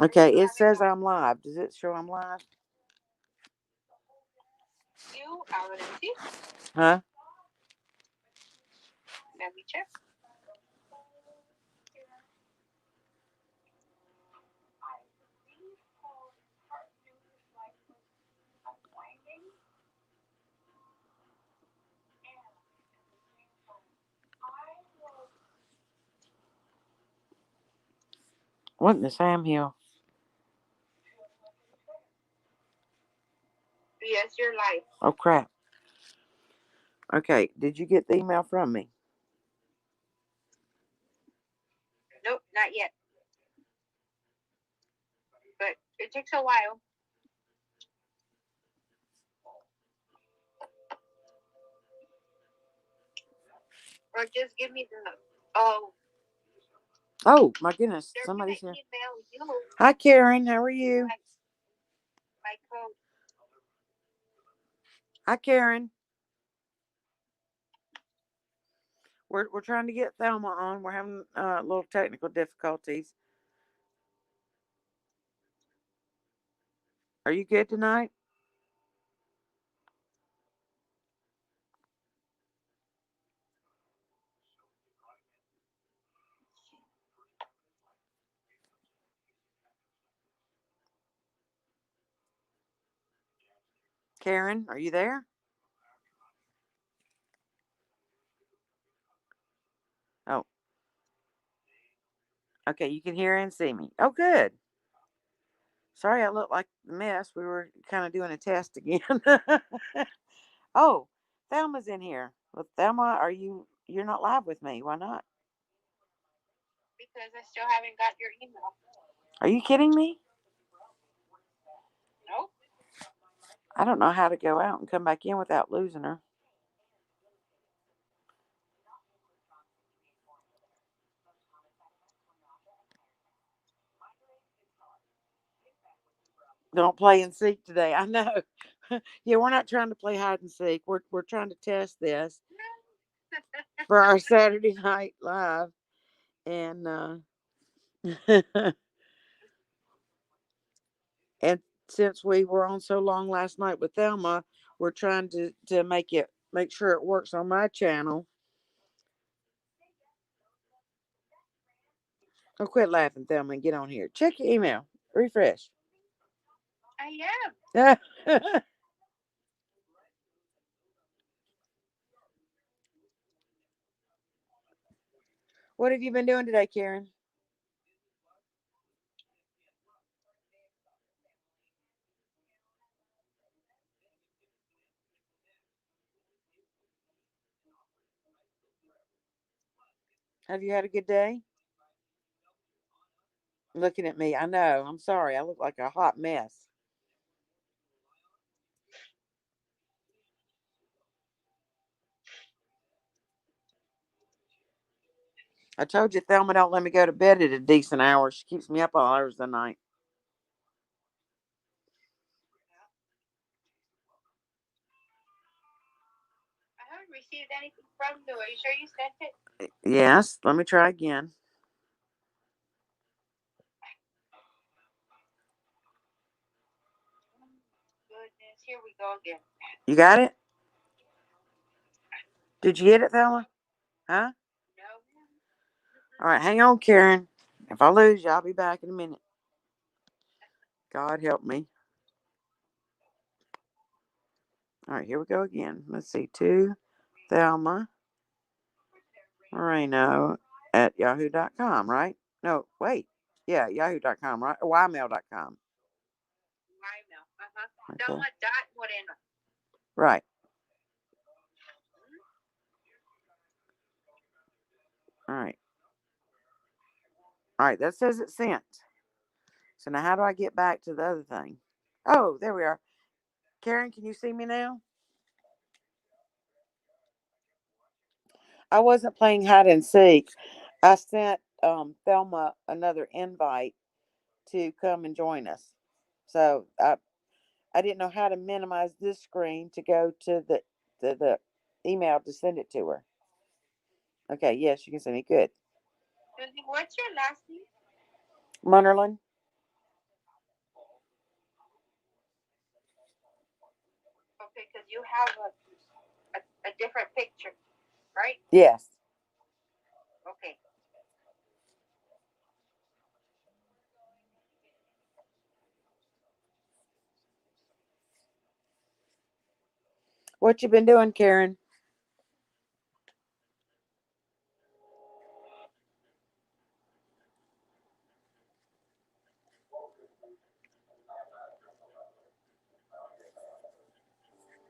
Okay, it says I'm live. Does it show I'm live? Let me see. Huh? Let me check. What in the Sam Hill? Yes, you're live. Oh, crap. Okay, did you get the email from me? Nope, not yet. But it takes a while. Or just give me the. Oh, Oh, my goodness. they're gonna Somebody's here. email you Hi, Karen. How are you? my code. Hi, Karen. We're trying to get Thelma on. We're having little technical difficulties. Are you good tonight? Karen, are you there? Oh, okay. You can hear and see me. Oh, good. Sorry, I look like a mess. We were kind of doing a test again. Oh, Thelma's in here. Well, Thelma, you're not live with me? Why not? Because I still haven't got your email. Are you kidding me? Nope. I don't know how to go out and come back in without losing her. Don't play and seek today. I know. Yeah, we're not trying to play hide and seek. We're trying to test this for our Saturday night live, and and since we were on so long last night with Thelma, we're trying to make sure it works on my channel. Oh, quit laughing, Thelma, and get on here. Check your email. Refresh. I am. What have you been doing today, Karen? Have you had a good day? Looking at me. I know. I'm sorry. I look like a hot mess. I told you Thelma don't let me go to bed at a decent hour. She keeps me up all hours of the night. I haven't received anything from you. Are you sure you sent it? Yes. Let me try again. Goodness, here we go again. You got it? Did you get it, Thelma? Huh? No. All right. Hang on, Karen. If I lose you, I'll be back in a minute. God help me. All right. Here we go again. Let's see. To Thelma Moreno at yahoo.com, right? No, wait. Yeah, yahoo.com, right? Or ymail.com. My email. Okay. Thelma dot Moreno. Right. All right. All right. That says it's sent. So now how do I get back to the other thing? Oh, there we are. Karen, can you see me now? I wasn't playing hide and seek. I sent Thelma another invite to come and join us. So I didn't know how to minimize this screen to go to the email to send it to her. Okay, yes, you can see me. Good. Susie, what's your last name? Munnerlin. Okay, because you have a different picture, right? Yes. Okay. What you been doing, Karen?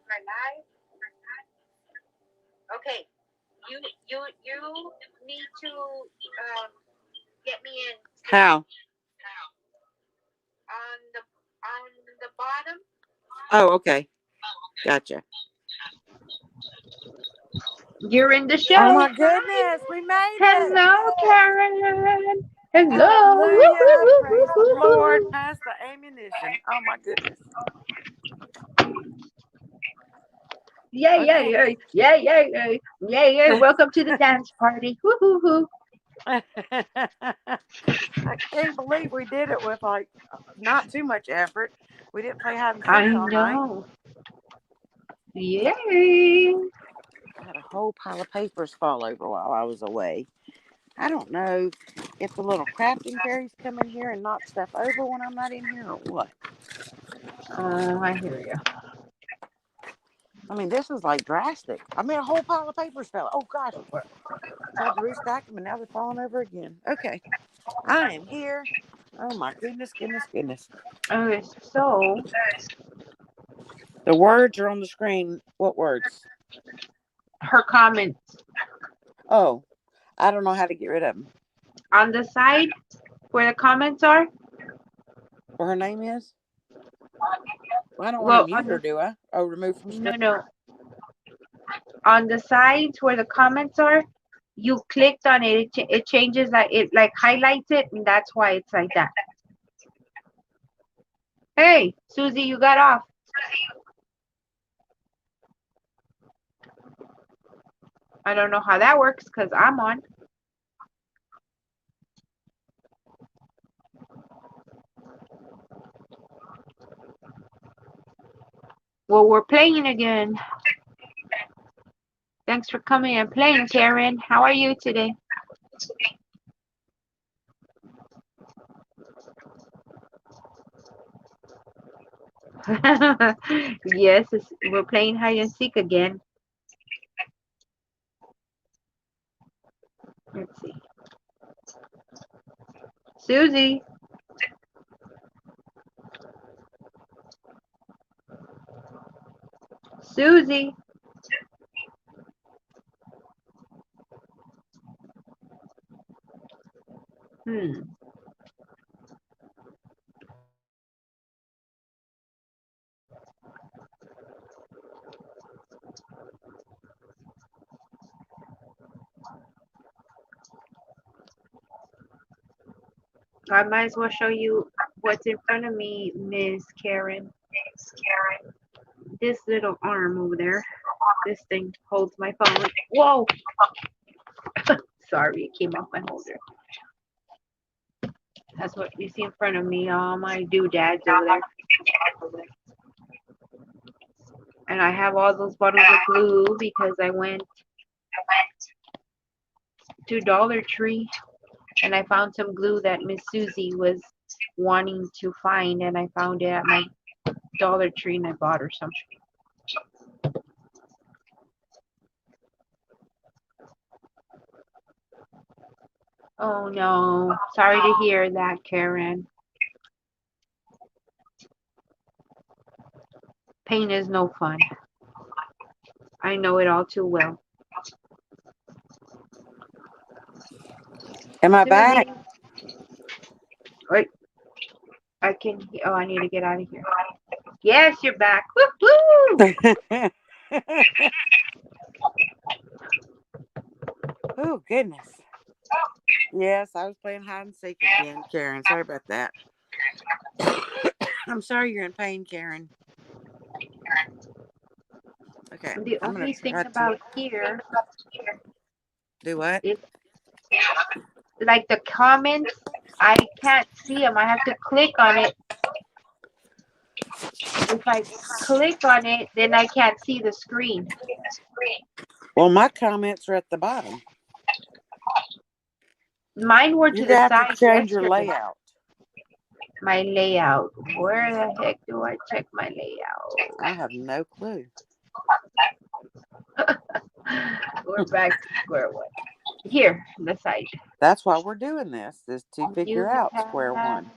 My life. Okay. You need to get me in How? on the bottom. Oh, okay. Gotcha. You're in the Oh show. my goodness, we made it. Hello, Karen. Hello. Woo, Hallelujah. woo, woo, Praise the woo, woo, Lord. woo. Pass the ammunition. Oh my goodness. Yeah, yeah, Okay. yeah, yeah, yeah, yeah, yeah, yeah. Welcome to the dance party. Woo, woo, woo. I can't believe we did it with like not too much effort. We didn't play hide and I seek all night. know. Yay. I had a whole pile of papers fall over while I was away. I don't know if the little crafting fairies come in here and knock stuff over when I'm not in here or what. Oh, I hear you. I mean, this is like drastic. I mean, a whole pile of papers fell. Oh gosh, tried to restack them and now they're falling over again. Okay, I am here. Oh my goodness, goodness, goodness. Okay, so The words are on the screen. What words? her comments Oh, I don't know how to get rid of them. on the side where the comments are. What her name is? Well, I don't want to Well, mute her, do I? Oh, remove from no, screen. no. On the sides where the comments are, you clicked on it. It changes that. It like highlights it, and that's why it's like that. Hey, Susie, you got off. I don't know how that works because I'm on. Well, we're playing again. Thanks for coming and playing, Karen. How are you today? Yes, we're playing hide and seek again. Let's see. Susie. Susie. Hmm. I might as well show you what's in front of me, Miss Karen. This little arm over there. This thing holds my phone. Whoa! Sorry, it came off my holder. That's what you see in front of me. All my doodads over there. And I have all those bottles of glue because I went to Dollar Tree and I found some glue that Miss Susie was wanting to find, and I found it at my Dollar Tree and I bought her some. Oh no, sorry to hear that, Karen. Pain is no fun. I know it all too well. Am I Susie, back? wait, I can. Oh, I need to get out of here. Yes, you're back. Woo-hoo! Oh goodness. Yes, I was playing hide and seek again, Karen. Sorry about that. I'm sorry you're in pain, Karen. Okay, The I'm gonna only thing try to about here do what? is like the comments. I can't see them. I have to click on it If I click on it, then I can't see the screen. Well, my comments are at the bottom. Mine were to You the have to side change your yesterday. layout. My layout. Where the heck do I check my layout? I have no clue. We're back to square one. Here, the side. That's why we're doing this, is to You figure out have square one.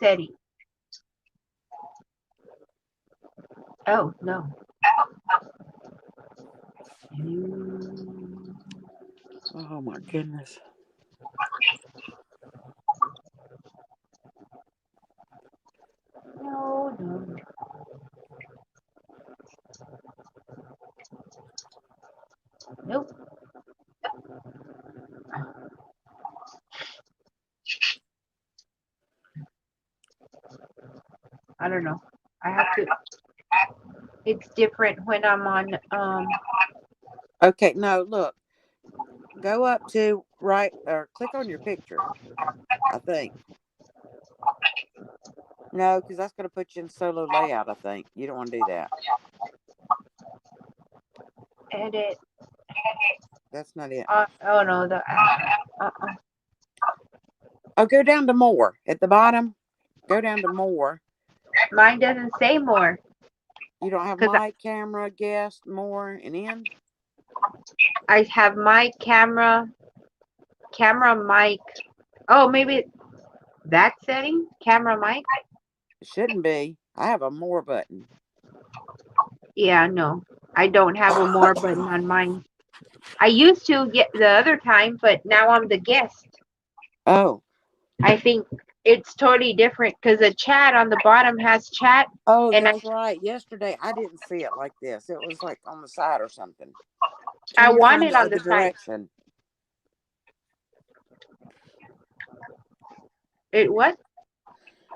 setting. Oh no. Oh my goodness. No, no. Nope. I don't know. I have to. It's different when I'm on. Okay, no, look. Go up to right or click on your picture. I think. No, because that's going to put you in solo layout. I think you don't want to do that. Edit. That's not it. Oh no, the. Oh, go down to more at the bottom. Go down to more. Mine doesn't say more. You don't have mic, camera, guest, more, and in. I have my camera, mic. Oh, maybe that setting, camera, mic. It shouldn't be. I have a more button. Yeah, no, I don't have a more button on mine. I used to get the other time, but now I'm the guest. Oh. I think it's totally different because the chat on the bottom has chat. Oh, And that's right. Yesterday, I didn't see it like this. It was like on the side or something. I Turn your want phone it the on the other side. direction. It what?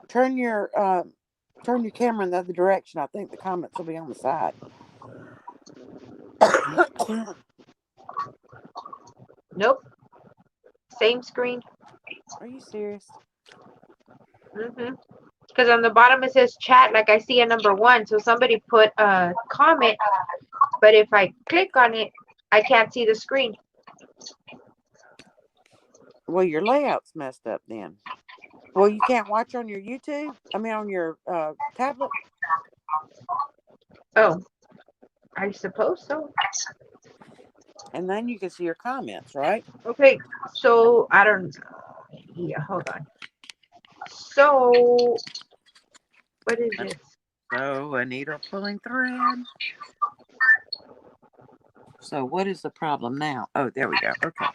Turn your camera in the other direction. I think the comments will be on the side. Nope. Same screen. Are you serious? Because on the bottom it says chat, like I see a number 1. So somebody put a comment, but if I click on it, I can't see the screen. Well, your layout's messed up then. Well, you can't watch on your YouTube? I mean, on your tablet? Oh, I suppose so. And then you can see your comments, right? Okay, so I don't. Yeah, hold on. So, what is this? So, a needle pulling thread. So, what is the problem now? Oh, there we go. Okay.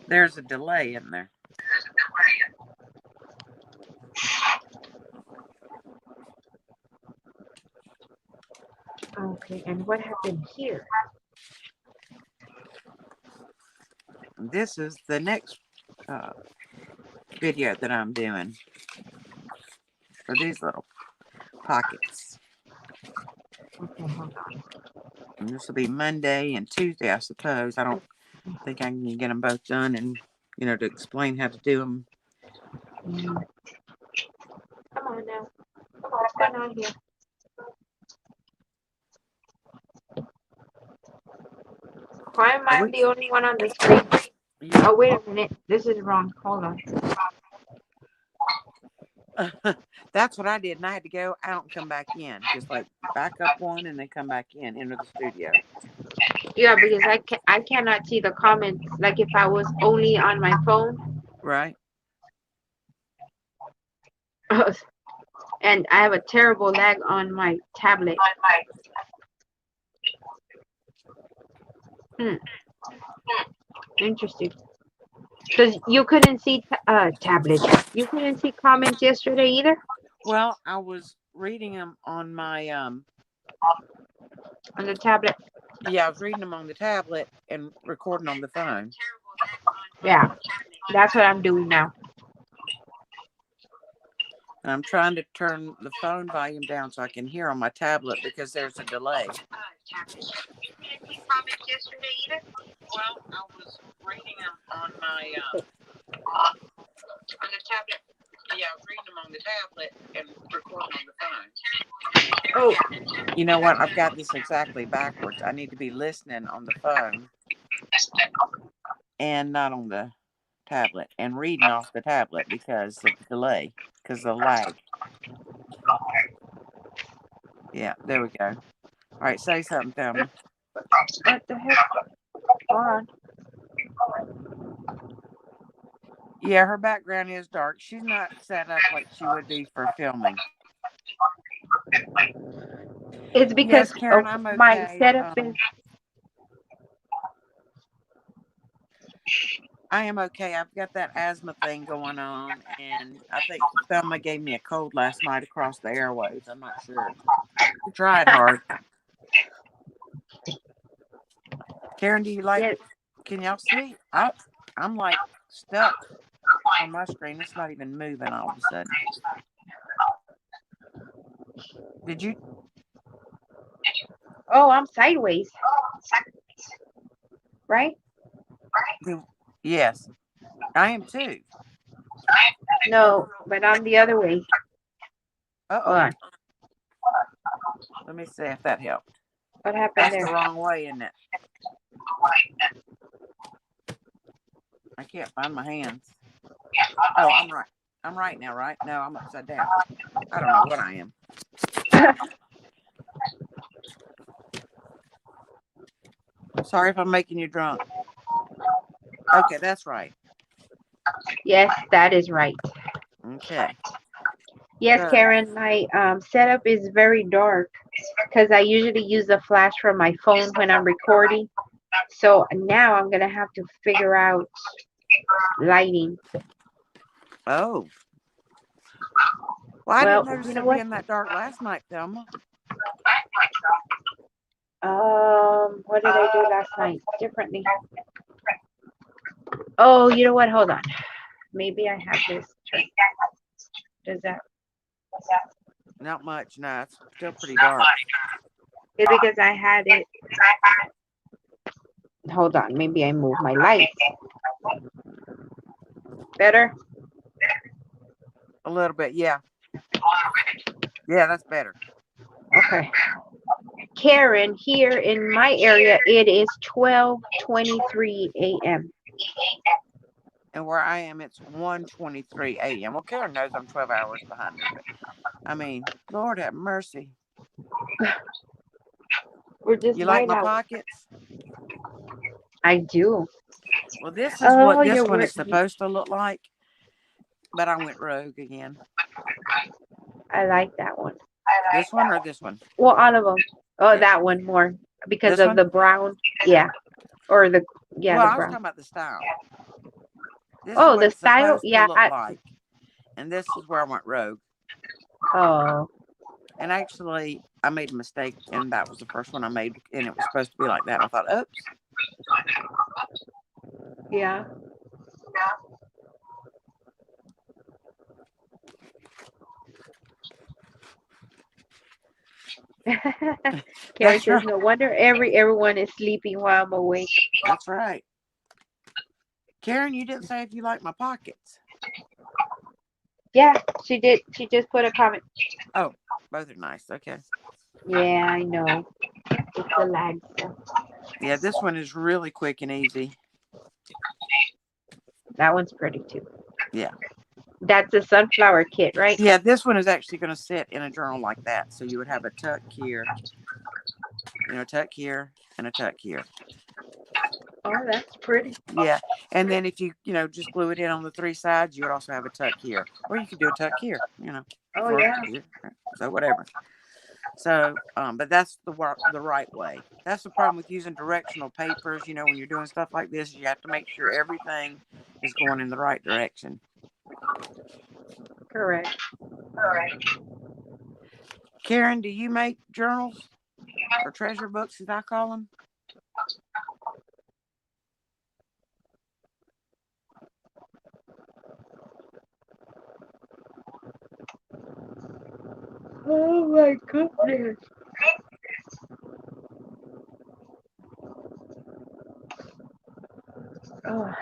There's a delay in there. Okay, and what happened here? This is the next video that I'm doing for these little pockets. Okay, hold on. And this will be Monday and Tuesday, I suppose. I don't think I can get them both done and, to explain how to do them. Come on now. What's going on here? Why am I the only one on the screen? Oh, wait a minute. This is wrong. Hold on. That's what I did. And I had to go out and come back in. Just like back up one and then come back in, enter the studio. Yeah, because I cannot see the comments like if I was only on my phone. Right. And I have a terrible lag on my tablet. Interesting. Because you couldn't see tablet. You couldn't see comments yesterday either? Well, I was reading them on my on the tablet. Yeah, I was reading them on the tablet and recording on the phone. Yeah, that's what I'm doing now. And I'm trying to turn the phone volume down so I can hear on my tablet because there's a delay. You didn't see comments yesterday either? Well, I was reading them on my On the tablet. Yeah, I was reading them on the tablet and recording on the phone. Oh, You know what? I've got this exactly backwards. I need to be listening on the phone and not on the tablet and reading off the tablet because of the delay, because of the lag. Yeah, there we go. All right, say something, Thelma. what the heck? Hold on. Yeah, her background is dark. She's not set up like she would be for filming. It's because Yes, Karen, of I'm my okay. setup is. I am okay. I've got that asthma thing going on, and I think Thelma gave me a cold last night across the airways. I'm not sure. She tried hard. Karen, do you like? Yes. Can y'all see? I'm like stuck on my screen. It's not even moving all of a sudden. Did you? Oh, I'm sideways, right? Yes, I am too. No, but I'm the other way. Uh Hold oh. on. Let me see if that helped. What happened That's there? the wrong way, isn't it? I can't find my hands. Oh, I'm right. I'm right now, right? No, I'm upside down. I don't know what I am. Sorry if I'm making you drunk. Okay, that's right. Yes, that is right. Okay. Yes, So, Karen, my setup is very dark because I usually use the flash from my phone when I'm recording. So now I'm gonna have to figure out lighting. oh. Well, I didn't Well, notice you know it what? being that dark last night, Thelma. What did I do last night differently? Oh, you know what? Hold on. Maybe I have this. Does that? Not much. No, it's still pretty dark. It's because I had it. Hold on. Maybe I moved my light. Better? A little bit, yeah. Yeah, that's better. Okay. Karen, here in my area, it is 12:23 a.m. And where I am, it's 1:23 a.m. Well, Karen knows I'm 12 hours behind her, but I mean, Lord have mercy. We're just You like night my out. pockets? I do. Well, this is Oh, what this you're one is working. supposed to look like, but I went rogue again. I like that one. This one or this one? Well, all of them. Oh, Yeah. that one more because This of one? the brown. Yeah. Or the Well, the I was brown. talking about the style. This is Oh, what the it's style. supposed to Yeah. look like. And this is where I went rogue. Oh. And actually, I made a mistake, and that was the first one I made, and it was supposed to be like that. And I thought, oops. Yeah. Karen That's says, right. no wonder everyone is sleeping while I'm awake. That's right. Karen, you didn't say if you like my pockets. Yeah, she did. She just put a comment. Oh, both are nice. Okay. Yeah, I know. It's the lag stuff. Yeah, this one is really quick and easy. That one's pretty too. Yeah. That's a sunflower kit, right? Yeah, this one is actually going to sit in a journal like that. So you would have a tuck here, a tuck here, and a tuck here. Oh, that's pretty. Yeah. And then if you, just glue it in on the three sides, you would also have a tuck here. Or you could do a tuck here, Oh, or yeah. here. So whatever. So, but that's the right way. That's the problem with using directional papers. When you're doing stuff like this, you have to make sure everything is going in the right direction. Correct. Karen, do you make journals or treasure books, as I call them? Oh my goodness. Oh.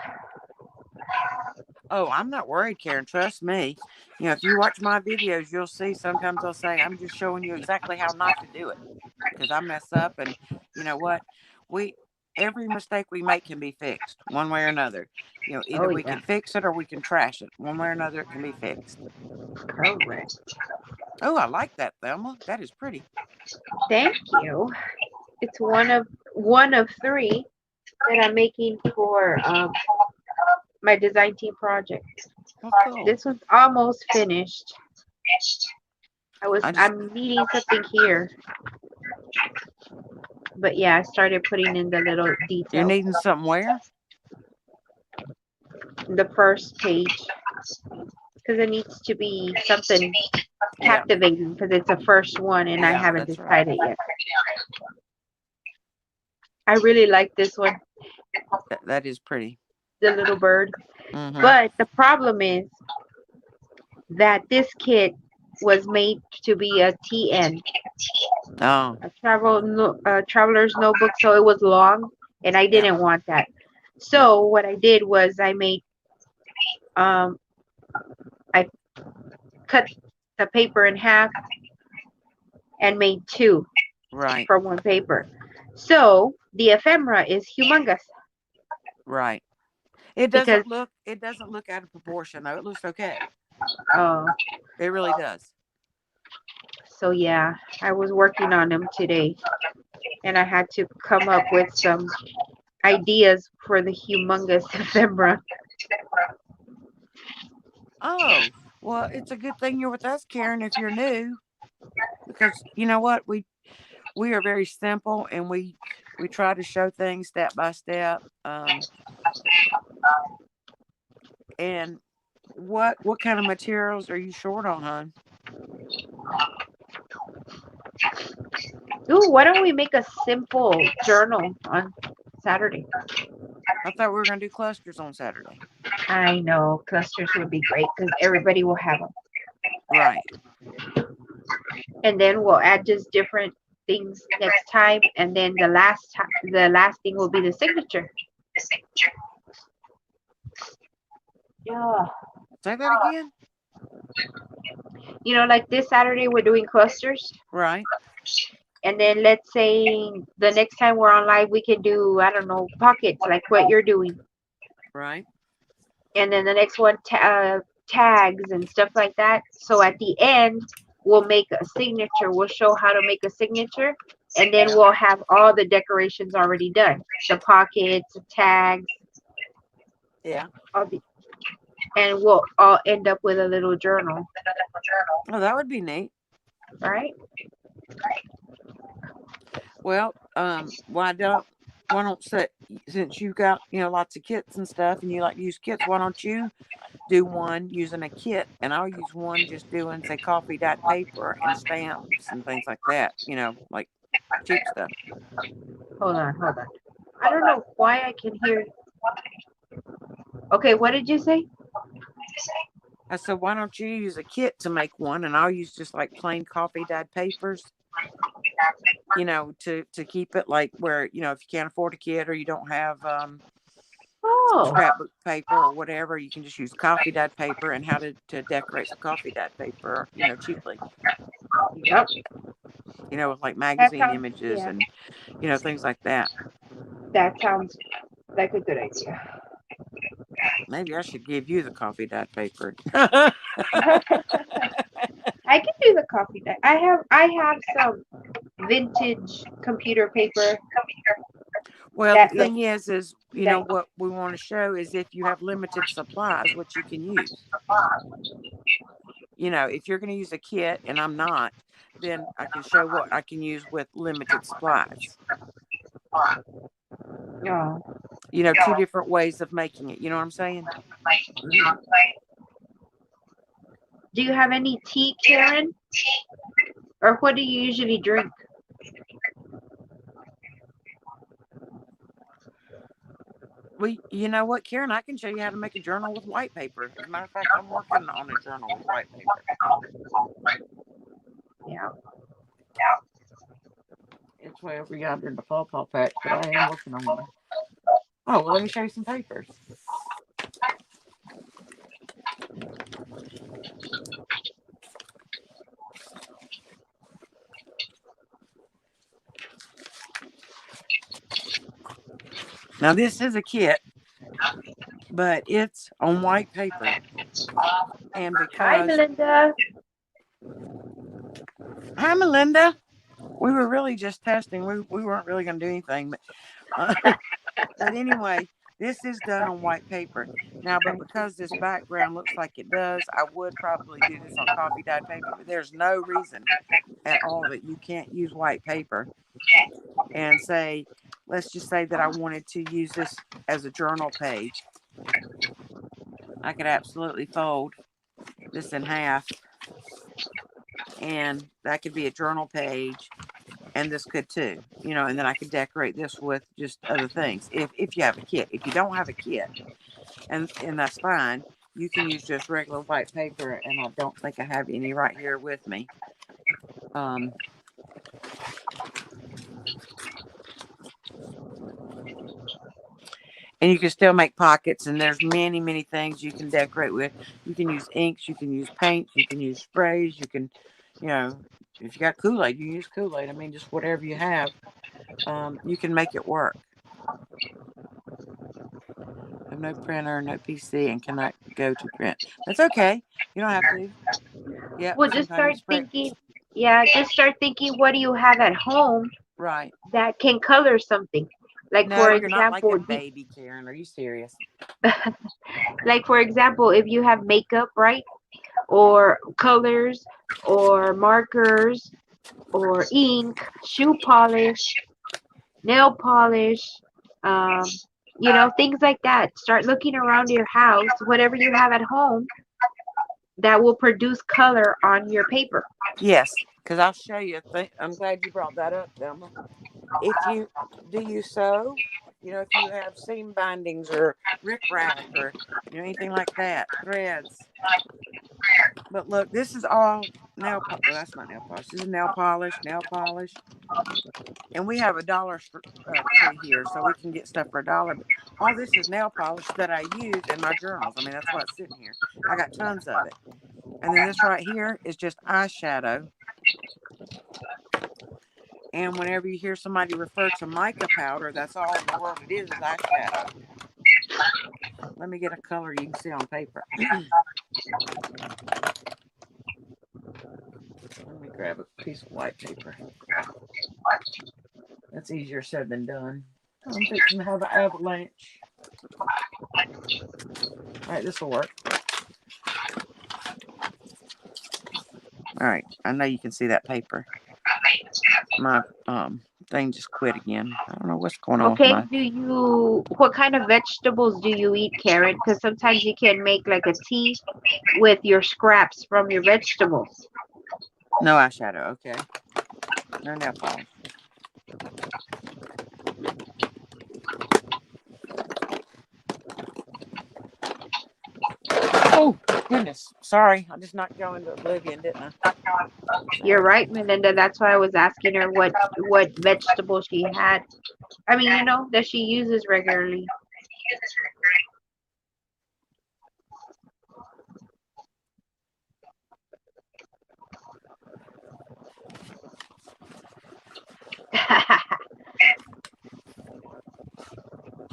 Oh, I'm not worried, Karen. Trust me. If you watch my videos, you'll see sometimes I'll say, I'm just showing you exactly how not to do it because I mess up. And you know what? We, every mistake we make can be fixed one way or another. Either Oh we yeah, can fix it or we can trash it. One way or another, it can be fixed. correct. Oh, I like that, Thelma. That is pretty. Thank you. It's one of three that I'm making for my design team project. Oh, cool. This one's almost finished. I just, I'm needing something here, but yeah, I started putting in the little you're details. needing something where? The first page because it needs to be something Yeah, captivating because it's a first one and I yeah, haven't that's right. decided yet. I really like this one, That is pretty. the little bird. Mm-hmm. But the problem is that this kit was made to be a TN, Oh, a traveler's notebook, so it was long, and I yeah, didn't want that. yeah. So what I did was um I cut the paper in half and made two Right, for one paper. So the ephemera is humongous right. It because doesn't look. It doesn't look out of proportion though. It looks okay. uh It really does. so yeah, I was working on them today and I had to come up with some ideas for the humongous ephemera. Oh, well, it's a good thing you're with us, Karen. If you're new, because you know what, we are very simple and we try to show things step by step. And what kind of materials are you short on, hon? Ooh, why don't we make a simple journal on Saturday? I thought we were gonna do clusters on Saturday. I know clusters would be great because everybody will have them, Right. and then we'll add just different things next time, and then the last thing will be the signature. Yeah, Say that again. like this Saturday we're doing clusters, Right. and then let's say the next time we're on live we can do I don't know pockets like what you're doing, Right. and then the next one tags and stuff like that. So at the end we'll make a signature. We'll show how to make a signature, and then Yeah. we'll have all the decorations already done. The pockets, the tags, Yeah. all the, and we'll all end up with a little journal, Oh, that would be neat. right? Well, why don't say, since you got lots of kits and stuff and you like to use kits, why don't you do one using a kit and I'll use one just doing say coffee dot paper and stamps and things like that, like cheap stuff. Hold on. I don't know why I can hear. Okay, what did you say? I said, why don't you use a kit to make one and I'll use just like plain coffee dyed papers, to keep it like where, if you can't afford a kit or you don't have some Oh, scrapbook paper or whatever, you can just use coffee dyed paper and how to decorate some coffee dyed paper, cheaply, yep. with like That magazine sounds images yeah. and, things like that. That sounds like a good idea. Maybe I should give you the coffee dyed paper. I can do the coffee day. I have some vintage computer paper Well, the that looks thing is, nice. what we want to show is if you have limited supplies, what you can use. If you're going to use a kit and I'm not, then I can show what I can use with limited supplies. Oh. Two different ways of making it. You know what I'm saying? Do you have any tea, Karen? Or what do you usually drink? Well, you know what, Karen? I can show you how to make a journal with white paper. As a matter of fact, I'm working on a journal with white paper. Yeah. It's way over yonder in the pawpaw patch, but I am working on one. Oh, well, let me show you some papers. Now this is a kit, but it's on white paper. And Hi, because, Melinda. hi Melinda, we were really just testing. We weren't really going to do anything, uh, but anyway, this is done on white paper. Now, but because this background looks like it does, I would probably do this on coffee dyed paper, but there's no reason at all that you can't use white paper and say, let's just say that I wanted to use this as a journal page. I could absolutely fold this in half and that could be a journal page, and this could too, and then I could decorate this with just other things if you have a kit. If you don't have a kit, and that's fine, you can use just regular white paper, and I don't think I have any right here with me. um and you can still make pockets, and there's many things you can decorate with. You can use inks, you can use paints, you can use sprays, you can, if you got Kool-Aid, you can use Kool-Aid. I mean, just whatever you have, you can make it work. I have no printer, no PC, and cannot go to print. That's okay. You don't have to. Yep. Well, just Sometimes you start spread. thinking. Yeah, just start thinking. What do you have at home Right. that can color something? Like No, for you're not like a example, baby, Karen. Are you serious? like for example, if you have makeup, right, or colors, or markers, or ink, shoe polish, nail polish, um, things like that. Start looking around your house, whatever you have at home that will produce color on your paper. Yes, because I'll show you a thing. I'm glad you brought that up, Thelma. If you do you sew, if you have seam bindings or rickrack or anything like that, threads. But look, this is all well, that's not nail polish. This is nail polish, and we have a dollar tree here, so we can get stuff for $1. But all this is nail polish that I use in my journals. I mean, that's why it's sitting here. I got tons of it. And then this right here is just eyeshadow. And whenever you hear somebody refer to mica powder, that's all in the world it is eyeshadow. Let me get a color you can see on paper. Let me grab a piece of white paper. That's easier said than done. I'm fixing to have an avalanche. All right, this will work. All right, I know you can see that paper. My thing just quit again. I don't know what's going on with Okay, my. what kind of vegetables do you eat, Karen? Because sometimes you can make like a tea with your scraps from your vegetables. No eyeshadow, okay. No nail polish. Oh, goodness. Sorry, I just knocked y'all into oblivion, didn't I? You're Sorry. right, Melinda. That's why I was asking her what vegetable she had. I mean, that she uses regularly.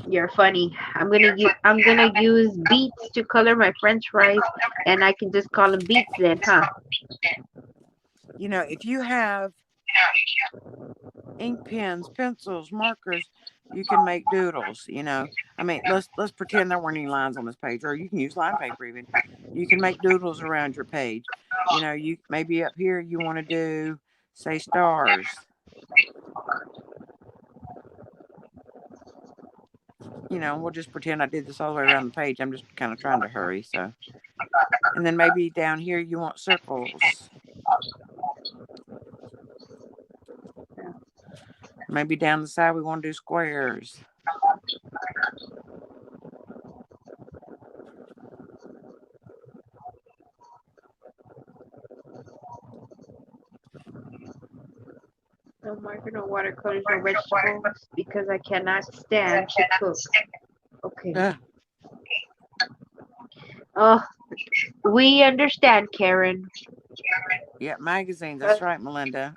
You're funny. I'm gonna use beets to color my French fries, and I can just call them beets then, huh? If you have ink pens, pencils, markers, you can make doodles. I mean, let's pretend there weren't any lines on this page, or you can use line paper even. You can make doodles around your page. You maybe up here you want to do, say, stars. We'll just pretend I did this all the way around the page. I'm just kind of trying to hurry, so. And then maybe down here you want circles. Maybe down the side we want to do squares. No marker, no watercolors, no vegetables, because I cannot stand to cook. Okay. Oh, we understand, Karen. Yeah, magazines. That's right, Melinda.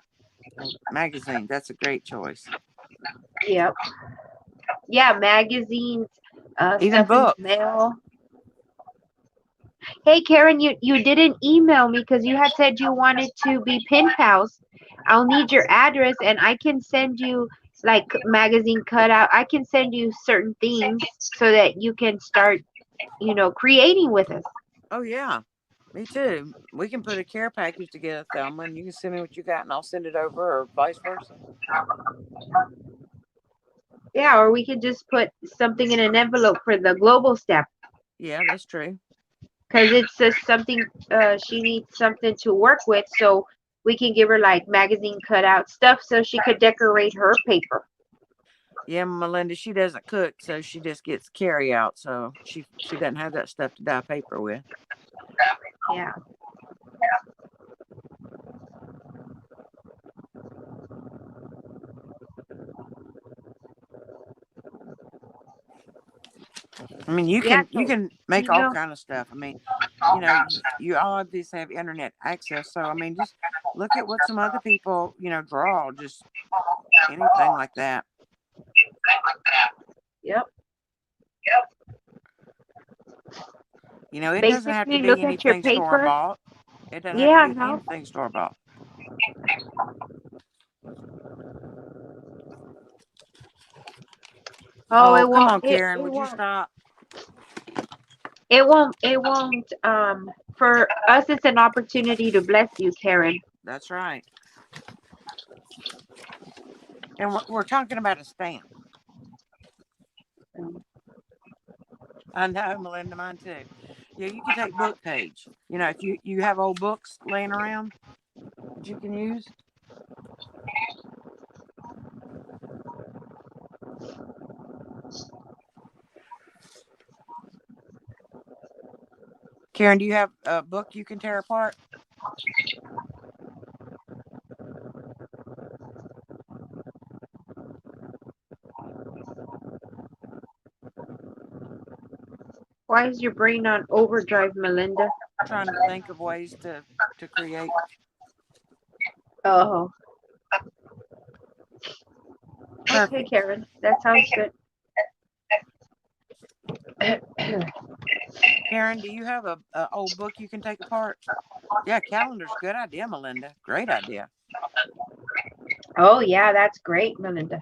Magazine. That's a great choice. Yep. Yeah, magazines, even stuff in the books. mail. Hey Karen, you didn't email me because you had said you wanted to be pen pals. I'll need your address and I can send you like magazine cutout. I can send you certain things so that you can start, creating with us. Oh yeah, me too. We can put a care package together, Thelma, and you can send me what you got, and I'll send it over, or vice versa. Yeah, or we could just put something in an envelope for the global step Yeah, that's true. because it's just something she needs something to work with, so we can give her like magazine cutout stuff so she could decorate her paper. Yeah, Melinda, she doesn't cook, so she just gets carry out. So she doesn't have that stuff to dye paper with. Yeah. I mean, you Yeah, can you so can make all email. kind of stuff. I mean, you all of these have internet access, so I mean, just look at what some other people draw, just anything like that. Yep. It doesn't have to Basically, be look at your anything store paper. bought. It doesn't have to Yeah, be no. anything store bought. Oh, Oh, it come won't. on, It Karen, it would you won't. stop? It won't. It won't. For us, it's an opportunity to bless you, Karen. That's right. And we're talking about a stamp. I know, Melinda, mine too. Yeah, you can take book page. If you have old books laying around that you can use. Karen, do you have a book you can tear apart? Why is your brain on overdrive, Melinda? Trying to think of ways to create. Oh, okay, Perfect. Karen. That sounds good. Karen, do you have a old book you can take apart? Yeah, calendar's a good idea, Melinda. Great idea. Oh, yeah, that's great, Melinda.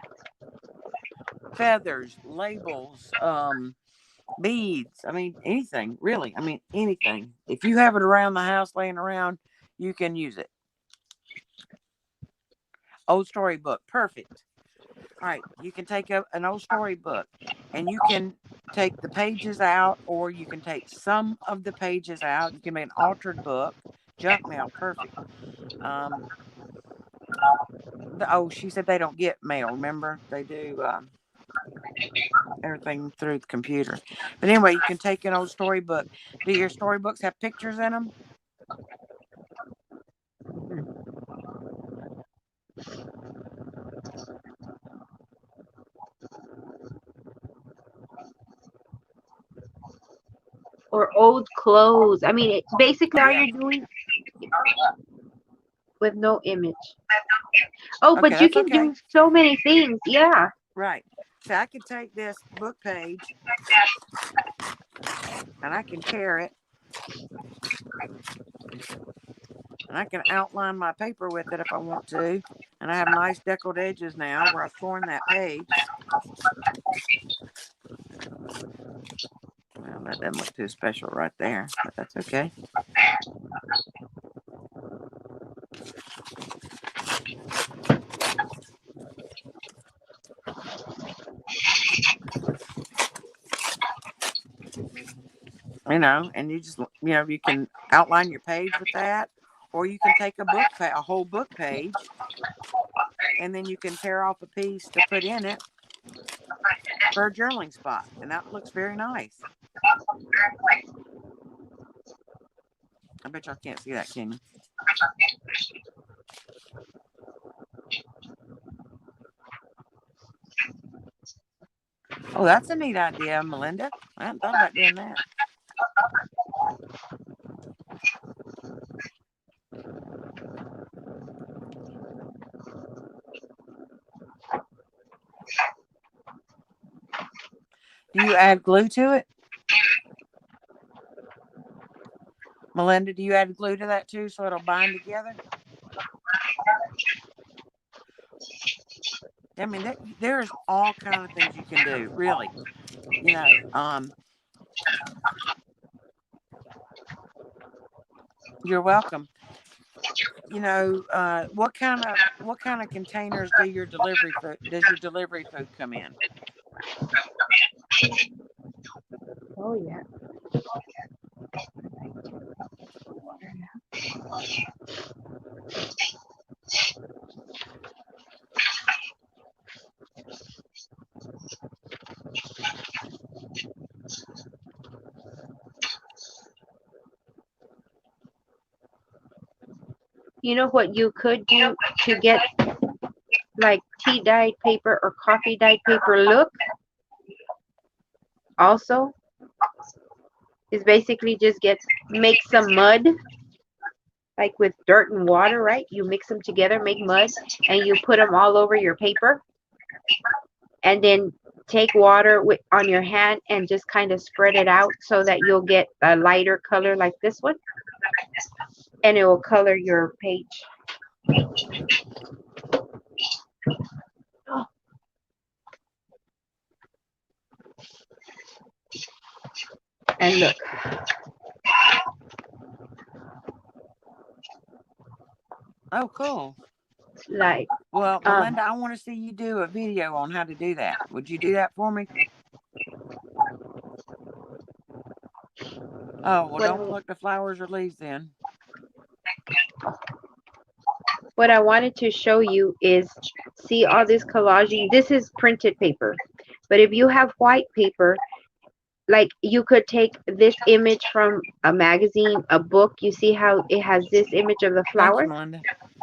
Feathers, labels, beads. I mean, anything, really. I mean, anything. If you have it around the house laying around, you can use it. Old storybook. Perfect. All right. You can take an old storybook and you can take the pages out, or you can take some of the pages out. You can make an altered book. Junk mail. Perfect. Um, she said they don't get mail. Remember, they do everything through the computer. But anyway, you can take an old storybook. Do your storybooks have pictures in them? Or old clothes. I mean, basically all Yeah. you're doing with no image. Oh, Okay, but you that's can okay. do so many things. Yeah. Right. So I can take this book page and I can tear it and I can outline my paper with it if I want to. And I have nice deckled edges now where I've torn that page. Well, that doesn't look too special right there, but that's okay. And you just, you can outline your page with that, or you can take a whole book page, and then you can tear off a piece to put in it for a journaling spot. And that looks very nice. I bet y'all can't see that, can you? Oh, that's a neat idea, Melinda. I hadn't thought about doing that. Do you add glue to it? Melinda, do you add glue to that too so it'll bind together? I mean, there's all kind of things you can do, really. You know, you're welcome. You know, what kind of containers does your delivery food come in? Oh yeah. You know what you could do to get like tea dyed paper or coffee dyed paper look also is basically just make some mud like with dirt and water, right? You mix them together, make mud, and you put them all over your paper, and then take water on your hand and just kind of spread it out so that you'll get a lighter color like this one, and it will color your page. And look, Oh, cool. like Well, Melinda, I want to see you do a video on how to do that. Would you do that for me? Oh, well, don't pluck the flowers or leaves then. what I wanted to show you is, see all this collaging. This is printed paper, but if you have white paper, like you could take this image from a magazine, a book. You see how it has this image of the Thank you, flower, Melinda.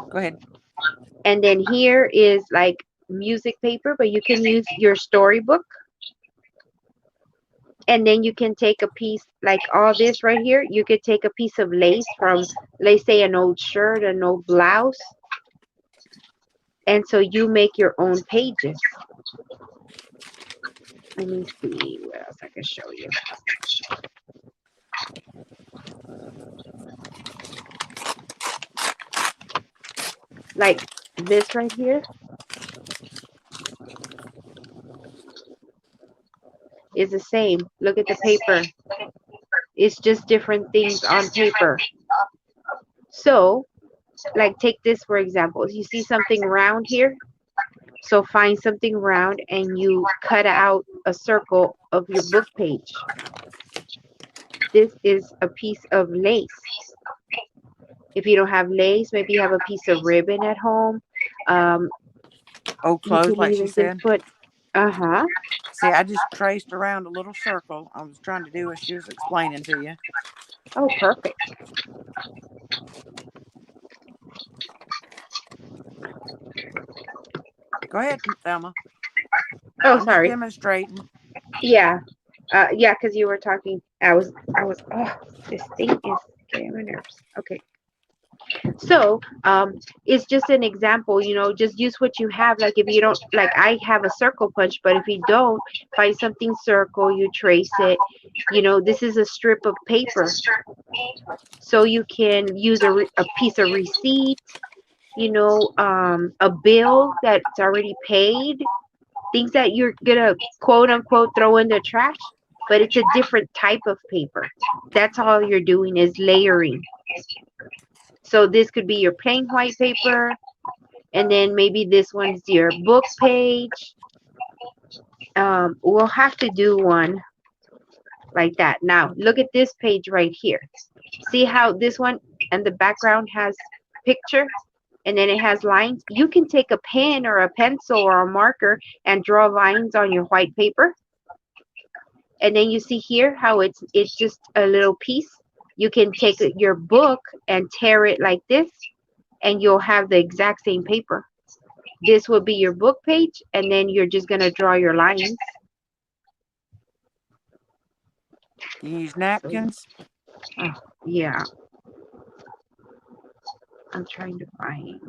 Go ahead. and then here is like music paper, but you can use your storybook. And then you can take a piece like all this right here. You could take a piece of lace from, let's say, an old shirt, an old blouse, and so you make your own pages. Let me see what else I can show you. Like this right here is the same. Look at the paper. It's just different things on paper. So, like take this for example. You see something round here? So find something round and you cut out a circle of your book page. This is a piece of lace. If you don't have lace, maybe you have a piece of ribbon at home. Old You clothes, can like she even just said. put, uh-huh. See, I just traced around a little circle. I was trying to do what she was explaining to you. Oh, perfect. Go ahead, Thelma. Oh, I'm just sorry. demonstrating. Yeah. Yeah, because you were talking. Oh, this thing is getting on my nerves. Okay. So, it's just an example, just use what you have. Like if you don't, like I have a circle punch, but if you don't, find something circle, you trace it. This is a strip of paper. So you can use a piece of receipt, a bill that's already paid, things that you're gonna quote unquote throw in the trash, but it's a different type of paper. That's all you're doing is layering. So this could be your plain white paper, and then maybe this one's your book page. We'll have to do one like that. Now, look at this page right here. See how this one and the background has picture, and then it has lines? You can take a pen or a pencil or a marker and draw lines on your white paper. And then you see here how it's just a little piece. You can take your book and tear it like this, and you'll have the exact same paper. This will be your book page, and then you're just going to draw your lines. You use napkins. Oh, yeah. I'm trying to find.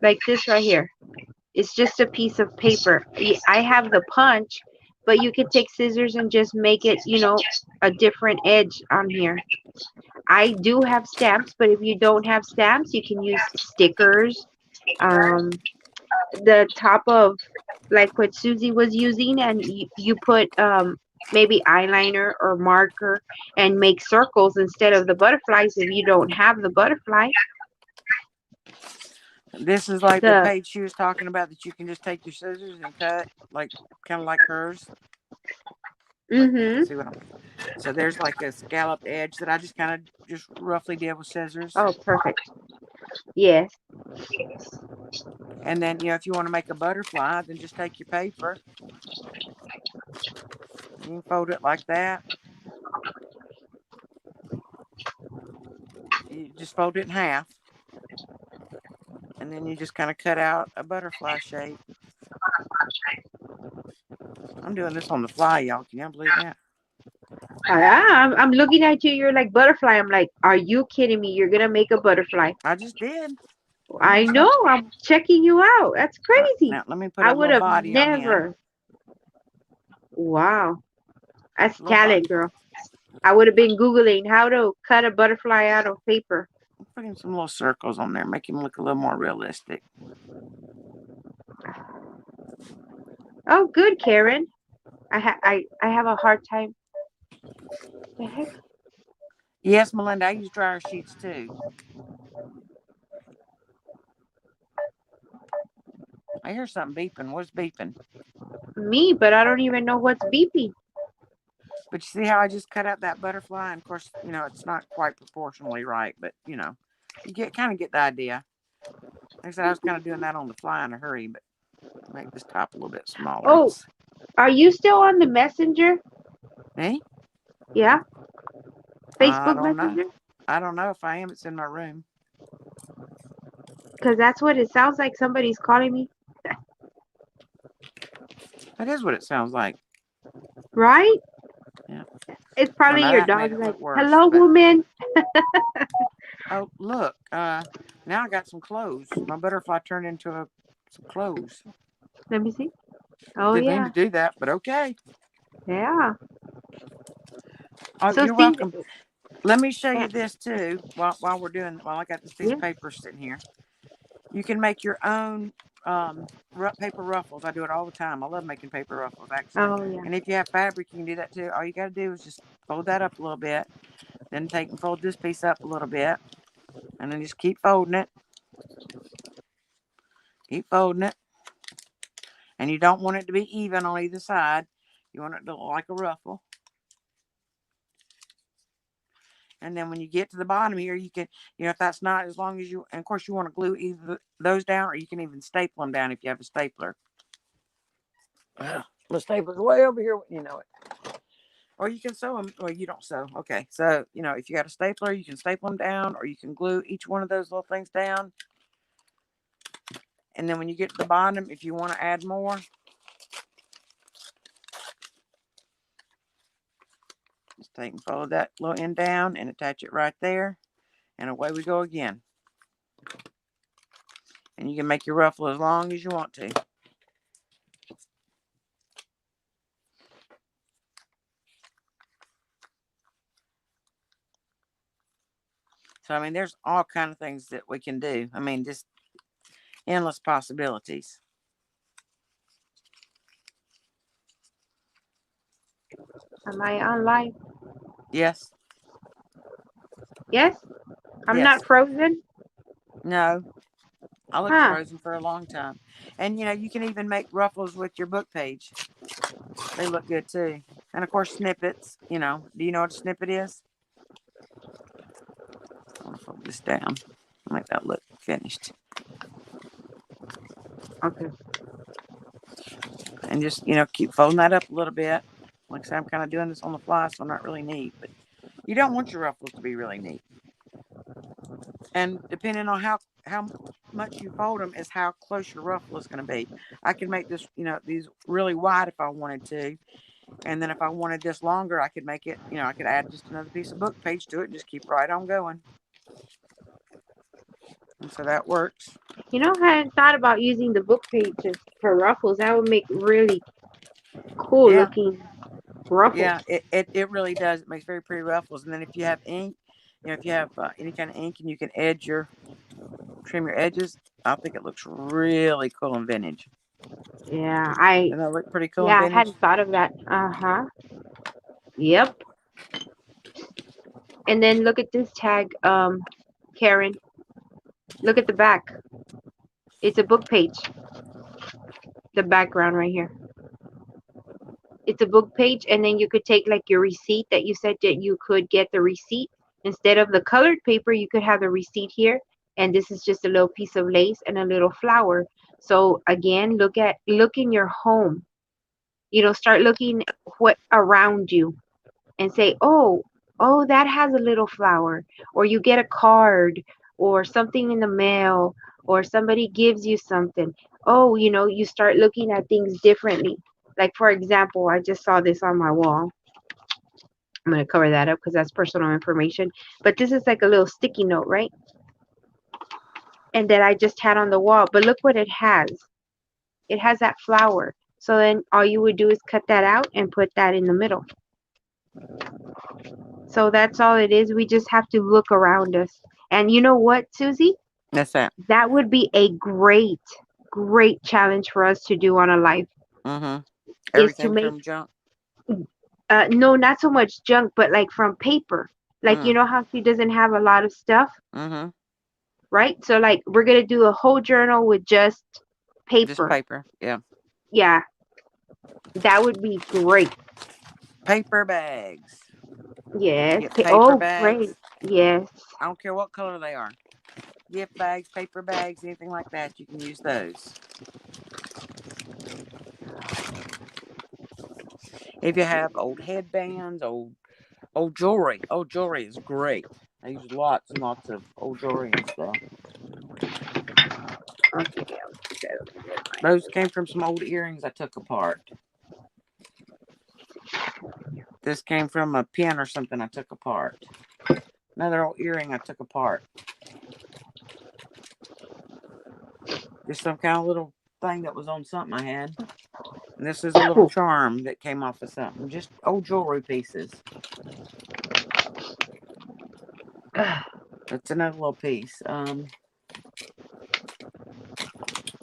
Like this right here. It's just a piece of paper. I have the punch, but you could take scissors and just make it, a different edge on here. I do have stamps, but if you don't have stamps, you can use stickers. Um, the top of like what Susie was using, and you put maybe eyeliner or marker and make circles instead of the butterflies if you don't have the butterfly. This is like the The page she was talking about that you can just take your scissors and cut, like kind of like hers. Like you can mhm. see what I'm. So there's like a scalloped edge that I just kind of just roughly did with scissors. Oh, perfect. Yes. And then if you want to make a butterfly, then just take your paper. You can fold it like that. You just fold it in half, and then you just kind of cut out a butterfly shape. I'm doing this on the fly, y'all. Can y'all believe that? I'm looking at you. You're like butterfly. I'm like, are you kidding me? You're gonna make a butterfly? I just did. I mean, I it's know. not. I'm checking you out. That's All right, crazy. now let me put I a would little have body on him. never. Wow, that's A little body. talent, girl. I would have been googling how to cut a butterfly out of paper. Put him some little circles on there, make him look a little more realistic. Oh, good, Karen. I have a hard time. The heck? Yes, Melinda, I use dryer sheets too. I hear something beeping. What's beeping? Me, but I don't even know what's beeping. But you see how I just cut out that butterfly? And of course, it's not quite proportionally right, but you get the idea. Like I said, I was kind of doing that on the fly in a hurry, but make this top a little bit smaller. Oh, are you still on the messenger? Me? Yeah, I Facebook don't know. Messenger? I don't know if I am. It's in my room. Because that's what it sounds like somebody's calling me. That is what it sounds like. Right? Yeah. It's Well, probably now your that made dog it like, look worse. hello, But woman. oh, look. Now I got some clothes. My butterfly turned into some clothes. Let me see. Oh, Didn't mean yeah. to do that, but okay. Yeah. Oh, So, you're see, welcome. Let me show yeah. you this too. While I got this piece Yeah. of paper sitting here, you can make your own paper ruffles. I do it all the time. I love making paper ruffles, actually. Oh, yeah. And if you have fabric, you can do that too. All you got to do is just fold that up a little bit, then take and fold this piece up a little bit, and then just keep folding it, keep folding it. And you don't want it to be even on either side. You want it to look like a ruffle. And then when you get to the bottom here, you can, if that's not, as long as you, and of course you want to glue either those down, or you can even staple them down if you have a stapler. The stapler's way over here, you know it. Or you can sew them. Well, you don't sew. Okay. So, if you got a stapler, you can staple them down, or you can glue each one of those little things down. And then when you get to the bottom, if you want to add more, just take and fold that little end down and attach it right there. And away we go again. And you can make your ruffle as long as you want to. So, I mean, there's all kind of things that we can do. I mean, just endless possibilities. Am I on live? Yes. Yes? I'm Yes. not frozen? No. I looked Huh. frozen for a long time. And, you can even make ruffles with your book page. They look good too. And of course, snippets. Do you know what a snippet is? I want to fold this down. Make that look finished. Okay. And just, keep folding that up a little bit. Like I said, I'm kind of doing this on the fly, so I'm not really neat. But you don't want your ruffles to be really neat. And depending on how much you fold them is how close your ruffle is going to be. I can make this, these really wide if I wanted to. And then if I wanted this longer, I could make it, I could add just another piece of book page to it and just keep right on going. And so that works. You know, I hadn't thought about using the book pages for ruffles. That would make really cool Yeah, looking ruffles. yeah, it really does. It makes very pretty ruffles. And then if you have ink, if you have any kind of ink and you can trim your edges, I think it looks really cool in vintage. Yeah, I Doesn't that look pretty cool in yeah, I vintage? hadn't thought of that. Uh-huh. Yep. And then look at this tag, Karen. Look at the back. It's a book page. The background right here. It's a book page, and then you could take like your receipt that you said that you could get the receipt. Instead of the colored paper, you could have the receipt here, and this is just a little piece of lace and a little flower. So again, look in your home. You know, start looking what around you and say, oh, that has a little flower. Or you get a card or something in the mail or somebody gives you something. Oh, you know, you start looking at things differently. Like, for example, I just saw this on my wall. I'm going to cover that up because that's personal information. But this is like a little sticky note, right? And that I just had on the wall. But look what it has. It has that flower. So then all you would do is cut that out and put that in the middle. So that's all it is. We just have to look around us. And you know what, Susie? That's that. That would be a great, great challenge for us to do on a live Mm-hmm. is to Everything make, from junk. no, not so much junk, but like from paper. Like, you Mm. know how she doesn't have a lot of stuff, Mm-hmm. right? So, like, we're going to do a whole journal with just Just paper. paper. Yeah. Yeah, that would be great. Paper bags. Yes. Get paper Oh, great. bags. Yes. I don't care what color they are. Gift bags, paper bags, anything like that. You can use those. If you have old headbands, old jewelry. Old jewelry is great. I use lots and lots of old jewelry and stuff. Okay. Those came from some old earrings I took apart. This came from a pin or something I took apart. Another old earring I took apart. Just some kind of little thing that was on something I had. And this is a little charm that came off of something. Just old jewelry pieces. That's another little piece.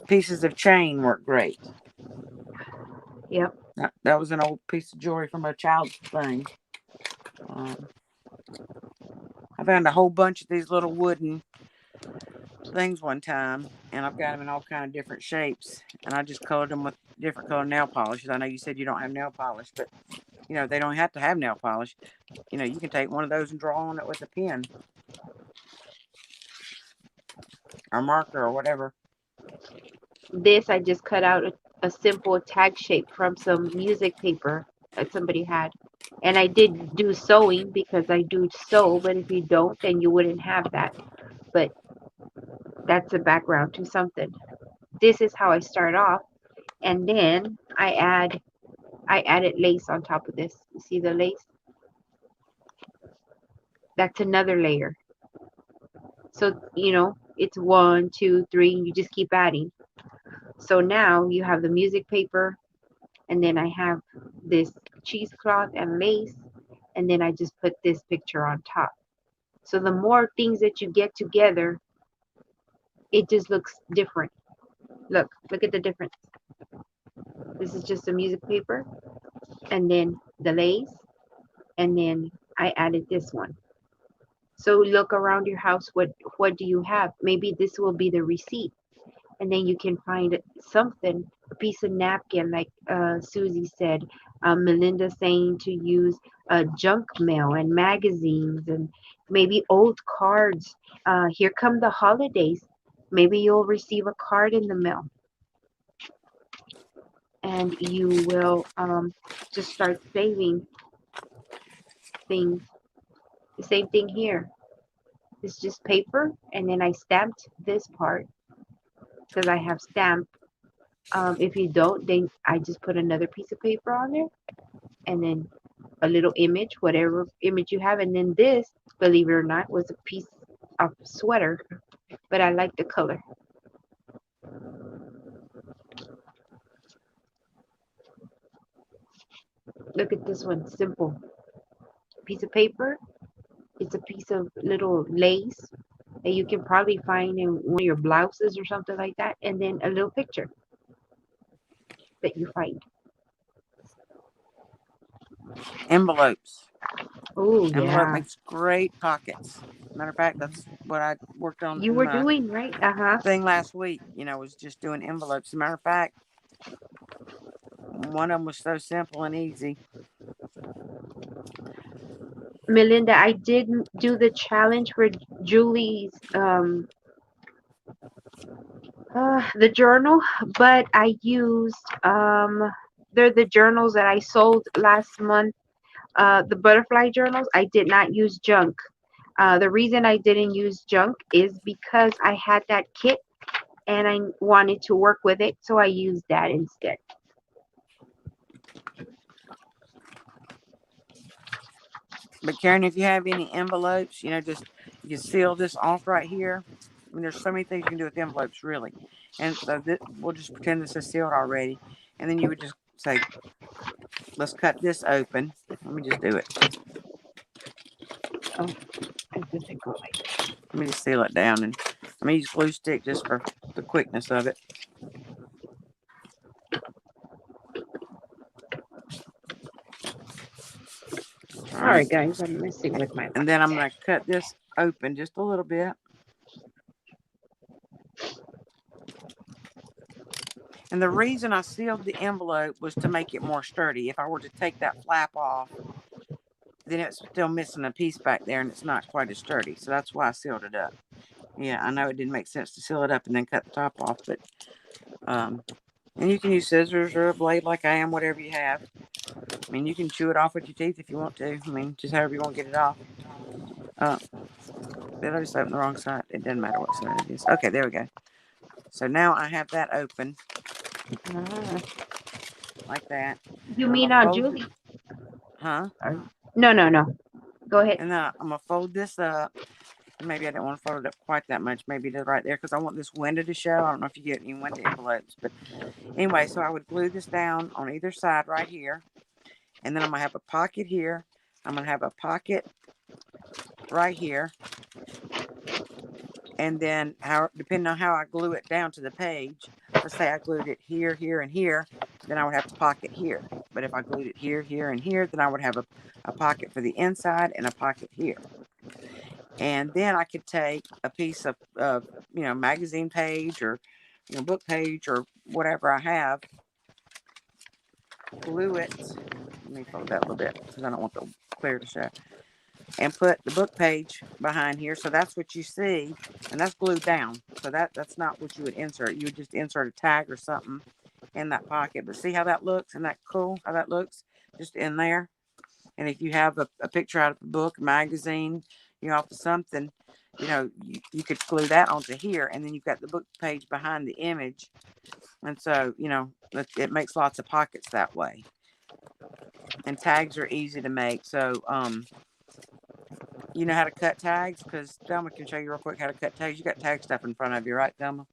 Pieces of chain work great. Yep. That was an old piece of jewelry from a child's thing. Um, I found a whole bunch of these little wooden things one time, and I've got them in all kind of different shapes, and I just colored them with different color nail polishes. I know you said you don't have nail polish, but they don't have to have nail polish. You can take one of those and draw on it with a pen or marker or whatever. This I just cut out a simple tag shape from some music paper that somebody had. And I did do sewing because I do sew, but if you don't, then you wouldn't have that. But that's a background to something. This is how I start off, and then I added lace on top of this. You see the lace? That's another layer. So it's one, two, three, and you just keep adding. So now you have the music paper, and then I have this cheesecloth and lace, and then I just put this picture on top. So the more things that you get together, it just looks different. Look at the difference. This is just a music paper, and then the lace, and then I added this one. So look around your house. What do you have? Maybe this will be the receipt, and then you can find something, a piece of napkin, like Susie said, Melinda saying to use junk mail and magazines and maybe old cards. Here come the holidays. Maybe you'll receive a card in the mail, and you will just start saving things. The same thing here. It's just paper, and then I stamped this part because I have stamp. If you don't, then I just put another piece of paper on there, and then a little image, whatever image you have. And then this, believe it or not, was a piece of sweater. but I like the color. Look at this one, simple piece of paper. It's a piece of little lace that you can probably find in one of your blouses or something like that, and then a little picture that you find. Envelopes. Oh Envelope yeah, makes great pockets. Matter of fact, that's what I worked on you in were my doing right. Uh-huh. thing last week. Was just doing envelopes. As a matter of fact, one of them was so simple and easy. Melinda, I did do the challenge for Julie's the journal, but I used they're the journals that I sold last month. The butterfly journals. I did not use junk. The reason I didn't use junk is because I had that kit and I wanted to work with it, so I used that instead. But Karen, if you have any envelopes, just you can seal this off right here. I mean, there's so many things you can do with envelopes, really. And so we'll just pretend this is sealed already, and then you would just say, "Let's cut this open." Let me just do it. Oh, it doesn't go like Let me just seal it down, and I'm gonna use glue stick just for the quickness of it. All right, sorry guys, I'm messing with my and then I'm light. gonna cut this open just a little bit. And the reason I sealed the envelope was to make it more sturdy. If I were to take that flap off, then it's still missing a piece back there and it's not quite as sturdy. So that's why I sealed it up. Yeah, I know it didn't make sense to seal it up and then cut the top off, but and you can use scissors or a blade like I am, whatever you have. I mean, you can chew it off with your teeth if you want to. I mean, just however you want to get it off. Uh, did I just open the wrong side? It doesn't matter what side it is. Okay, there we go. So now I have that open Ah, like that. you And I'm mean gonna fold it, Julie? huh? No, no, no. Go ahead. And then I'm gonna fold this up. Maybe I didn't want to fold it up quite that much. Maybe to right there because I want this window to show. I don't know if you get any window envelopes, but anyway, so I would glue this down on either side right here, and then I'm gonna have a pocket here. I'm gonna have a pocket right here, and then how depending on how I glue it down to the page. Let's say I glued it here, here, and here, then I would have a pocket here. But if I glued it here, here, and here, then I would have a pocket for the inside and a pocket here. And then I could take a piece of magazine page or book page or whatever I have, glue it. Let me fold that a little bit because I don't want the clear to show. And put the book page behind here, so that's what you see, and that's glued down. So that's not what you would insert. You would just insert a tag or something in that pocket. But see how that looks? Isn't that cool? How that looks just in there. And if you have a picture out of a book, magazine, off of something, you could glue that onto here, and then you've got the book page behind the image. And so, it makes lots of pockets that way. And tags are easy to make. So, you know how to cut tags? Because Thelma can show you real quick how to cut tags. You got tag stuff in front of you, right, Thelma?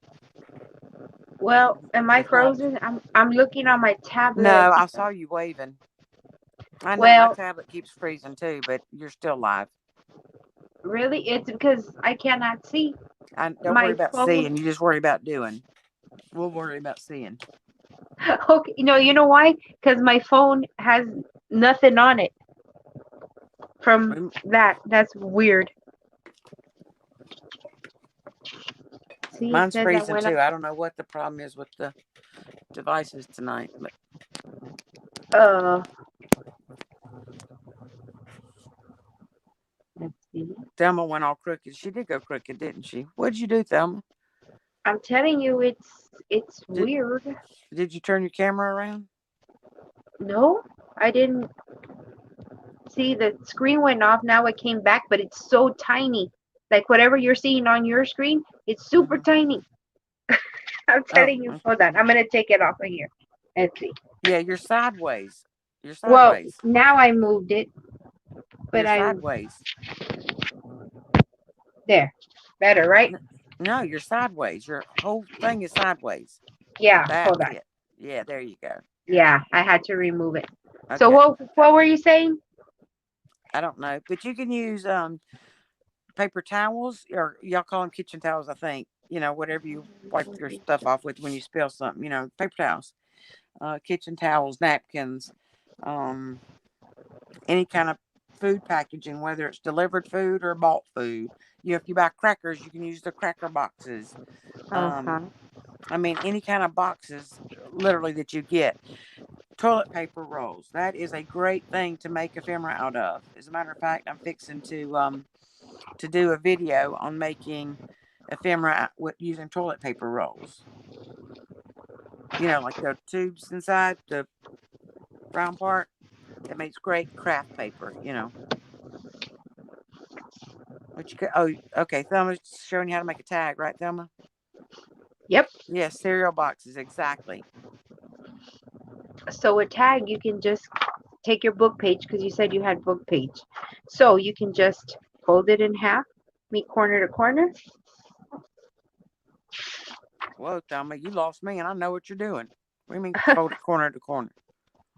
Well, am I If not, frozen? I'm looking on my tablet. no, I saw you waving. I know my Well, tablet keeps freezing too, but you're still live. really, it's because I cannot see I don't worry my about phone. seeing. You just worry about doing. We'll worry about seeing. Okay, you know why? Because my phone has nothing on it from that. That's weird. See, it Mine's says I freezing went up. too. I don't know what the problem is with the devices tonight, but Uh, let's see. Thelma went all crooked. She did go crooked, didn't she? What'd you do, Thelma? I'm telling you, it's Did weird. Did you turn your camera around? No, I didn't see the screen went off. Now it came back, but it's so tiny. Like whatever you're seeing on your screen, it's super Mm-hmm. tiny. I'm Oh, telling you. okay. Hold on, I'm gonna take it off of here. Let's see. Yeah, you're sideways. You're Well, sideways. now I moved it, but You're I sideways. there. Better, right? No, you're sideways. Your whole thing is sideways. Yeah, hold That's on. it. Yeah, there you go. Yeah, I had to remove it. So Okay. what were you saying? I don't know, but you can use paper towels, or y'all call them kitchen towels, I think. Whatever you wipe your stuff off with when you spill something. Paper towels, kitchen towels, napkins, um, any kind of food packaging, whether it's delivered food or bought food. If you buy crackers, you can use the cracker boxes. Uh-huh. I mean, any kind of boxes, literally, that you get. Toilet paper rolls. That is a great thing to make ephemera out of. As a matter of fact, I'm fixing to do a video on making ephemera with using toilet paper rolls. Like the tubes inside the brown part. That makes great craft paper. Which you could. Oh, okay. Thelma's showing you how to make a tag, right, Thelma? Yep. Yes, cereal boxes, exactly. So a tag, you can just take your book page because you said you had book page. So you can just fold it in half, meet corner to corner. Whoa, Thelma, you lost me, and I know what you're doing. What do you mean, fold it corner to corner?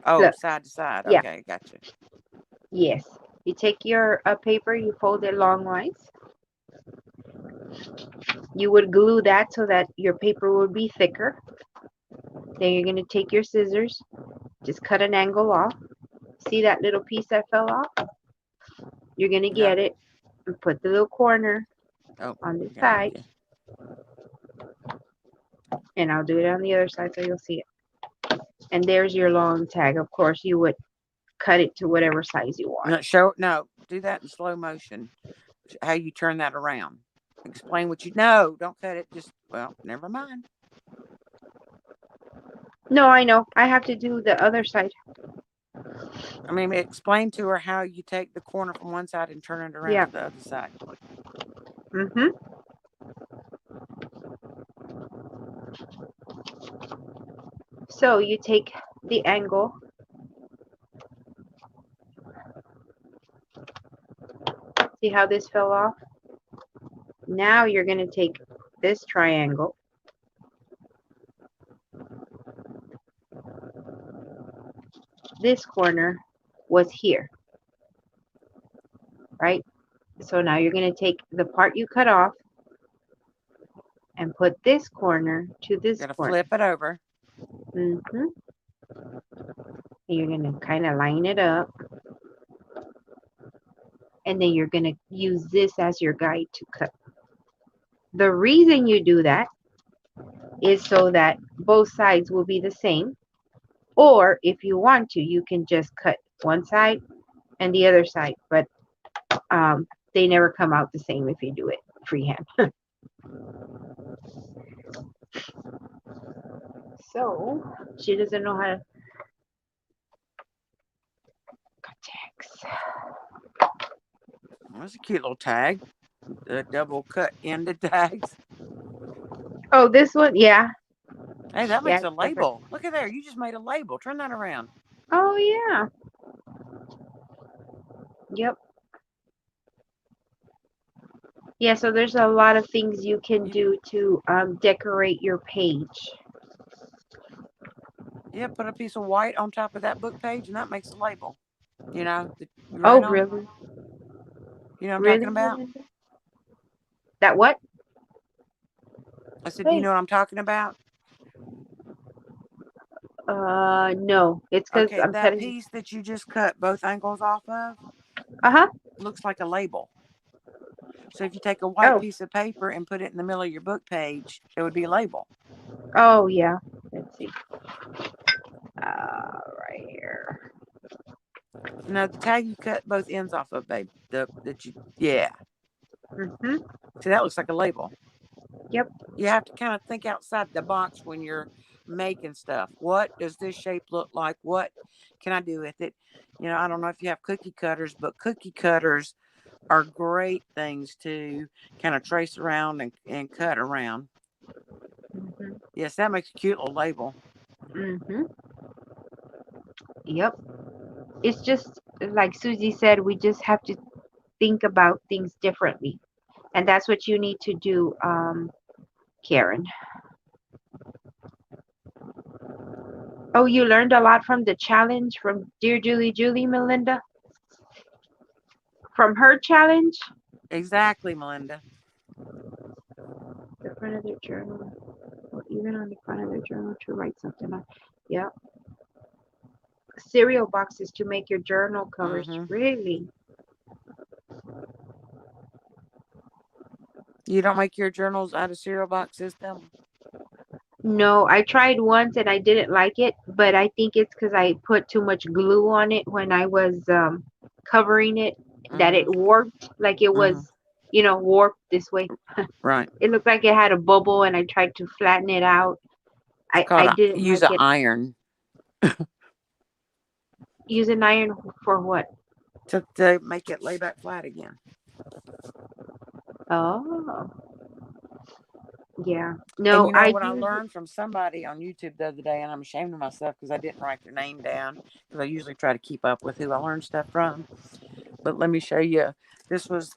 Oh, Look, side to side. yeah, Okay, gotcha. yes. You take your paper, you fold it longwise. You would glue that so that your paper would be thicker. Then you're going to take your scissors, just cut an angle off. See that little piece that fell off? You're going to Yeah. get it and put the little corner Oh, on this I got it with side. you. And I'll do it on the other side so you'll see it. And there's your long tag. Of course, you would cut it to whatever size you want. No, do that in slow motion. How you turn that around. Explain what you know. Don't cut it. Just, well, never mind. No, I know. I have to do the other side. I mean, explain to her how you take the corner from one side and turn it around Yeah. to the other side. Mhm. So you take the angle. See how this fell off? Now you're going to take this triangle. This corner was here, right? So now you're going to take the part you cut off and put this corner to this Got to corner. flip it over. Mhm. You're going to kind of line it up. And then you're going to use this as your guide to cut. The reason you do that is so that both sides will be the same. Or if you want to, you can just cut one side and the other side. But they never come out the same if you do it freehand. So she doesn't know how to cut tags. That's a cute little tag. The double cut ended tags. Oh, this one? Yeah. Hey, that Yeah, makes a it's different. label. Look at there. You just made a label. Turn that around. Oh, yeah. Yep. Yeah, so there's a lot of things you can do to decorate your page. Yeah, put a piece of white on top of that book page, and that makes a label. That you Oh, write on. really? You know what I'm Really, talking about? Melinda? That what? I said, you Hey. know what I'm talking about? No. It's because Okay, I'm that cutting. piece that you just cut both angles off of Uh-huh. looks like a label. So if you take a white Oh. piece of paper and put it in the middle of your book page, it would be a label. Oh, yeah. Let's see. Right here. No, the tag you cut both ends off of, babe. Yeah. Mm-hmm. See, that looks like a label. Yep. You have to kind of think outside the box when you're making stuff. What does this shape look like? What can I do with it? I don't know if you have cookie cutters, but cookie cutters are great things to kind of trace around and cut around. Mm-hmm. Yes, that makes a cute little label. Mm-hmm. Yep. It's just like Susie said, we just have to think about things differently. And that's what you need to do, Karen. Oh, you learned a lot from the challenge from Dear Julie, Melinda? From her challenge? Exactly, Melinda. The front of their journal, or even on the front of their journal to write something on. Yeah. Cereal boxes to make your journal covers. Mm-hmm. Really? You don't make your journals out of cereal boxes, Thelma? No, I tried once and I didn't like it, but I think it's because I put too much glue on it when I was covering it, that it Mm-hmm. warped, like it was, Mm-hmm. warped this way. Right. It looked like it had a bubble and I tried to flatten it out. It's I called didn't use like an it. iron Use an iron for what? to make it lay back flat again. Oh, yeah. And No, you know I what I use. learned from somebody on YouTube the other day, and I'm ashamed of myself because I didn't write their name down because I usually try to keep up with who I learn stuff from. But let me show you. This was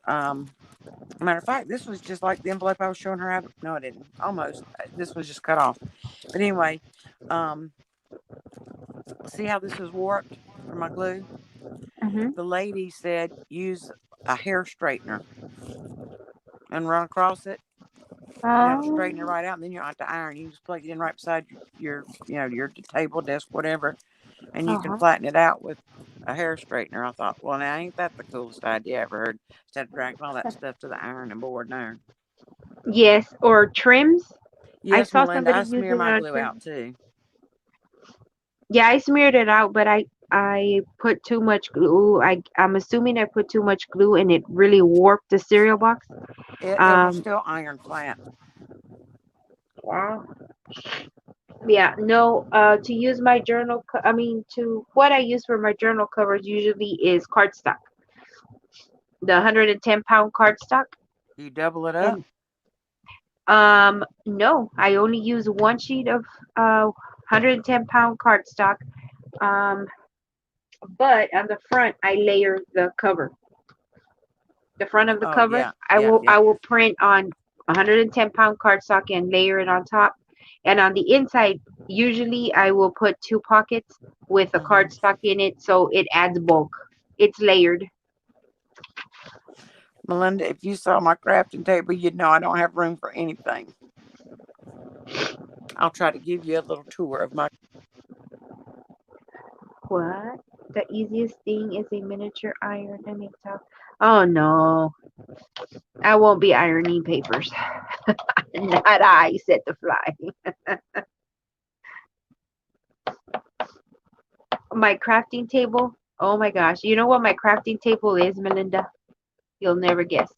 matter of fact, this was just like the envelope I was showing her how to. No, I didn't. Almost. This was just cut off. But anyway, um, see how this is warped from my glue? Hmm. The lady said use a hair straightener and run across it, and that'll Oh, straighten it right out. And then you don't have to iron. You can just plug it in right beside your table, desk, whatever, and you can uh-huh. flatten it out with a hair straightener. I thought, well, now ain't that the coolest idea I ever heard? Instead of dragging all that stuff to the ironing board and iron. Yes, or trims. I Yes, saw Melinda, somebody I smear using it my on glue trim. out too. Yeah, I smeared it out, but I put too much glue. I'm assuming I put too much glue and it really warped the cereal box. It will Um, still iron flat. wow. Yeah, no. To use my journal, I mean, to what I use for my journal covers usually is cardstock, the 110-pound cardstock, You double it up. and no, I only use one sheet of 110-pound cardstock. Um, but on the front, I layer the cover. The front of the Oh cover, yeah, I yeah, will yeah. I will print on 110-pound cardstock and layer it on top. And on the inside, usually I will put two pockets with a Hmm. cardstock in it, so it adds bulk. It's layered. Melinda, if you saw my crafting table, you'd know I don't have room for anything. I'll try to give you a little tour of my. What? The easiest thing is a miniature iron and a top. Oh no, I won't be ironing papers. Not I, said the fly. My crafting table. Oh my gosh. You know what my crafting table is, Melinda? You'll never guess.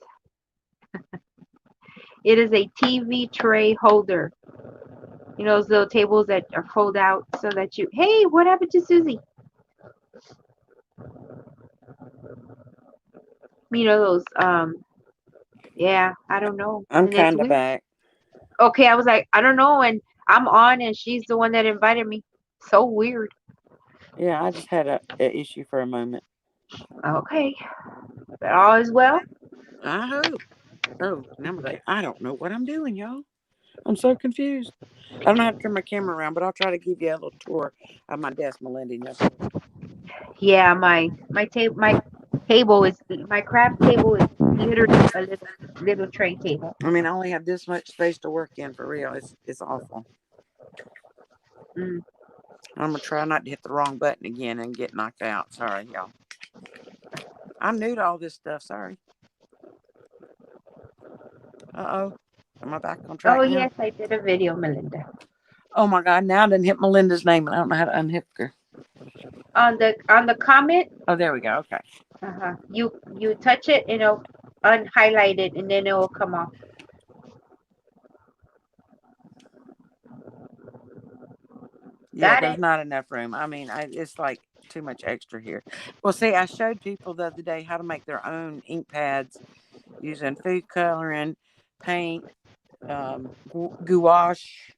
It is a TV tray holder. You know those little tables that are fold out so that you. Hey, what happened to Susie? You know those. Yeah, I don't know. I'm And it's kind of weird. back. Okay, I was like, I don't know, and I'm on, and she's the one that invited me. So weird. Yeah, I just had a issue for a moment. Okay, but all is well. I hope. Oh, now I'm like, I don't know what I'm doing, y'all. I'm so confused. I don't know how to turn my camera around, but I'll try to give you a little tour of my desk, Melinda. And you'll see. Yeah, my table is my craft table is literally a little tray table. I mean, I only have this much space to work in for real. It's awful. Mm. I'm gonna try not to hit the wrong button again and get knocked out. Sorry, y'all. I'm new to all this stuff. Sorry. Uh oh. Am I back on Oh track now? yes, I did a video, Melinda. Oh my God! Now I didn't hit Melinda's name, and I don't know how to unhook her. On the comment, Oh, there we go. Okay. you touch it and it'll unhighlight it and then it will come off. Yeah, Got there's it. not enough room. I mean, it's like too much extra here. Well, see, I showed people the other day how to make their own ink pads using food coloring, paint, gouache,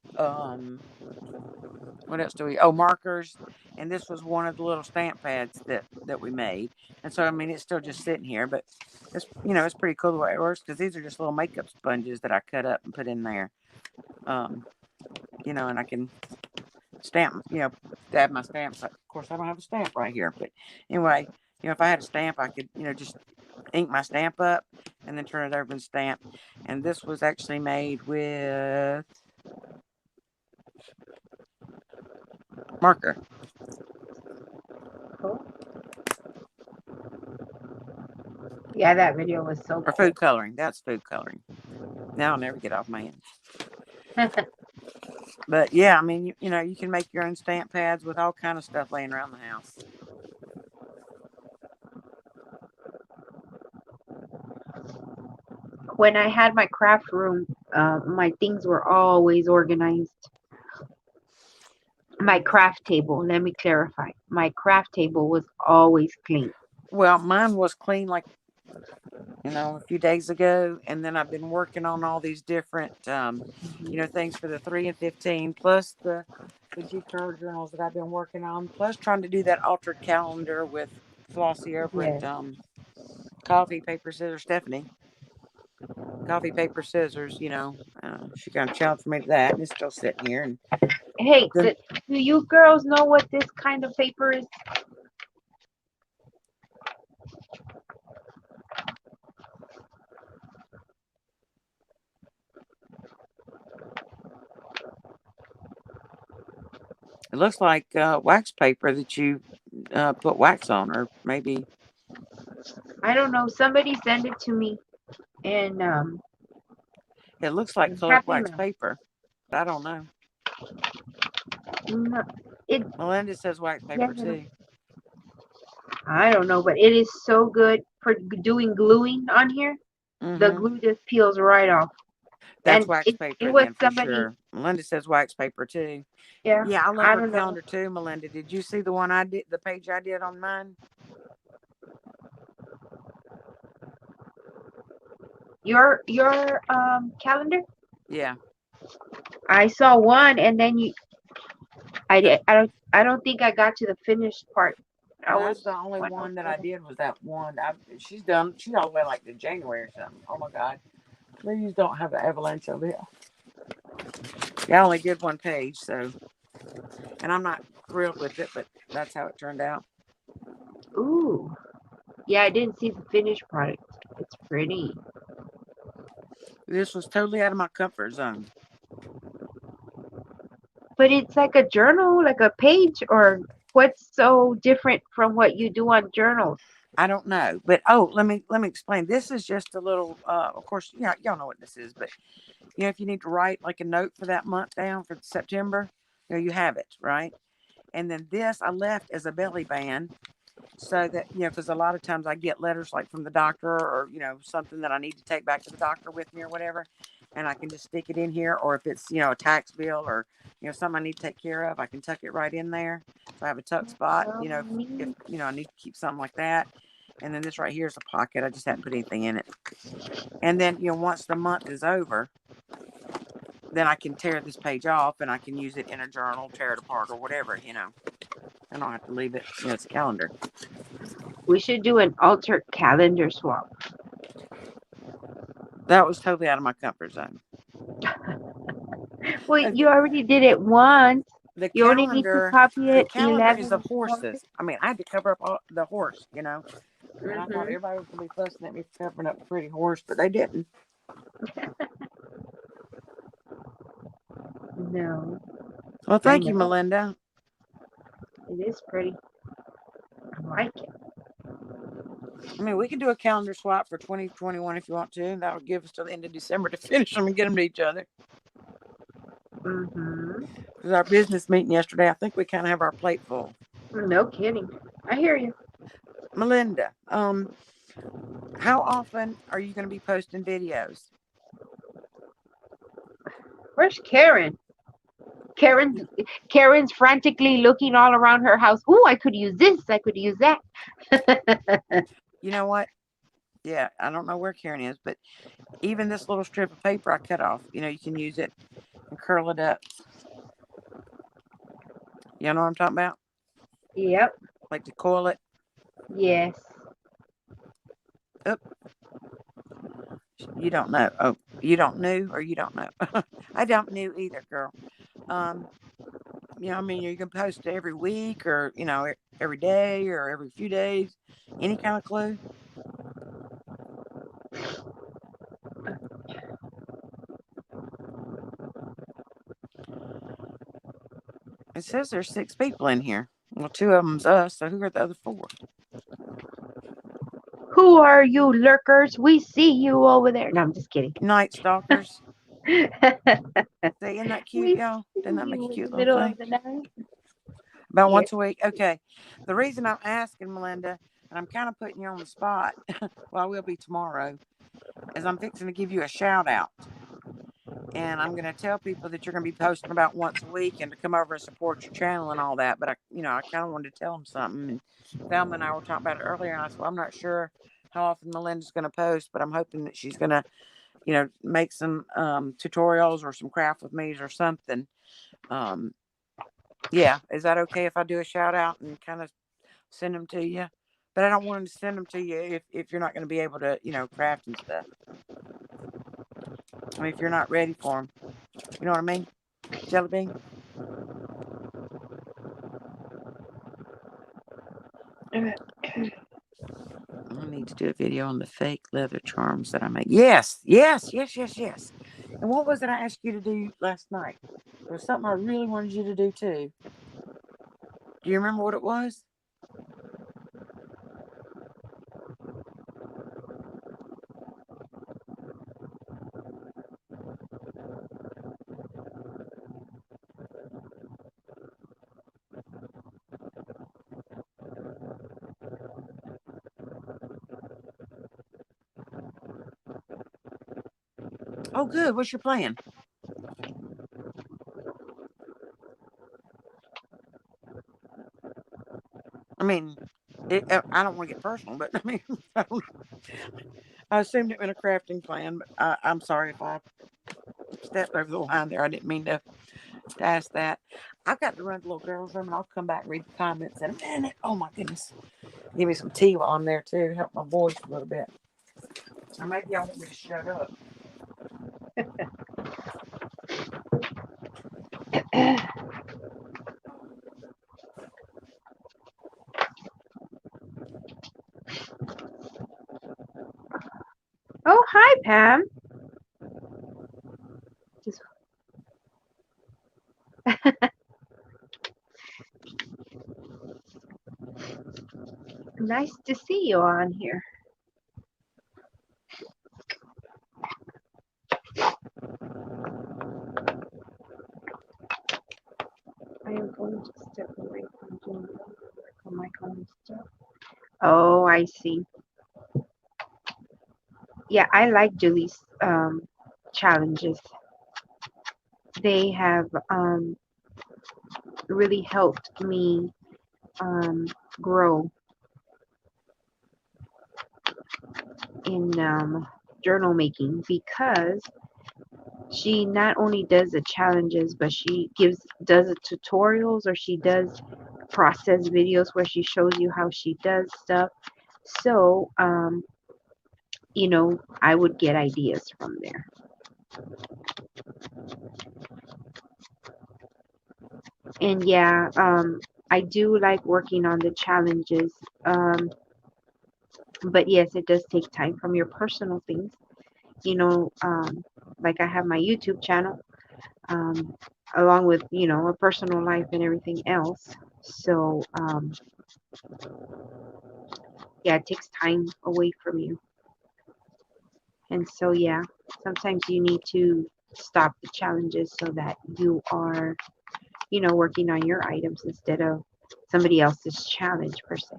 what else do we? Oh, markers. And this was one of the little stamp pads that we made. And so I mean, it's still just sitting here, but it's it's pretty cool the way it works because these are just little makeup sponges that I cut up and put in there. Um, and I can stamp, dab my stamps. Of course, I don't have a stamp right here, but anyway, if I had a stamp, I could, just ink my stamp up and then turn it over and stamp. And this was actually made with marker Cool. Yeah, that video was so or cool. food coloring. That's food coloring. Now I'll never get off my hands. But yeah, I mean, you can make your own stamp pads with all kind of stuff laying around the house. When I had my craft room, my things were always organized. My craft table, let me clarify. My craft table was always clean. Well, mine was clean like a few days ago, and then I've been working on all these different things for the 3 and 15, plus the G card journals that I've been working on, plus trying to do that altered calendar with Flossie over at Yes. Coffee Paper Scissors Stephanie. Coffee Paper Scissors, she kind of challenged me to that, and it's still sitting here. And Hey, then do you girls know what this kind of paper is? it looks like wax paper that you put wax on, or maybe I don't know. Somebody sent it to me, and it looks like colored Happy wax Mail. paper. I don't know. No, it. Melinda says wax Yeah, paper too. I don't know, but it is so good for doing gluing on here. The Mm-hmm. glue just peels right off. That's And wax it paper was then for somebody. sure. Melinda says wax paper too. Yeah, Yeah, I love I her don't know. calendar too, Melinda. Did you see the one I did, the page I did on mine? Your calendar. Yeah. I saw one, and then I That did. I don't think I got to the finished part. I was that's the only one one that I over. did was that one. She's all the way like to January or something. Oh my God. Please don't have an avalanche over here. Yeah, I only did one page, so and I'm not thrilled with it, but that's how it turned out. Ooh, yeah, I didn't see the finished product. It's pretty, This was totally out of my comfort zone. but it's like a journal, like a page, or what's so different from what you do on journals? I don't know, but oh, let me explain. This is just a little. Of course, yeah, y'all know what this is, but if you need to write like a note for that month down for September, you have it right. And then this I left as a belly band, so that because a lot of times I get letters like from the doctor, or something that I need to take back to the doctor with me or whatever, and I can just stick it in here. Or if it's a tax bill, or something I need to take care of, I can tuck it right in there. So I have a tuck spot. If Neat. I need to keep something like that. And then this right here is a pocket. I just haven't put anything in it. And then once the month is over, then I can tear this page off and I can use it in a journal, tear it apart or whatever. I don't have to leave it. It's a calendar. We should do an altered calendar swap. That was totally out of my comfort zone. Well, Uh, you already did it once. The You only need to calendar, copy the it calendar is of 11 more. horses. I mean, I had to cover up all the horse. And I thought Mm-hmm. everybody was gonna be fussing at me for covering up a pretty horse, but they didn't. No, Well, I thank you, know. Melinda. It is pretty. I like it. I mean, we can do a calendar swap for 2021 if you want to. That would give us till the end of December to finish them and get them to each other. Mm-hmm. Because our business meeting yesterday, I think we kind of have our plate full. No kidding. I hear you. Melinda, how often are you going to be posting videos? Where's Karen? Karen's Karen's frantically looking all around her house. Ooh, I could use this. I could use that. You know what? Yeah, I don't know where Karen is, but even this little strip of paper I cut off, you can use it and curl it up. You know what I'm talking about? Yep. Like to coil it. Yes. Oop, you don't know. Oh, you don't know or you don't know. I don't know either, girl. Um, I mean, you can post every week or, every day or every few days. Any kind of clue? It says there's 6 people in here. Well, two of them's us. So who are the other four? Who are you lurkers? We see you over there. No, I'm just kidding. Night stalkers. See, isn't that cute, We y'all? see Doesn't that make a you in cute the little middle of thing? the night. About Yes. once a week. Okay. The reason I'm asking, Melinda, and I'm kind of putting you on the spot, well, I will be tomorrow, is I'm fixing to give you a shout out. And I'm going to tell people that you're going to be posting about once a week and to come over and support your channel and all that. But I kind of wanted to tell them something. And Thelma and I were talking about it earlier. And I said, well, I'm not sure how often Melinda's going to post, but I'm hoping that she's going to, make some tutorials or some craft with me or something. Um, yeah. Is that okay if I do a shout out and kind of send them to you? But I don't want to send them to you if you're not going to be able to, craft and stuff. I mean, if you're not ready for them, you know what I mean? Jelly bean. I need to do a video on the fake leather charms that I make. Yes, yes, yes, yes, yes. And what was it I asked you to do last night? There was something I really wanted you to do too. Do you remember what it was? Oh, good. What's your plan? I mean, I don't want to get personal, but I mean, I assumed it meant a crafting plan, but I'm sorry if I stepped over the line there. I didn't mean to ask that. I've got to run to the little girl's room and I'll come back and read the comments in a minute. Oh, my goodness. Give me some tea while I'm there, too. Help my voice a little bit. Or maybe y'all want me to shut up. Oh, hi, Pam. Just nice to see you on here. I am going to step away from doing work on my own stuff. Oh, I see. Yeah, I like Julie's challenges. They have really helped me um, grow in journal making because she not only does the challenges, but she does the tutorials or she does process videos where she shows you how she does stuff. So, I would get ideas from there. And yeah, I do like working on the challenges. But yes, it does take time from your personal things. You know, um, like I have my YouTube channel, um, along with, a personal life and everything else. So, yeah, it takes time away from you. And so, yeah, sometimes you need to stop the challenges so that you are, working on your items instead of somebody else's challenge per se.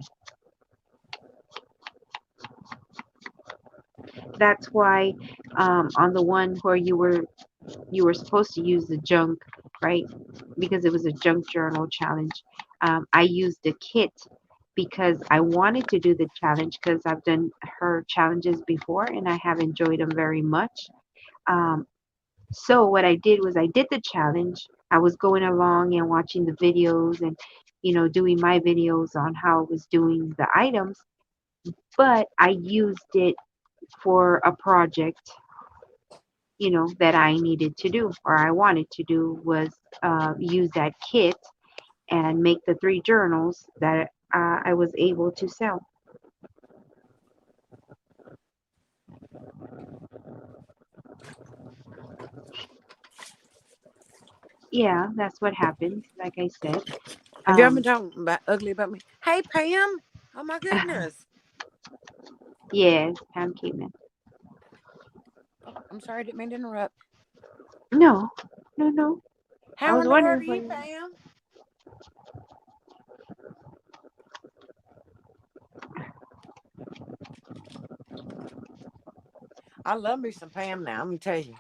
That's why on the one where you were supposed to use the junk, right? Because it was a junk journal challenge. I used a kit because I wanted to do the challenge because I've done her challenges before and I have enjoyed them very much. Um, so what I did was I did the challenge. I was going along and watching the videos and, doing my videos on how I was doing the items, but I used it for a project, that I needed to do or I wanted to do was use that kit and make the 3 journals that I was able to sell. Yeah, that's what happened. Like I said, Have y'all been um, talking about ugly about me? Hey, Pam. Oh my goodness. yes, Pam came in. Oh, I'm sorry, I didn't mean to interrupt. No, no, no. I How was in the world wondering are for you, you. Pam? I love me some Pam now. I'm gonna tell you.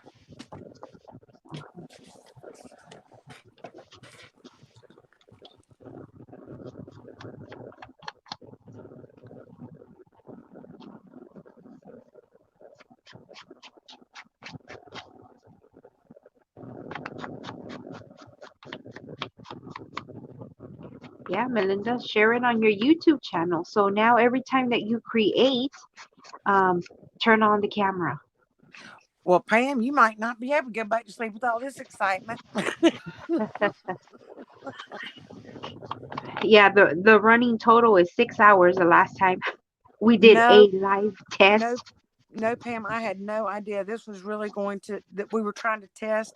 Yeah, Melinda, share it on your YouTube channel. So now every time that you create, um, turn on the camera. Well, Pam, you might not be able to go back to sleep with all this excitement. Yeah, the running total is 6 hours the last time we did No, a live no, test. no, Pam. I had no idea this was really going to that we were trying to test.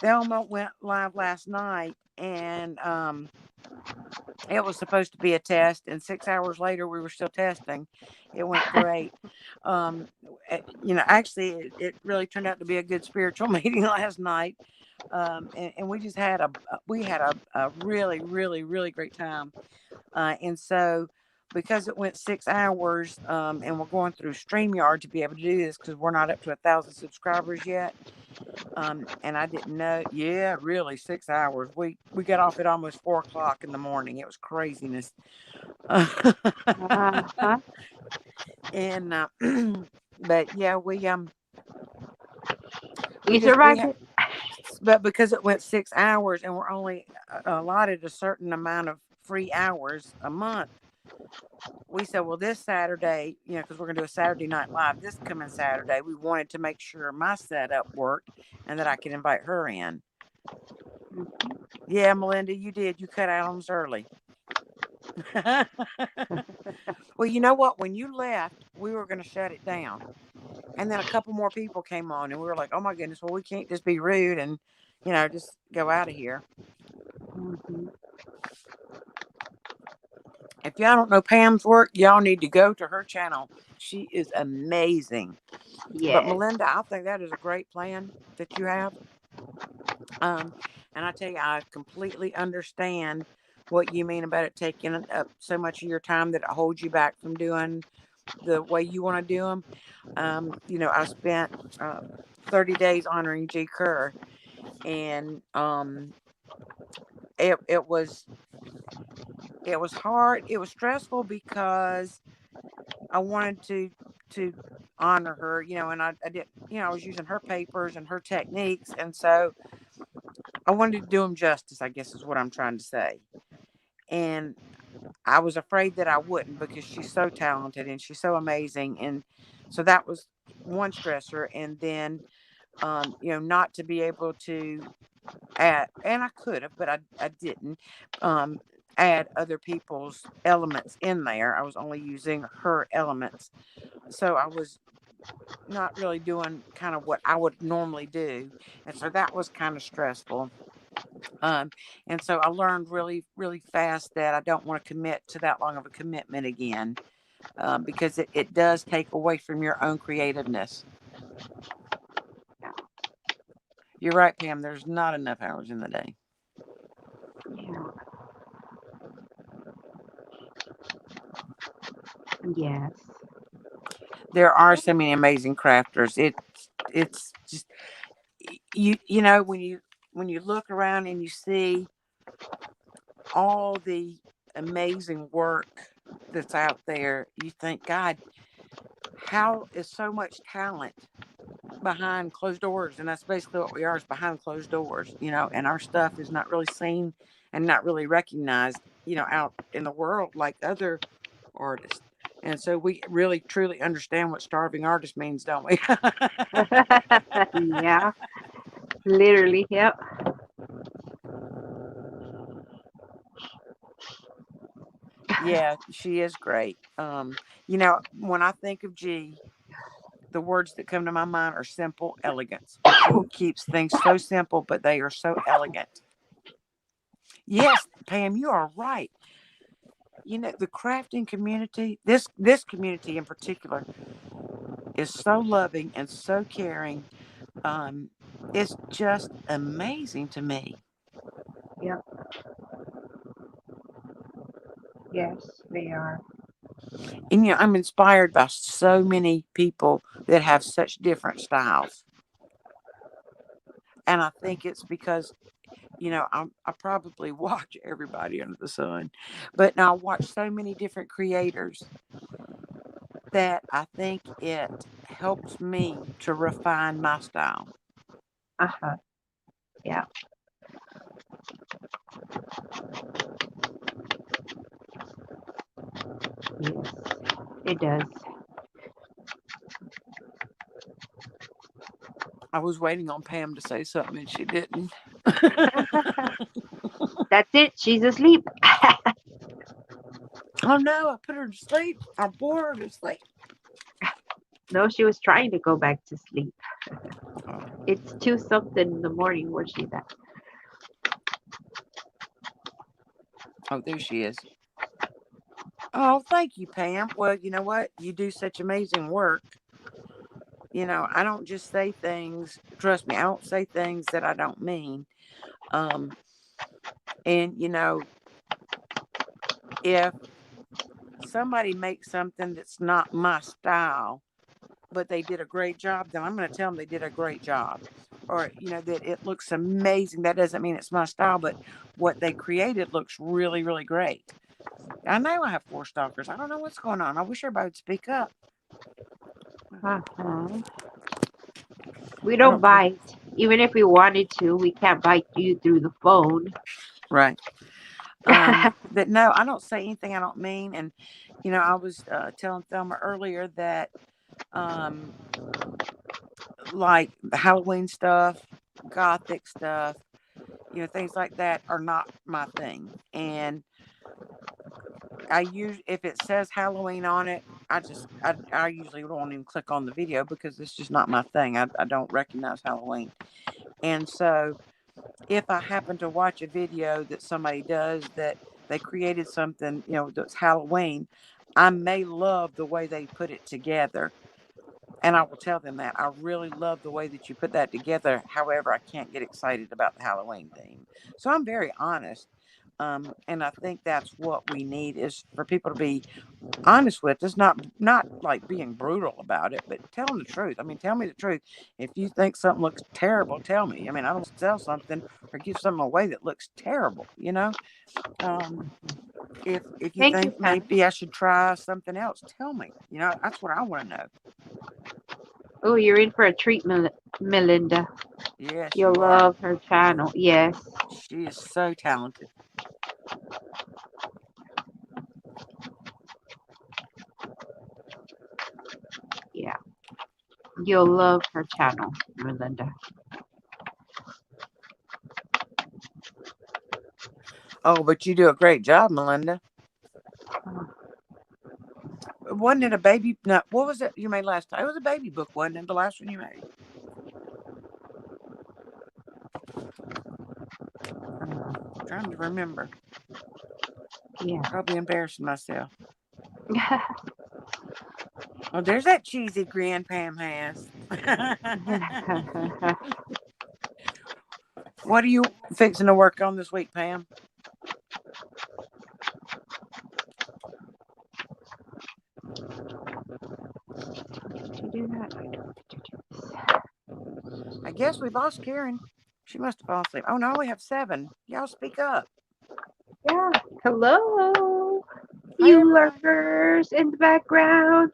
Thelma went live last night, and it was supposed to be a test, and 6 hours later we were still testing. It went great. Actually, it really turned out to be a good spiritual meeting last night. And we just had a really, really, really great time. And so because it went 6 hours, and we're going through StreamYard to be able to do this because we're not up to 1,000 subscribers yet. And I didn't know. Yeah, really, 6 hours. We got off at almost 4 o'clock in the morning. It was craziness. Uh-huh. And but yeah, we We just we survived have, it. but because it went 6 hours and we're only allotted a certain amount of free hours a month, we said, well, this Saturday, because we're going to do a Saturday night live this coming Saturday, we wanted to make sure my setup worked and that I could invite her in. Yeah, Melinda, you did. You cut out on us early. Well, you know what? When you left, we were going to shut it down. And then a couple more people came on and we were like, oh my goodness, well, we can't just be rude and, just go out of here. Mhm. If y'all don't know Pam's work, y'all need to go to her channel. She is amazing. But Yes. Melinda, I think that is a great plan that you have. Um, and I tell you, I completely understand what you mean about it taking up so much of your time that it holds you back from doing the way you want to do them. I spent 30 days honoring G. Kerr, and it was hard. It was stressful because I wanted to honor her, and I did, I was using her papers and her techniques, and so I wanted to do them justice, I guess is what I'm trying to say. And I was afraid that I wouldn't because she's so talented and she's so amazing, and so that was one stressor. And then, not to be able to add, and I could have, but I didn't, um, add other people's elements in there. I was only using her elements, so I was not really doing kind of what I would normally do. And so that was kind of stressful. Um, and so I learned really, really fast that I don't want to commit to that long of a commitment again, because it does take away from your own creativeness. You're right, Pam. There's not enough hours in the day. Yeah. Yes. There are so many amazing crafters. It's just when you look around and you see all the amazing work that's out there, you think, God, how is so much talent behind closed doors, and that's basically what we are, is behind closed doors, and our stuff is not really seen and not really recognized, out in the world like other artists. And so we really truly understand what starving artist means, don't we? Yeah, literally. Yep. Yeah, she is great. When I think of G, the words that come to my mind are simple elegance. She keeps things so simple, but they are so elegant. Yes, Pam, you are right. The crafting community, this community in particular, is so loving and so caring. Um, it's just amazing to me. Yep. Yes, they are. And I'm inspired by so many people that have such different styles. And I think it's because, I probably watch everybody under the sun, but now I watch so many different creators that I think it helps me to refine my style. Uh-huh. Yeah. Yes, it does. I was waiting on Pam to say something and she didn't. That's it. She's asleep. Oh no, I put her to sleep. I bore her to sleep. No, she was trying to go back to sleep. Oh, It's 2 something in the morning where she's at. oh, there she is. Oh, thank you, Pam. Well, you know what? You do such amazing work. I don't just say things. Trust me, I don't say things that I don't mean. Um, and if somebody makes something that's not my style, but they did a great job, then I'm going to tell them they did a great job. Or, that it looks amazing. That doesn't mean it's my style, but what they created looks really, really great. I know I have four stalkers. I don't know what's going on. I wish everybody would speak up. Uh-huh. We I don't don't care. bite. Even if we wanted to, we can't bite you through the phone. Right. But no, I don't say anything I don't mean. And, I was telling Thelma earlier that, um, like the Halloween stuff, gothic stuff, things like that are not my thing. And I use, if it says Halloween on it, I usually won't even click on the video because it's just not my thing. I don't recognize Halloween. And so if I happen to watch a video that somebody does that they created something, that's Halloween, I may love the way they put it together. And I will tell them that I really love the way that you put that together. However, I can't get excited about the Halloween theme. So I'm very honest. And I think that's what we need, is for people to be honest with us, not like being brutal about it, but tell them the truth. I mean, tell me the truth. If you think something looks terrible, tell me. I mean, I don't sell something or give something away that looks terrible. um if you Thank you, think Pam. maybe I should try something else, tell me. That's what I want to know. Oh, you're in for a treat, Melinda. Yes, You'll you are. love her channel. Yes. She is so talented. Yeah. You'll love her channel, Melinda. Oh, but you do a great job, Melinda. Wasn't it a baby? No, what was it you made last time? It was a baby book, wasn't it? The last one you made. Trying to remember. Yeah. Probably embarrassing myself. Oh, there's that cheesy grin Pam has. What are you fixing to work on this week, Pam? Did you do that? I guess we lost Karen. She must have fallen asleep. Oh no, we have seven. Y'all speak up. Yeah. Hello, Hi, you everybody. lurkers in the background.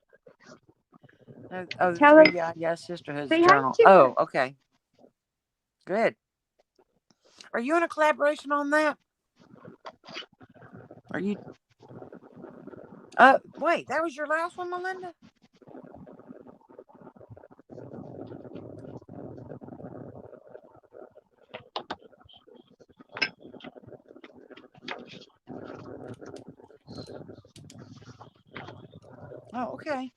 Oh, the Tell them, 3 Yeah, Sisterhood's say hi journal. to her. Oh, okay. Good. Are you in a collaboration on that? Are you? Wait, that was your last one, Melinda? Oh, okay.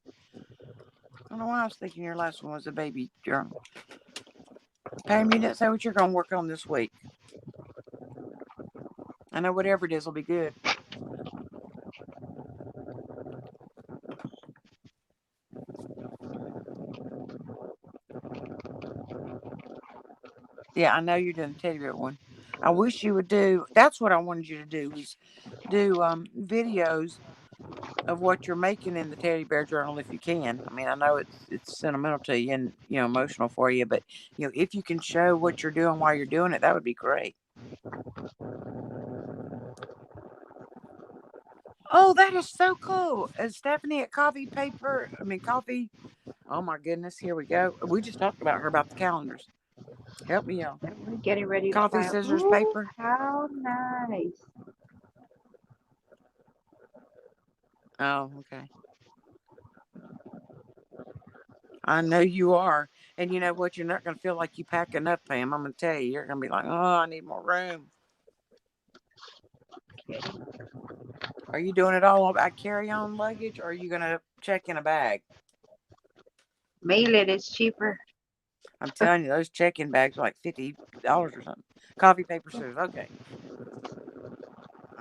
I don't know why I was thinking your last one was a baby journal. Pam, you didn't say what you're going to work on this week. I know whatever it is will be good. Yeah, I know you're doing the teddy bear one. I wish you would do. That's what I wanted you to do was do videos of what you're making in the teddy bear journal if you can. I mean, I know it's sentimental to you and emotional for you, but if you can show what you're doing while you're doing it, that would be great. Oh, that is so cool. Stephanie at Coffee. Oh my goodness, here we go. We just talked about her about the calendars. Help me out. And we're getting ready to Coffee, file. scissors, Ooh, paper. how nice. Oh, okay. I know you are. And you know what? You're not going to feel like you packing up, Pam. I'm going to tell you. You're going to be like, oh, I need more room. Okay. Are you doing it all by carry-on luggage, or are you going to check in a bag? Mail it is cheaper. I'm telling you, those check-in bags are like $50 or something. Coffee, paper, scissors. Okay.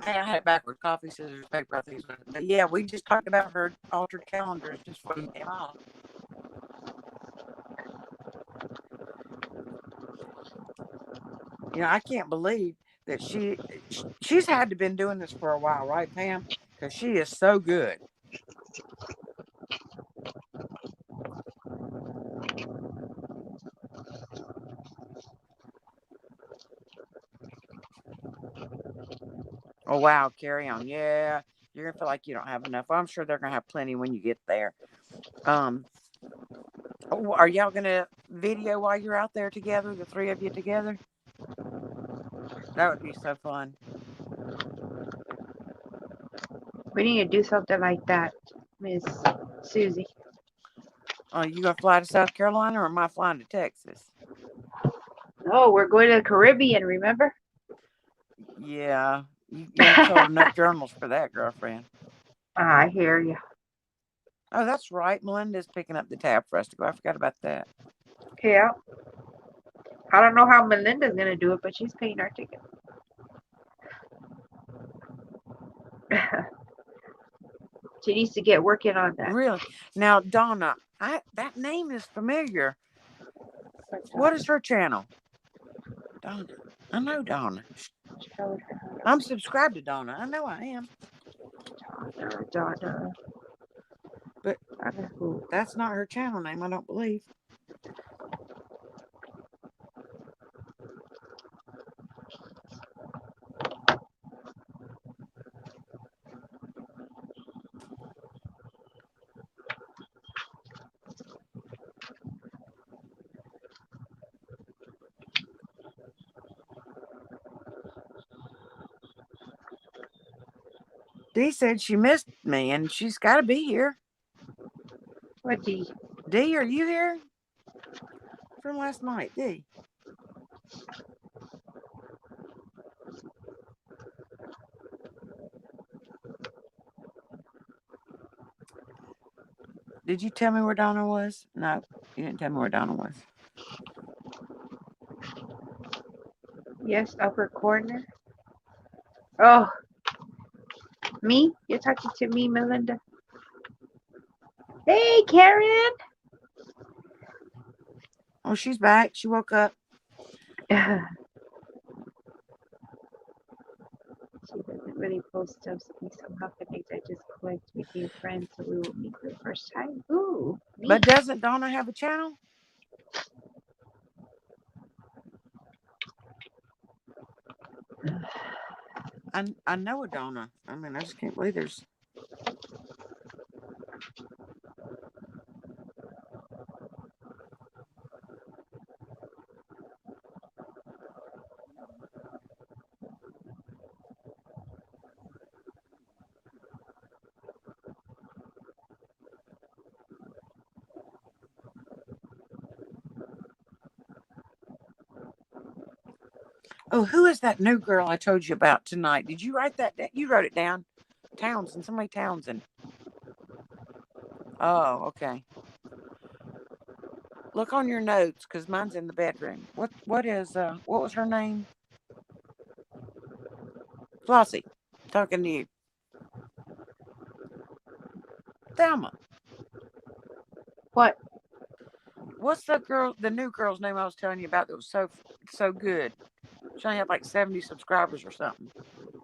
Hey, I had it backwards. Coffee, scissors, paper. I think. But yeah, we just talked about her altered calendars just before you came on. I can't believe that she's had to been doing this for a while, right, Pam? Because she is so good. Oh wow, carry on. Yeah, you're gonna feel like you don't have enough. I'm sure they're gonna have plenty when you get there. Um, are y'all gonna video while you're out there together, the three of you together? That would be so fun. We need to do something like that, Miss Susie. You gonna fly to South Carolina, or am I flying to Texas? Oh, we're going to the Caribbean, remember? Yeah, you ain't sold enough journals for that, girlfriend. I hear you. Oh, that's right. Melinda's picking up the tab for us to go. I forgot about that. Yeah. I don't know how Melinda's going to do it, but she's paying our ticket. She needs to get working on that. Really? Now, Donna, that name is familiar. What is her channel? Donna. I know Donna. I'm subscribed to Donna. I know I am. Donna. But that's not her channel name, I don't believe. Dee said she missed me and she's got to be here. What Dee? Dee, are you here? From last night, Dee. Did you tell me where Donna was? No, you didn't tell me where Donna was. Yes, upper corner. Oh, me? You're talking to me, Melinda? Hey, Karen! Oh, she's back. She woke up. She doesn't really post stuff, so we somehow connect. I just clicked, became friends, so we will meet for the first time. Ooh, neat. But doesn't Donna have a channel? I know a Donna. I mean, I just can't believe there's. Oh, who is that new girl I told you about tonight? Did you write that down? You wrote it down. Townsend, somebody Townsend. Oh, okay. Look on your notes because mine's in the bedroom. What was her name? Flossie. Talking to you. Thelma. What? What's the new girl's name I was telling you about that was so good? She only had like 70 subscribers or something.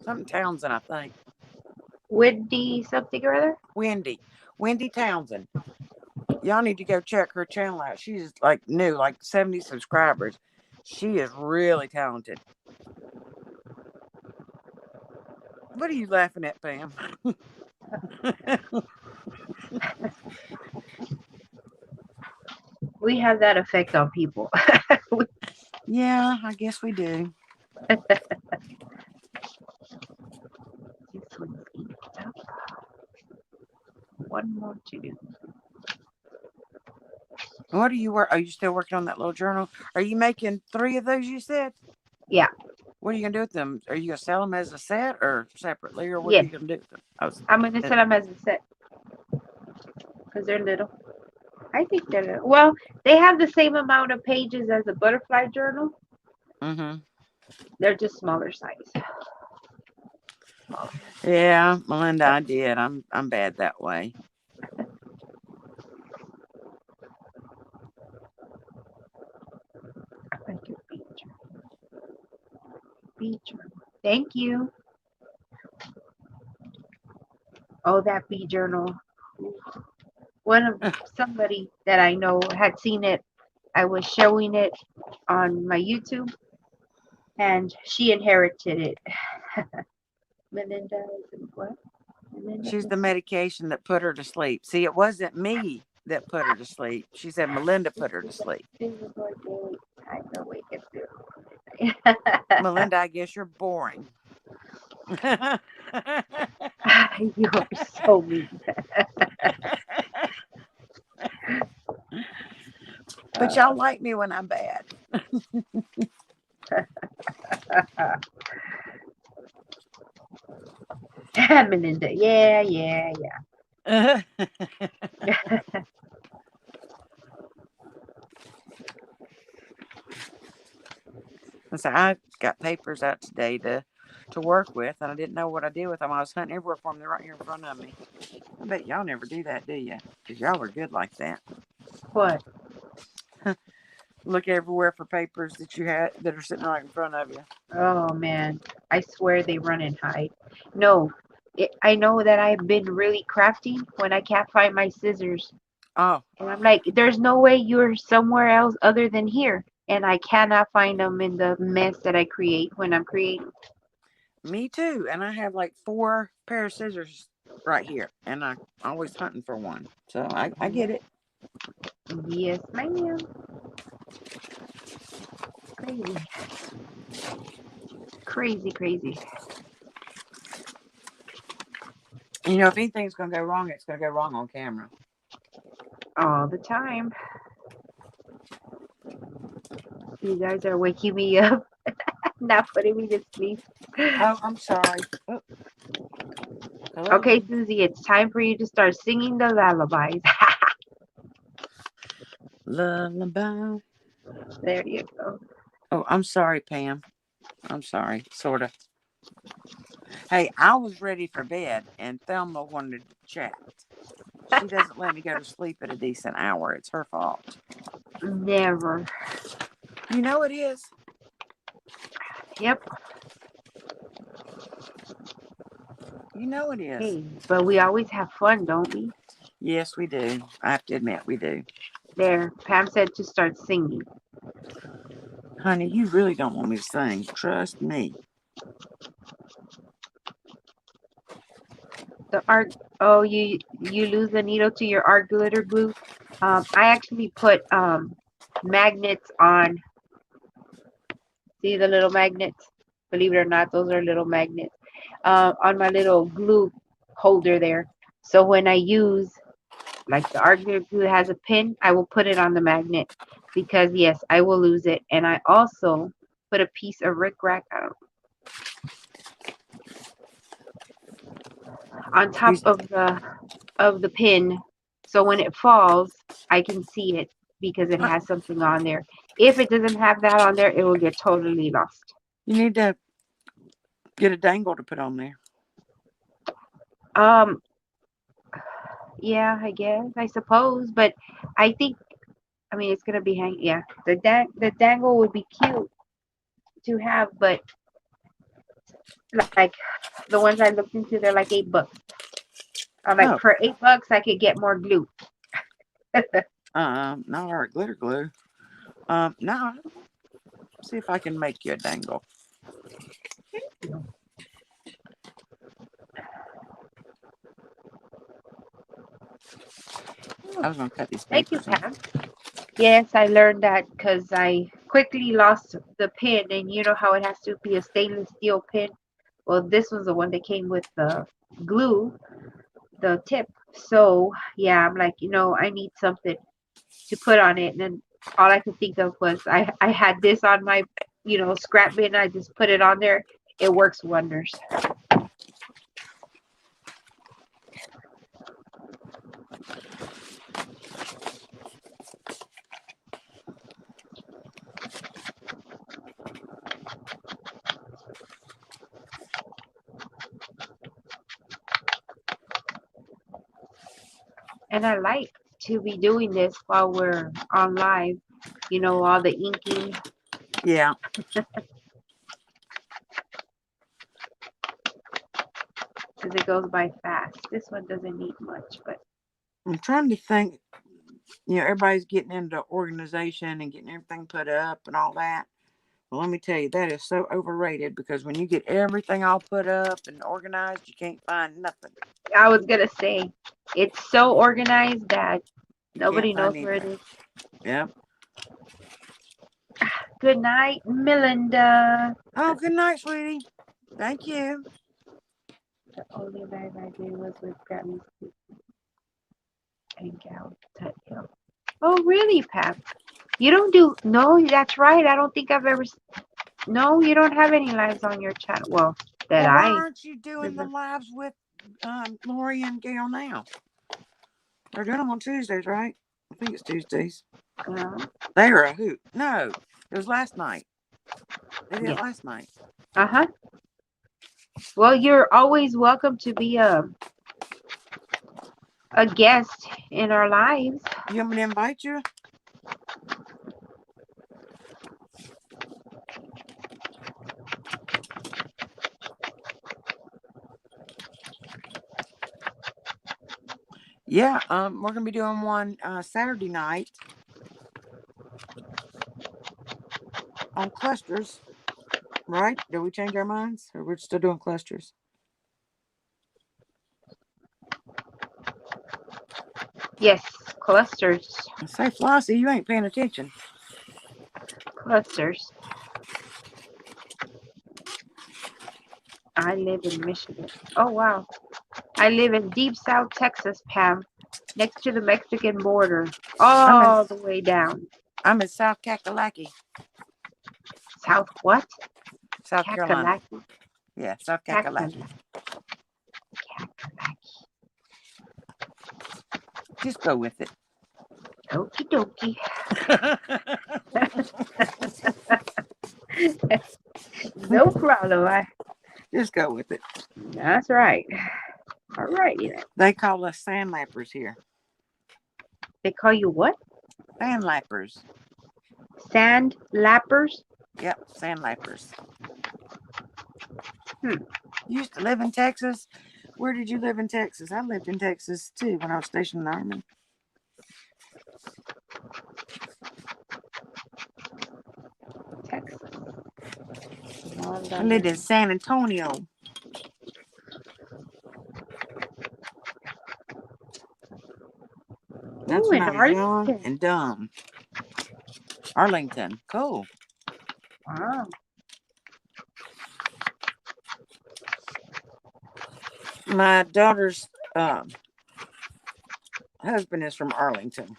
Something Townsend, I think. Wendy something or other? Wendy. Wendy Townsend. Y'all need to go check her channel out. She's like new, like 70 subscribers. She is really talented. What are you laughing at, Pam? We have that effect on people. Yeah, I guess we do. This one's inked up. One more to do. What are you work? Are you still working on that little journal? Are you making 3 of those? You said. Yeah. What are you gonna do with them? Are you gonna sell them as a set or separately, or what are Yes. you gonna do with them? I was. I'm gonna sell them as a set because they're little. I think they're little. Well, they have the same amount of pages as a butterfly journal. Mm-hmm. They're just smaller size. Yeah, Melinda, I did. I'm bad that way. I like your bee journal. Bee journal. Thank you. Oh, that bee journal. One of somebody that I know had seen it. I was showing it on my YouTube, and she inherited it. Melinda, what? Melinda, She's the medication that put her to sleep. See, it wasn't me that put her to sleep. She said Melinda put her to sleep. I know we can do. Melinda, I guess you're boring. You are so mean. But y'all like me when I'm bad. Melinda, yeah. So I got papers out today to work with, and I didn't know what I did with them. I was hunting everywhere for them. They're right here in front of me. I bet y'all never do that, do you? Because y'all are good like that. What? Look everywhere for papers that you had that are sitting right in front of you. Oh man, I swear they run and hide. No, I know that I've been really crafty when I can't find my scissors. Oh, And I'm like, there's no way you're somewhere else other than here. And I cannot find them in the mess that I create when I'm creating. me too. And I have like 4 pair of scissors right here, and I'm always hunting for one. So I get it. Yes, ma'am. Crazy. Crazy, crazy. You know, if anything's gonna go wrong, it's gonna go wrong on camera. All the time. You guys are waking me up, not putting me to sleep. Oh, I'm sorry. Oh, Okay, hello. Susie, it's time for you to start singing the lullabies. Lullaby. There you go. Oh, I'm sorry, Pam. I'm sorry, sort of. Hey, I was ready for bed, and Thelma wanted to chat. She doesn't let me go to sleep at a decent hour. It's her fault. Never. You know it is. Yep. You know it is. Hey, but we always have fun, don't we? Yes, we do. I have to admit, we do. There, Pam said to start singing. Honey, you really don't want me to sing. Trust me. The art. Oh, you lose the needle to your art glitter glue. I actually put magnets on. See the little magnets? Believe it or not, those are little magnets on my little glue holder there. So when I use like the art glitter glue has a pin, I will put it on the magnet because yes, I will lose it. And I also put a piece of rickrack on top You- of the pin, so when it falls, I can see it because it uh, has something on there. If it doesn't have that on there, it will get totally lost. you need to get a dangle to put on there. Um, yeah, I guess, I suppose, but I think, I mean, it's gonna be hang. Yeah, the dangle would be cute to have, but like the ones I looked into, they're like $8. I'm like, Oh, for $8, I could get more glue. not our glitter glue. Now see if I can make you a dangle. I was gonna cut these Thank you, papers off. Pam. Yes, I learned that because I quickly lost the pin, and you know how it has to be a stainless steel pin. Well, this was the one that came with the glue, the tip. So yeah, I'm like, I need something to put on it, and then all I could think of was I had this on my, scrap bin. I just put it on there. It works wonders. And I like to be doing this while we're on live. All the inking. Yeah, Because it goes by fast. This one doesn't need much, but I'm trying to think. Everybody's getting into organization and getting everything put up and all that. Well, let me tell you, that is so overrated because when you get everything all put up and organized, you can't find nothing. I was gonna say it's so organized that You can't nobody knows find where it anything. is. Yep. Good night, Melinda. Oh, good night, sweetie. Thank you. The only live I did was with Grammys and Gal Tuthill. Oh, really, Pap? You don't do? No, that's right. I don't think I've ever. No, you don't have any lives on your channel. Well, that Well, why I aren't you doing the remember. lives with Lori and Gail now? They're doing them on Tuesdays, right? I think it's Tuesdays. Uh, They were a hoot. No, it was last night. They did it yes. last night. Uh-huh. Well, you're always welcome to be a guest in our lives. You want me to invite you? Yeah, we're gonna be doing one Saturday night on clusters, right? Did we change our minds, or we're still doing clusters? Yes, clusters. Say, Flossie, you ain't paying attention. Clusters. I live in Michigan. Oh, wow. I live in deep South Texas, Pam, next to the Mexican border, I'm in all the way down. I'm in South Kakalaki, South what? South Carolina. Kakalaki. Yeah, South Kakalaki. Kakalaki. Kakalaki. Just go with it. Okie dokie. No problem. Just go with it. That's right. All righty then. They call us sandlappers here. They call you what? Sandlappers. Sand lappers? Yep, sandlappers. Hmm. You used to live in Texas. Where did you live in Texas? I lived in Texas too when I was stationed in the Army. Texas. I lived in San Antonio. That's Ooh, when in I was young Arlington. and dumb. Arlington. Cool. Wow. My daughter's husband is from Arlington.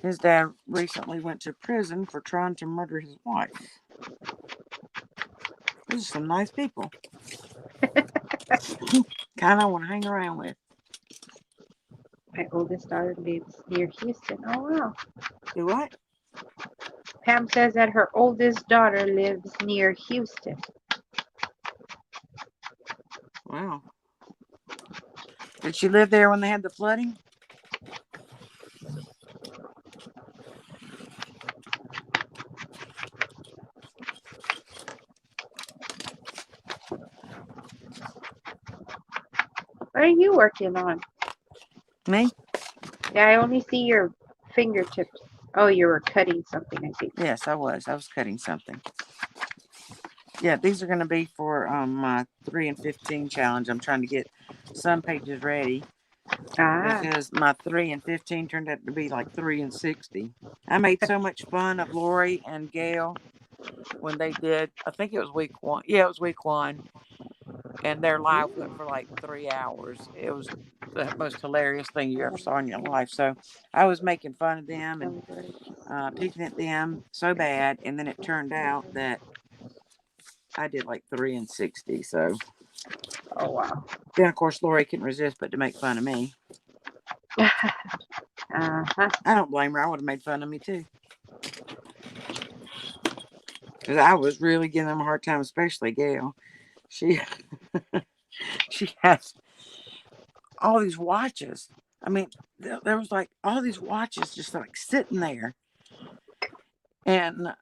His dad recently went to prison for trying to murder his wife. Those are some nice people. Kind of want to hang around with. My oldest daughter lives near Houston. Oh wow. Do what? Pam says that her oldest daughter lives near Houston. Wow. Did she live there when they had the flooding? What are you working on? Me? Yeah, I only see your fingertips. Oh, you were cutting something, I think. Yes, I was. I was cutting something. Yeah, these are going to be for my 3 and 15 challenge. I'm trying to get some pages ready Ah, because my 3 and 15 turned out to be like 3 and 60. I made so much fun of Lori and Gail when they did. I think it was week 1. Yeah, it was week 1, and their live went for like 3 hours. It was the most hilarious thing you ever saw in your life. So I was making fun of them and picking at them so bad, and then it turned out that I did like 3 and 60. So oh wow. then, of course, Lori couldn't resist but to make fun of me. Uh-huh. I don't blame her. I would have made fun of me too. Because I was really giving them a hard time, especially Gail. She she has all these watches. I mean, there was like all these watches just like sitting there. And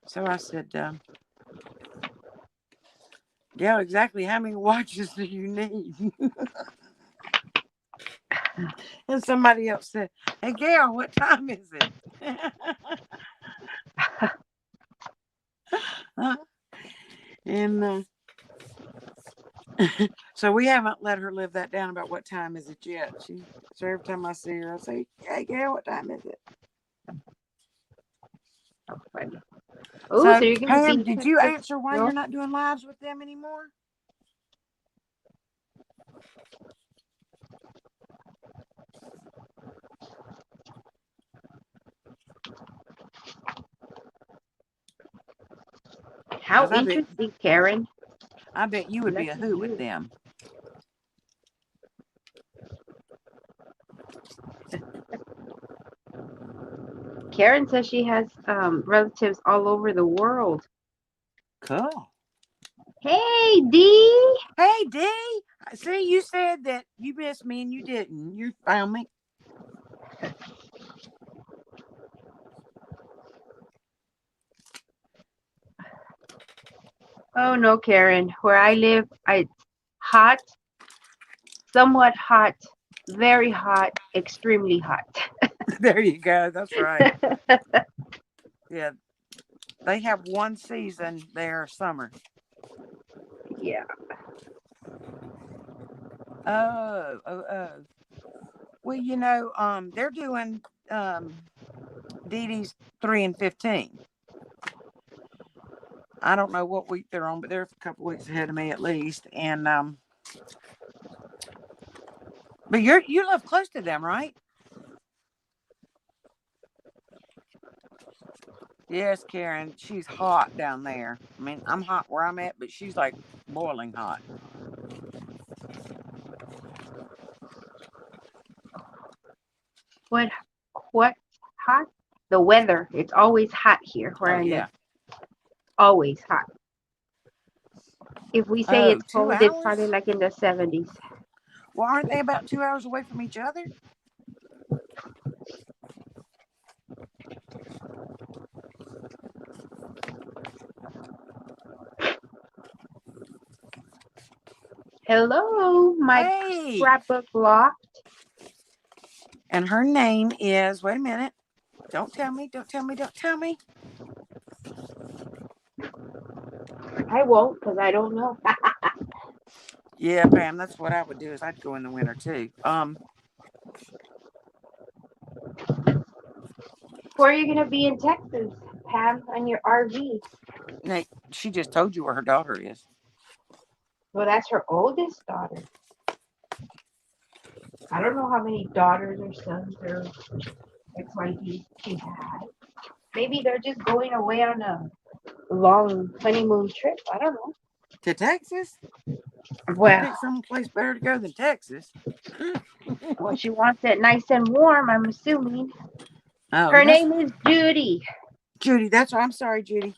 so I said, Gail, exactly how many watches do you need? And somebody else said, hey, Gail, what time is it? And so we haven't let her live that down about what time is it yet. So every time I see her, I say, hey, Gail, what time is it? Funny. Oh, so So, you're gonna Pam, be did you Texas answer why girl? you're not doing lives with them anymore? How Because interesting, Karen. I bet you would be a Lucky who with you. them. Karen says she has relatives all over the world. Cool. Hey, Dee. Hey, Dee. See, you said that you missed me and you didn't. You found me. Oh no, Karen. Where I live, it's hot, somewhat hot, very hot, extremely hot. There you go. That's right. Yeah. They have one season there, summer. Yeah. Oh. Well, they're doing Dee Dee's 3 and 15. I don't know what week they're on, but they're a couple weeks ahead of me at least. And but you live close to them, right? Yes, Karen. She's hot down there. I mean, I'm hot where I'm at, but she's like boiling hot. What what hot? The weather. It's always hot here where Oh I live. yeah. Always hot. If we say Oh, it's two cold, it's probably hours? like in the 70s. Well, aren't they about 2 hours away from each other? Hello, my Hey. scrapbook loft. And her name is, wait a minute. Don't tell me. Don't tell me. I won't because I don't know. Yeah, Pam, that's what I would do is I'd go in the winter too. Where are you gonna be in Texas, Pam, on your RV? Nate, she just told you where her daughter is. Well, that's her oldest daughter. I don't know how many daughters or sons or XYZ she had. Maybe they're just going away on a long honeymoon trip. I don't know. To Texas? You Well, pick some place better to go than Texas. well, she wants it nice and warm, I'm assuming. Oh, Her that's name is Judy. Judy. That's right. I'm sorry, Judy.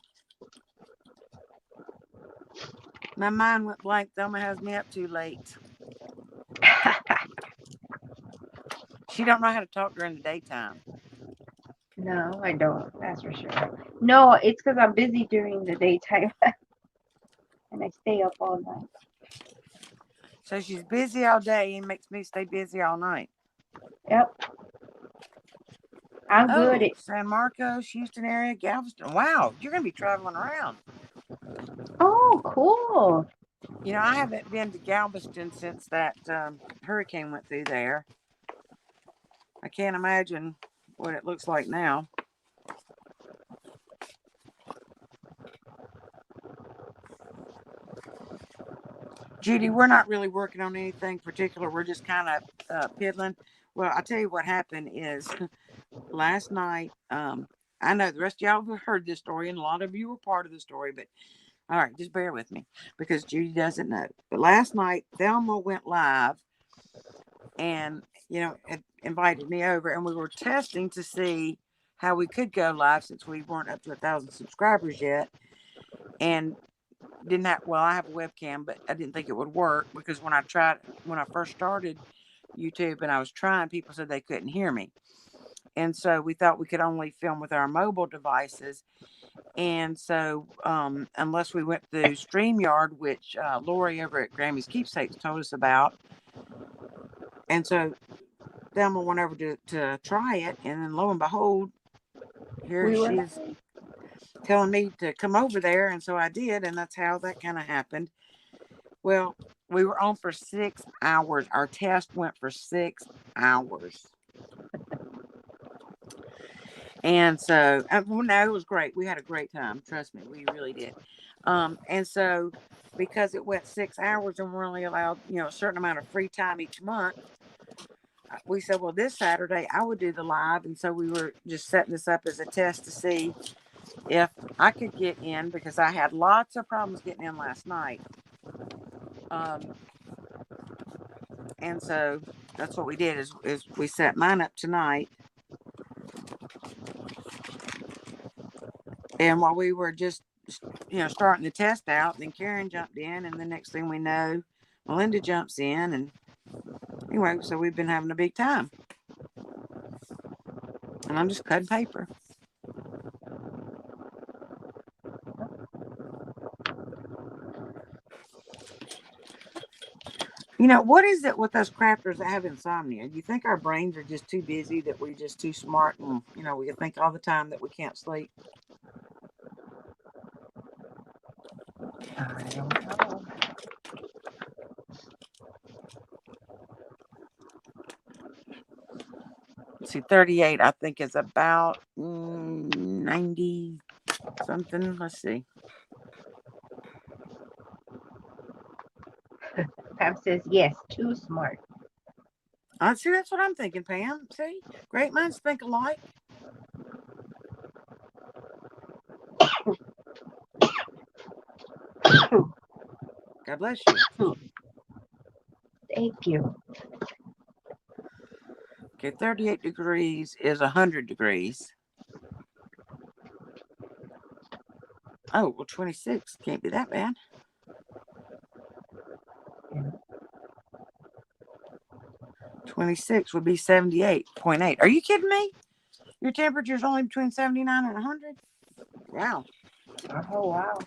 My mind went blank. Thelma has me up too late. She don't know how to talk during the daytime. No, I don't. That's for sure. No, it's because I'm busy during the daytime and I stay up all night. So she's busy all day and makes me stay busy all night. Yep, I'm good Oh, at. San Marcos, Houston area, Galveston. Wow, you're going to be traveling around. Oh, cool. You know, I haven't been to Galveston since that hurricane went through there. I can't imagine what it looks like now. Judy, we're not really working on anything particular. We're just kind of piddling. Well, I'll tell you what happened is last night. I know the rest of y'all have heard this story, and a lot of you were part of the story, but all right, just bear with me because Judy doesn't know. But last night, Thelma went live and, it invited me over, and we were testing to see how we could go live since we weren't up to 1,000 subscribers yet. And didn't have, well, I have a webcam, but I didn't think it would work because when I first started YouTube and I was trying, people said they couldn't hear me. And so we thought we could only film with our mobile devices. And so, unless we went through StreamYard, which Lori over at Grammy's Keepsakes told us about. And so Thelma went over to try it. And then lo and behold, here We were she is telling me to come over there. And so I did. And that's how that kind of happened. Well, we were on for 6 hours. Our test went for 6 hours. And so, well, no, it was great. We had a great time. Trust me, we really did. And so, because it went 6 hours and we're only allowed, a certain amount of free time each month, we said, well, this Saturday I would do the live. And so we were just setting this up as a test to see if I could get in because I had lots of problems getting in last night. And so that's what we did is we set mine up tonight. And while we were just, starting the test out, then Karen jumped in, and the next thing we know, Melinda jumps in, and anyway, so we've been having a big time. And I'm just cutting paper. What is it with us crafters that have insomnia? Do you think our brains are just too busy, that we're just too smart, and, we can think all the time that we can't sleep? I don't know. See, 38, I think, is about 90 something. Let's see. Pam says yes, too smart. See, that's what I'm thinking, Pam. See, great minds think alike. God bless you. Thank you. Okay, 38 degrees is 100 degrees. Oh, well, 26 can't be that bad. 26 would be 78.8. Are you kidding me? Your temperature is only between 79 and 100? Wow. Oh, wow.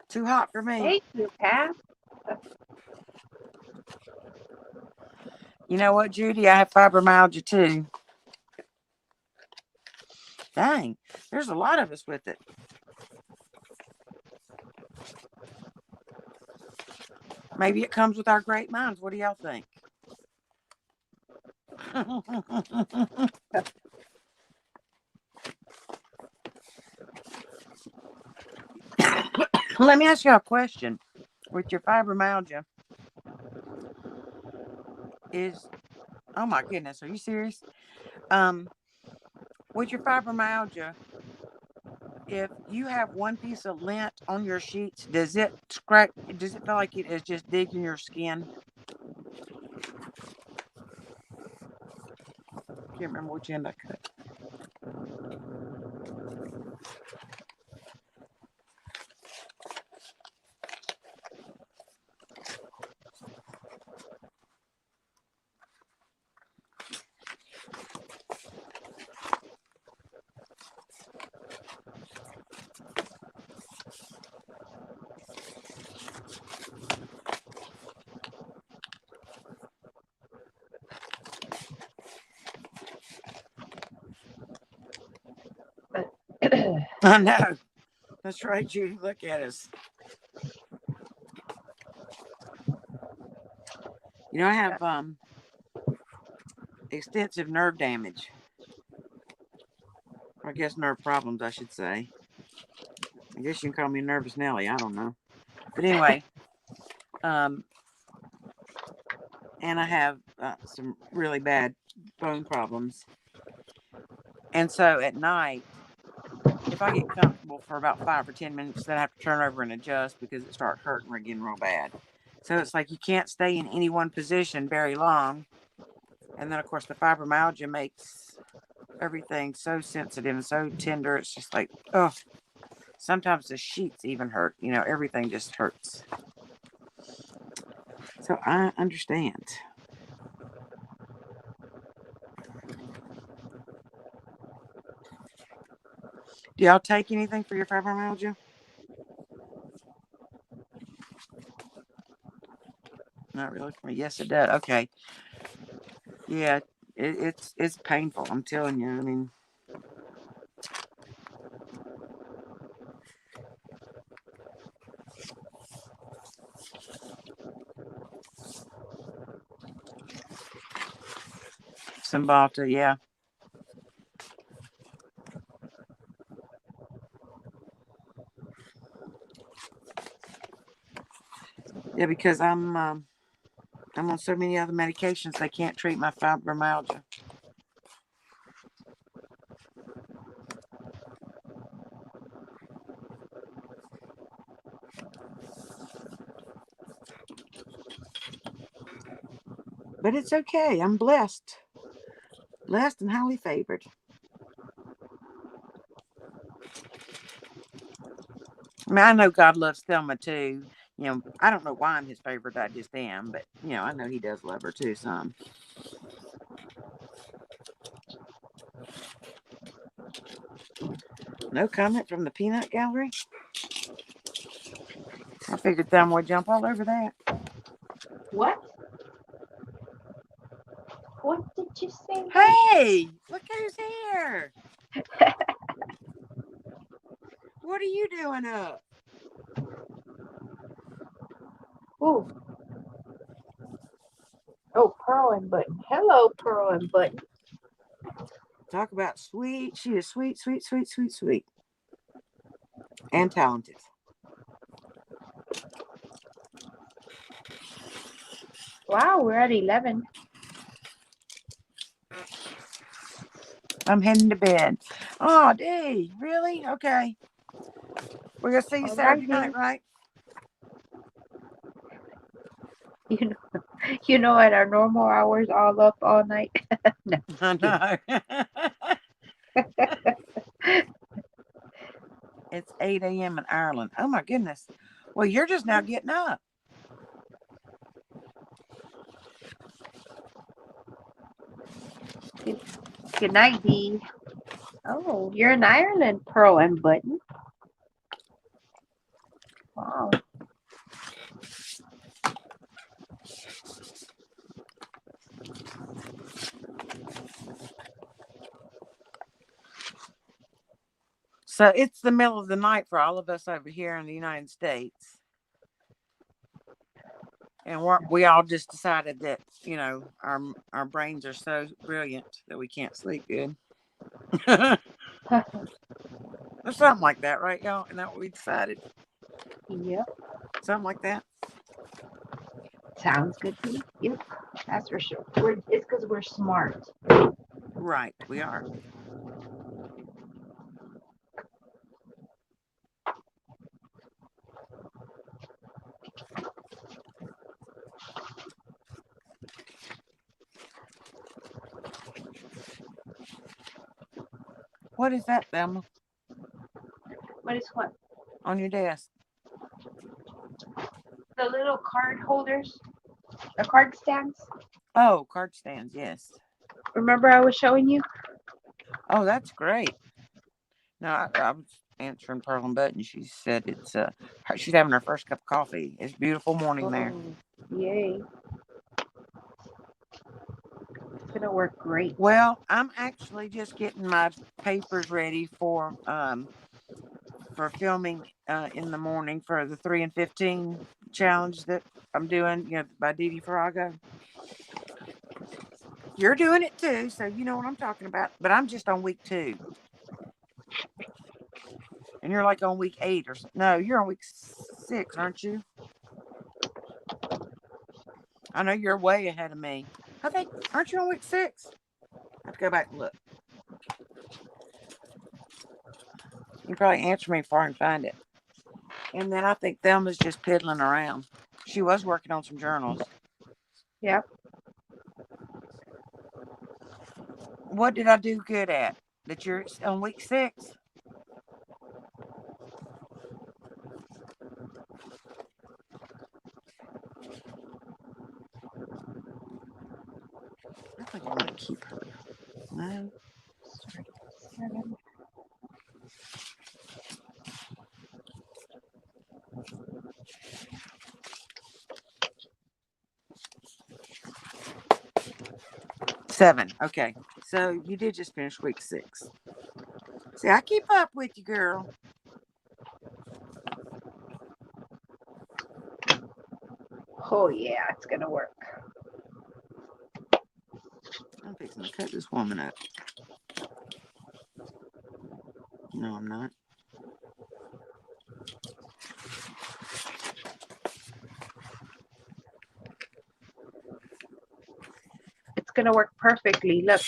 Too hot for me. Thank you, Pam. You know what, Judy? I have fibromyalgia too. Dang, there's a lot of us with it. Maybe it comes with our great minds. What do y'all think? Let me ask you a question. With your fibromyalgia, oh my goodness, are you serious? Um, with your fibromyalgia, if you have one piece of lint on your sheets, does it scratch? Does it feel like it is just digging your skin? Can't remember which end I cut. I know. That's right, Judy. Look at us. I have extensive nerve damage. Or I guess nerve problems, I should say. I guess you can call me Nervous Nelly. I don't know. But anyway, um, and I have some really bad bone problems. And so at night, if I get comfortable for about 5 or 10 minutes, then I have to turn over and adjust because it starts hurting again real bad. So it's like you can't stay in any one position very long. And then, of course, the fibromyalgia makes everything so sensitive and so tender. It's just like, oh, sometimes the sheets even hurt. Everything just hurts. So I understand. Do y'all take anything for your fibromyalgia? Not really. Yes, it does. Okay. Yeah, it's painful. I'm telling you. I mean, Cymbalta, yeah. Yeah, because I'm on so many other medications they can't treat my fibromyalgia. But it's okay. I'm blessed. Blessed and highly favored. I mean, I know God loves Thelma too. I don't know why I'm his favorite. I just am. But, I know he does love her too some. No comment from the peanut gallery? I figured Thelma would jump all over that. What? What did you say? Hey, look who's here. What are you doing up? Oh. Oh, Pearl and Button. Hello, Pearl and Button. Talk about sweet. She is sweet, sweet, sweet, sweet, sweet. And talented. Wow, we're at 11. I'm heading to bed. Oh, Dee, really? Okay. We're going to see you All Saturday right, night, Dee. right? You know, at our normal hours, all up all night. No, I just kidding. know. It's 8 a.m. in Ireland. Oh, my goodness. Well, you're just now getting up. Good night, Dee. Oh, you're in Ireland, Pearl and Button. Wow. So it's the middle of the night for all of us over here in the United States. And we all just decided that, our brains are so brilliant that we can't sleep good. Or something like that, right, y'all? Isn't that what we decided? Yep. Something like that. Sounds good to me. Yep. That's for sure. It's because we're smart. Right, we are. What is that, Thelma, What is what? on your desk? The little card holders, the card stands. Oh, card stands. Yes. Remember I was showing you? Oh, that's great. No, I was answering Pearl and Button. She said she's having her first cup of coffee. It's a beautiful morning there. Oh, yay. It's gonna work great. Well, I'm actually just getting my papers ready for filming in the morning for the 3 and 15 challenge that I'm doing. By Didi Farago. You're doing it too, so you know what I'm talking about. But I'm just on week 2, and you're like on week 8 or no, you're on week 6, aren't you? I know you're way ahead of me. I think aren't you on week 6? I have to go back and look. You can probably answer me before I can find it. And then I think Thelma's just piddling around. She was working on some journals. Yep. What did I do good at? That you're on week 6? I think I want to keep her. No. 7. 7. Okay. So you did just finish week 6. See, I keep up with you, girl. Oh yeah, it's gonna work. I'm fixing to cut this woman up. No, I'm not. It's gonna work perfectly. Look,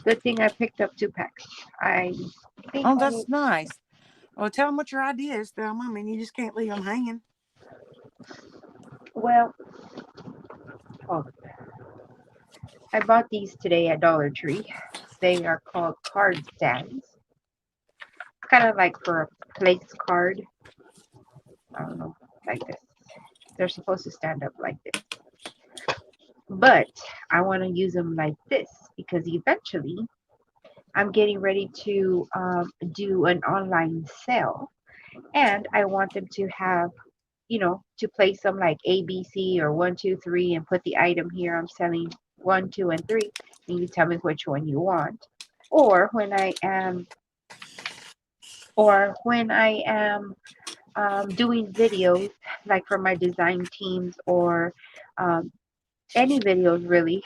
good thing I picked up 2 packs. I think Oh, I need. that's nice. Well, tell them what your idea is, Thelma. I mean, you just can't leave them hanging. Well, oh, I bought these today at Dollar Tree. They are called card stands. Kind of like for a place card. I don't know, like this. They're supposed to stand up like this. But I want to use them like this because eventually I'm getting ready to do an online sale. And I want them to have, to place them like ABC or 1, 2, 3 and put the item here. I'm selling 1, 2, and 3. And you tell me which one you want. Or when I am doing videos like for my design teams or um, any videos really,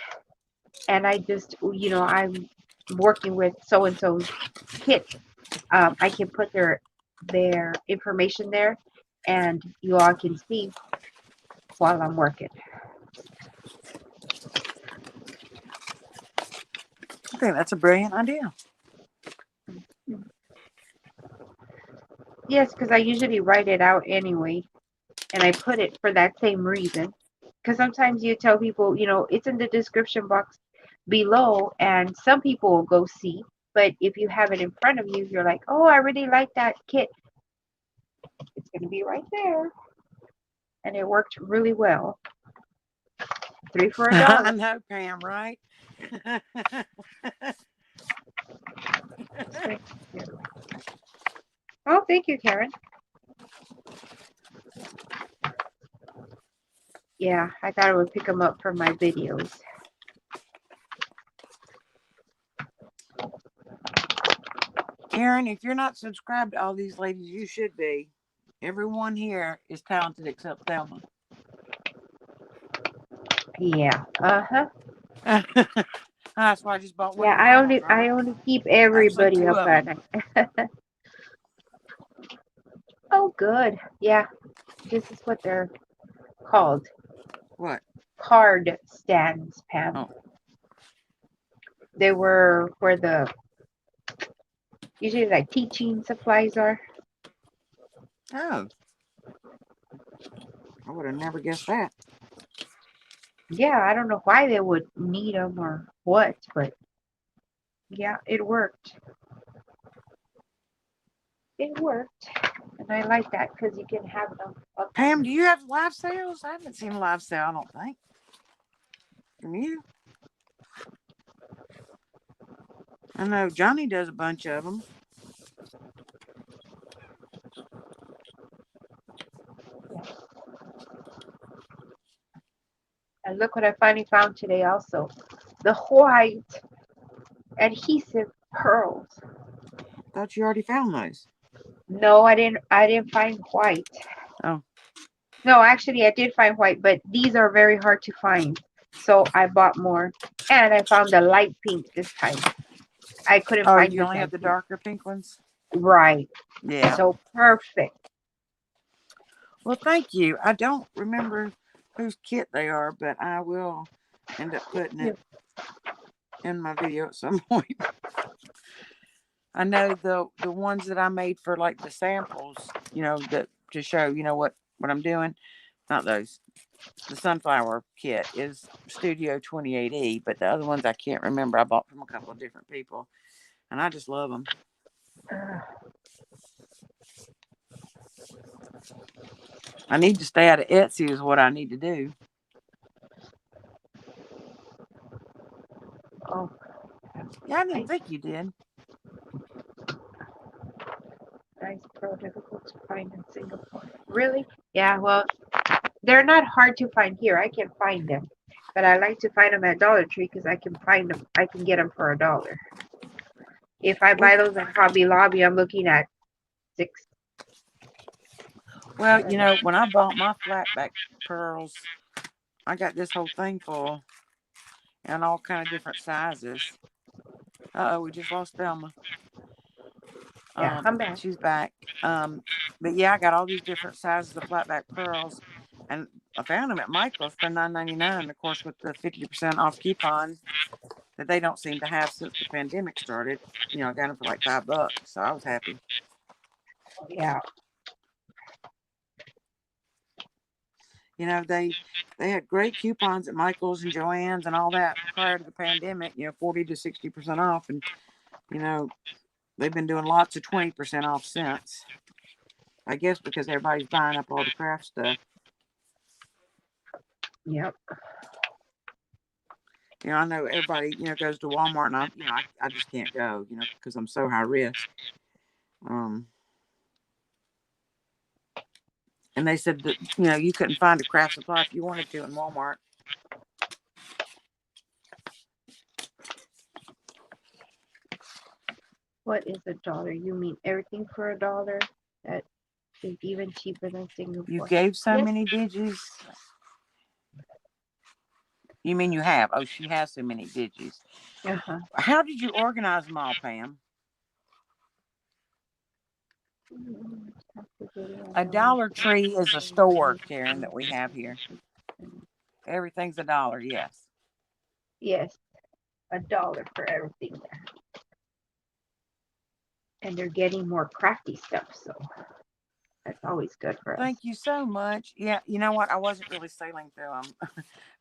and I just, I'm working with so and so's kit, I can put their information there, and you all can see while I'm working. I think that's a brilliant idea. Yes, because I usually write it out anyway, and I put it for that same reason. Because sometimes you tell people, it's in the description box below, and some people will go see. But if you have it in front of you, you're like, oh, I really like that kit. It's going to be right there. And it worked really well. 3 for a I dollar. know, Pam, right? Oh, thank you, Karen. Yeah, I thought I would pick them up for my videos. Karen, if you're not subscribed to all these ladies, you should be. Everyone here is talented except Thelma. Yeah. Uh-huh. That's why I just bought one Yeah, of your I channels, only right? I only keep Actually, everybody 2 up of at them. night. Oh, good. Yeah, this is what they're called. What? Card stands, Pam. Oh, They were where the usually like teaching supplies are. Oh, I would have never guessed that. Yeah, I don't know why they would need them or what, but yeah, it worked. It worked, and I like that because you can have them up. Pam, do you have live sales? I haven't seen a live sale, I don't think. From you? I know Johnny does a bunch of them. And look what I finally found today also. The white adhesive pearls. Thought you already found those. No, I didn't find white. Oh, No, actually I did find white, but these are very hard to find. So I bought more. And I found the light pink this time. I couldn't oh, find you this only have the light pink. darker pink ones. Right. Yeah. So perfect. Well, thank you. I don't remember whose kit they are, but I will end up putting Yeah. it in my video at some point. I know the ones that I made for like the samples, that to show, what I'm doing. Not those. The sunflower kit is Studio 28E, but the other ones I can't remember. I bought from a couple of different people, and I just love them. Uh, I need to stay out of Etsy is what I need to do. oh, Yeah, I didn't nice, think you did. nice pearl difficult to find in Singapore. Really? Yeah, well, they're not hard to find here. I can find them. But I like to find them at Dollar Tree because I can find them. I can get them for $1. If I Well, buy those at Hobby Lobby, I'm looking at 6, well, 7. when I bought my flatback pearls, I got this whole thing full and all kind of different sizes. Oh, we just lost Thelma. Yeah, I'm back. She's back. But yeah, I got all these different sizes of flatback pearls, and I found them at Michael's for $9.99. Of course, with the 50% off coupon that they don't seem to have since the pandemic started. I got them for like $5, so I was happy. Yeah, They had great coupons at Michael's and Joann's and all that prior to the pandemic. 40 to 60% off, and you know they've been doing lots of 20% off since. I guess because everybody's buying up all the craft stuff. yep. I know everybody, goes to Walmart, and I just can't go, because I'm so high risk. And they said that, you couldn't find a craft supply if you wanted to in Walmart. What is $1? You mean everything for $1? That is even cheaper than You Singapore. gave so Yes. many digis. You mean you have? Oh, she has so many digis. Uh-huh. How did you organize them all, Pam? A Dollar Tree is a store, Karen, that we have here. Everything's $1, yes. Yes, $1 for everything there. And they're getting more crafty stuff, so that's always good for us. Thank you so much. Yeah, you know what? I wasn't really sailing through them.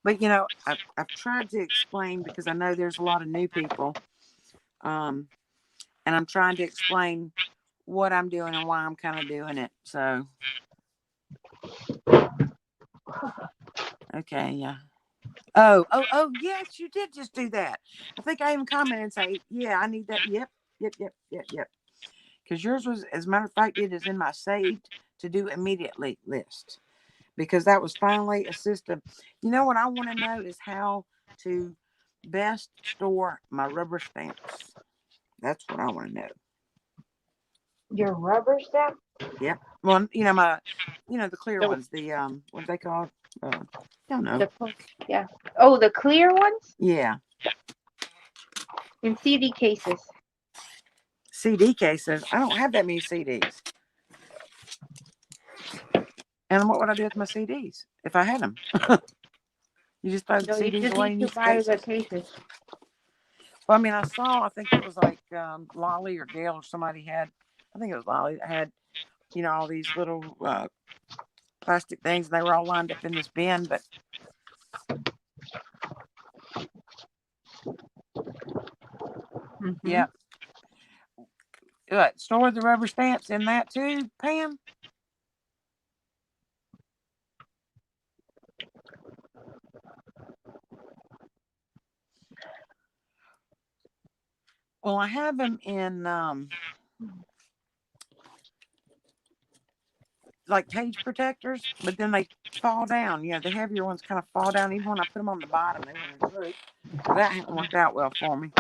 But, I've tried to explain because I know there's a lot of new people. And I'm trying to explain what I'm doing and why I'm kind of doing it. So, okay, yeah. Oh, yes, you did just do that. I think I even commented and say, yeah, I need that. Yep. Because yours was, as a matter of fact, it is in my saved to do immediately list. Because that was finally a system. What I want to know is how to best store my rubber stamps. That's what I want to know. Your rubber stamp? Yep. Well, the clear The, ones. The what are they called? Don't know. the yeah. Oh, the clear ones Yeah. in CD cases. CD cases. I don't have that many CDs. And what would I do with my CDs if I had them? You just throw the No, you CDs just away need and to use buy the cases. cases. Well, I mean, I think it was like Lolly or Gail or somebody had, I think it was Lolly that had, all these little plastic things, and they were all lined up in this bin. But Mm-hmm. yeah, store the rubber stamps in that too, Pam. Well, I have them in like cage protectors, but then they fall down. The heavier ones kind of fall down. Even when I put them on the bottom, they went in a group. So that hadn't worked out well for me.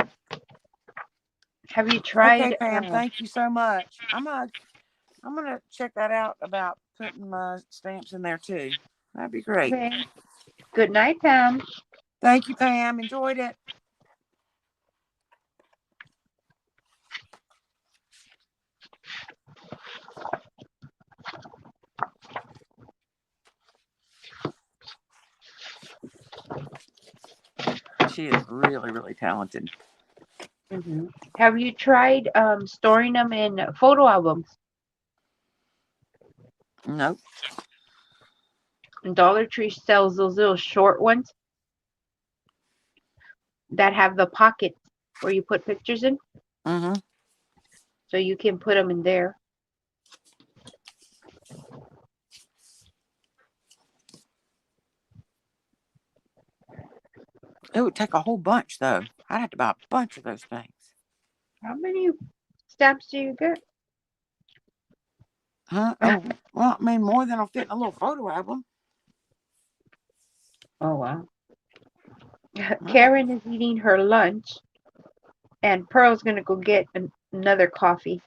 Have you Okay, tried? Pam, thank you so much. I'm gonna check that out about putting my stamps in there too. That'd be great. Okay. Good night, Pam. Thank you, Pam. Enjoyed it. She is really, really talented. Hmm. Have you tried storing them in photo albums? Nope. Dollar Tree sells those little short ones that have the pockets where you put pictures in, Mm-hmm. so you can put them in there. It would take a whole bunch though. I'd have to buy a bunch of those things. How many stamps do you get? Huh? Oh, well, I mean, more than will fit in a little photo album. Oh wow. Right. Karen is eating her lunch, and Pearl's gonna go get another coffee.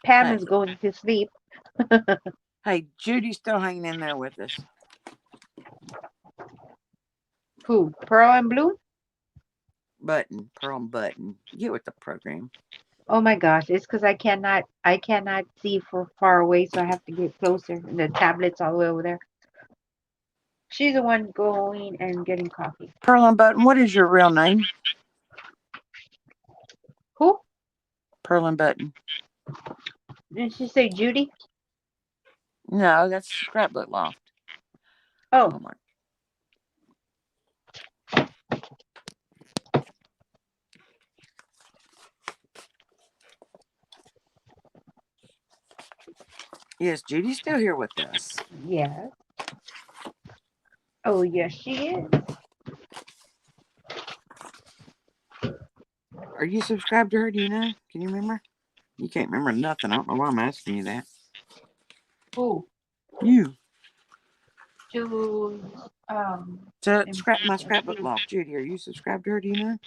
Pam Hey, is going to sleep. hey, Judy's still hanging in there with us. Who? Pearl and Blue? Pearl and Button. Get with the program. Oh my gosh, it's because I cannot see for far away, so I have to get closer. And the tablet's all the way over there. She's the one going and getting coffee. Pearl and Button, what is your real name? Who? Pearl and Button. Did she say Judy? No, that's Scrapbook Loft. Oh, Oh my. Yes, Judy's still here with us. yes. Oh, yes, she is. Are you subscribed to her? Do you know? Can you remember? You can't remember nothing. I don't know why I'm asking you that. Who? You. To To scrap my Scrapbook Loft. Judy, are you subscribed to her? Do you know?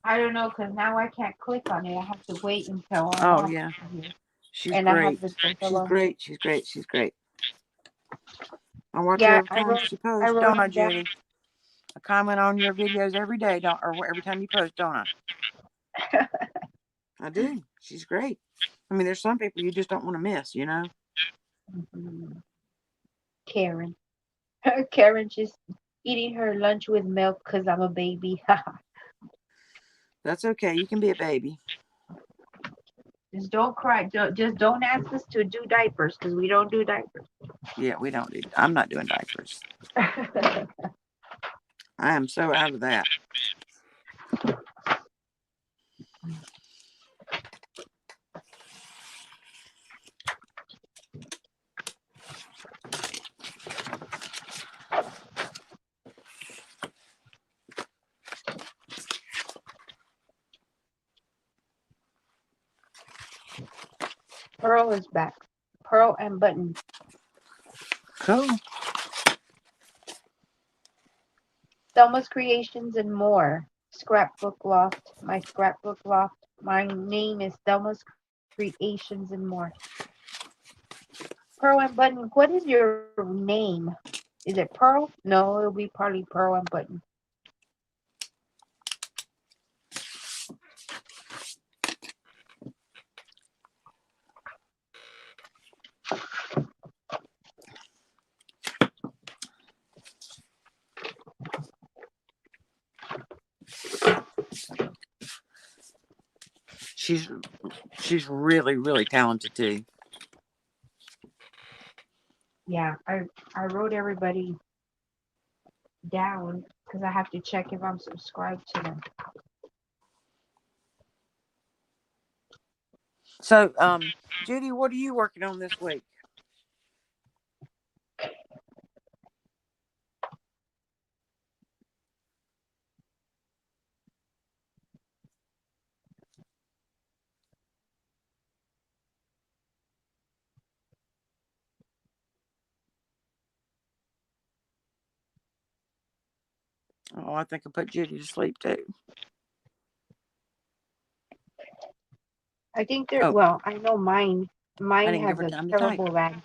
I don't know, because now I can't click on it. I have to wait until Oh, Mom yeah. is here. She's And I have great. this one She's alone. great. She's great. She's great. I watch her Yeah, every time she I posts, wrote don't I, them down. Judy? I comment on your videos every day, don't or every time you post, don't I? I do. She's great. I mean, there's some people you just don't want to miss, you know? Mhm. Karen. Karen just eating her lunch with milk because I'm a baby. That's okay. You can be a baby. Just don't cry. Just don't ask us to do diapers because we don't do diapers. Yeah, we don't do. I'm not doing diapers. I am so out of that. Pearl is back. Pearl and Button. Cool. Thelma's Creations and more. Scrapbook Loft. My Scrapbook Loft. My name is Thelma's Creations and more. Pearl and Button. What is your name? Is it Pearl? No, it'll be probably Pearl and Button. she's really, really talented too. Yeah, I wrote everybody down because I have to check if I'm subscribed to them. So, Judy, what are you working on this week? Oh, I think I put Judy to sleep too. I think they're Oh, well. I know mine. I Mine didn't give has her a time to type. terrible lag.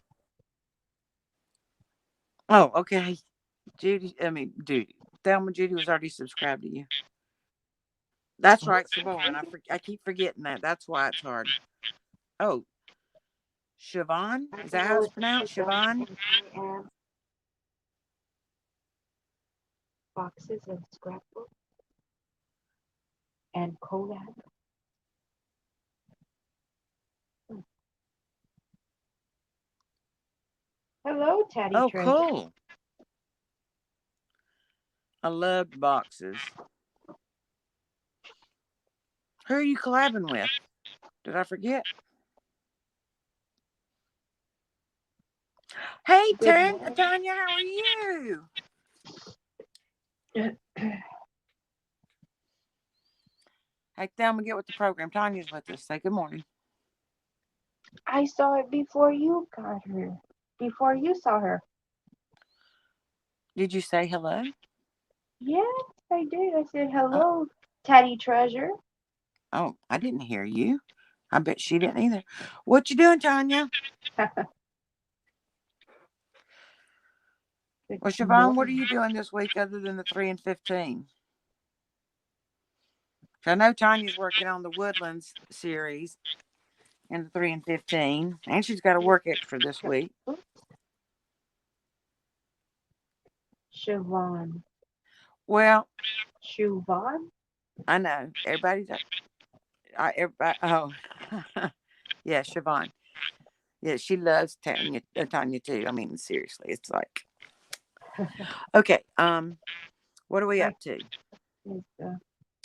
Oh, okay. Judy. Thelma, Judy was already subscribed to you. That's right, Siobhan. I keep forgetting that. That's why it's hard. Oh, Siobhan? I Is don't that how know it's if pronounced? it's done, Siobhan? and I am boxes and scrapbook and collab. Hello, Teddy Oh, Treasure. cool. I loved boxes. Who are you collabing with? Did I forget? Hey, Good morning. Tanya, how are you? Hey, Thelma, get with the program. Tanya's with us. Say good morning. I saw it before you got her. Before you saw her. Did you say hello? Yes, I did. I said Oh, hello, Teddy Treasure. oh, I didn't hear you. I bet she didn't either. What you doing, Tanya? Good Well, Siobhan, what are morning. you doing this week other than the 3 and 15? I know Tanya's working on the Woodlands series and the 3 and 15, and she's got a work extra this week. Siobhan. Well, Siobhan? I know everybody's. Everybody. Oh, yeah, Siobhan. Yeah, she loves Tanya too. I mean, seriously, it's like okay. What are we My up to? is the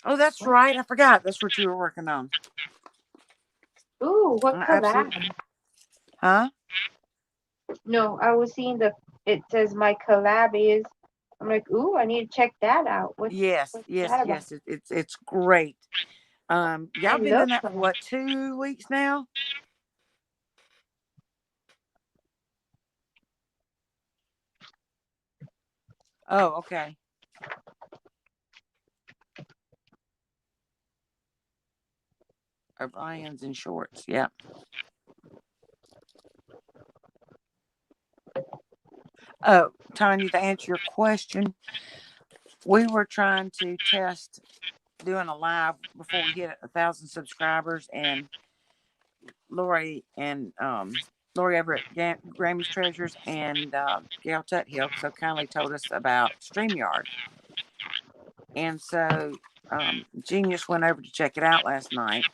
Oh, that's what? right. I forgot. That's what you were working on. Ooh, what Absolutely. collab? Huh? No, I was seeing it says my collab is. I'm like, ooh, I need to check that out. Yes, What's yes, that about? yes. It's great. I Y'all been love doing that for collab. what, 2 weeks now? Oh, okay. Orion's in shorts. Yeah. Oh, Tanya, to answer your question, we were trying to test doing a live before we hit 1,000 subscribers, and Lori and Lori Everett, Grammy's Treasures, and Gail Tuthill so kindly told us about StreamYard. And so Genius went over to check it out last night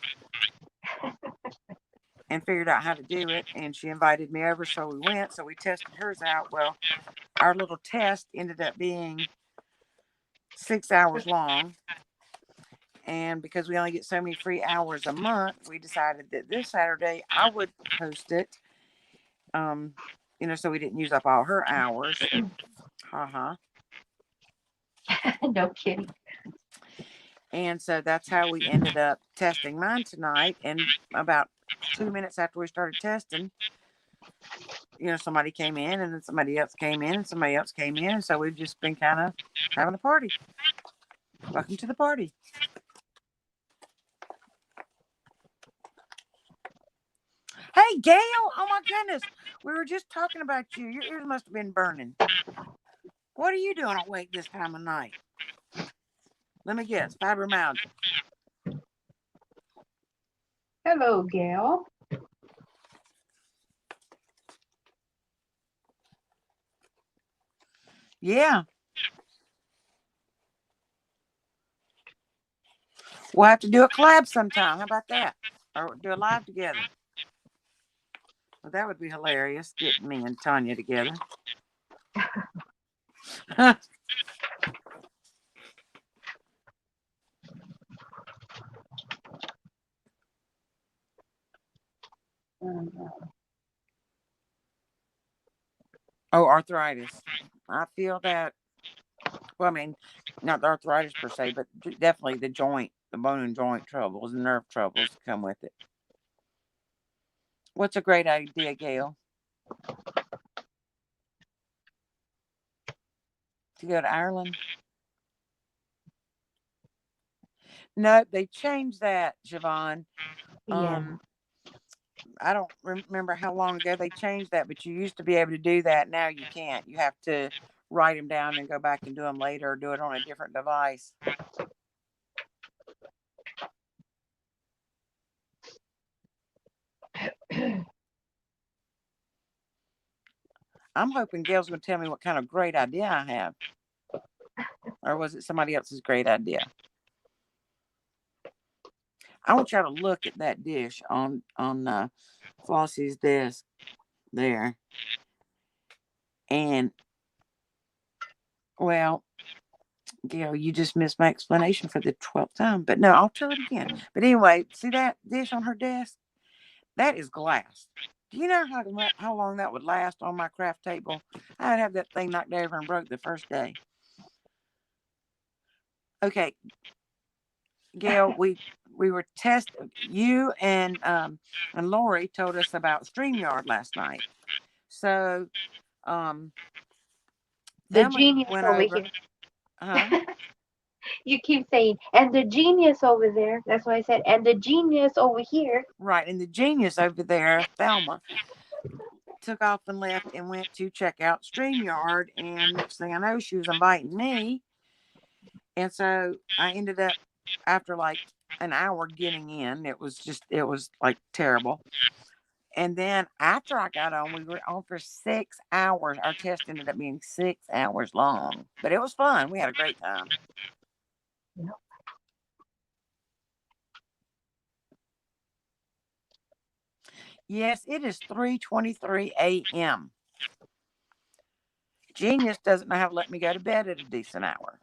and figured out how to do it. And she invited me over, so we went. So we tested hers out. Well, our little test ended up being 6 hours long. And because we only get so many free hours a month, we decided that this Saturday I would host it. So we didn't use up all her hours. Ha. No kidding. And so that's how we ended up testing mine tonight. And about 2 minutes after we started testing, somebody came in, and then somebody else came in, and somebody else came in. And so we've just been kind of having a party. Welcome to the party. Hey, Gail. Oh, my goodness. We were just talking about you. Your ears must have been burning. What are you doing awake this time of night? Let me guess. Fibromyalgia. Hello, Gail. Yeah. We'll have to do a collab sometime. How about that? or do a live together. Well, that would be hilarious. Getting me and Tanya together. Oh, arthritis. I feel that. Well, I mean, not the arthritis per se, but definitely the joint, the bone and joint troubles, and nerve troubles that come with it. What's a great idea, Gail? To go to Ireland? No, they changed that, Siobhan. Yeah. Um, I don't remember how long ago they changed that, but you used to be able to do that. Now you can't. You have to write them down and go back and do them later, or do it on a different device. I'm hoping Gail's going to tell me what kind of great idea I have, or was it somebody else's great idea? I want y'all to look at that dish on Flossie's desk there, and well, Gail, you just missed my explanation for the 12th time. But no, I'll tell it again. But anyway, see that dish on her desk? That is glass. Do you know how long that would last on my craft table? I'd have that thing knocked over and broke the first day. Okay, Gail, we were you and Lori told us about StreamYard last night. So The Thelma genius went over over. here. Huh? You keep saying, and the genius over there. That's why I said, and the genius over here. Right. And the genius over there, Thelma, took off and left and went to check out StreamYard. And next thing I know, she was inviting me. And so I ended up, after like an hour getting in, it was like terrible. And then after I got on, we were on for 6 hours. Our test ended up being 6 hours long, but it was fun. We had a great time. Yes, it is 3:23 a.m. Genius doesn't know how to let me go to bed at a decent hour.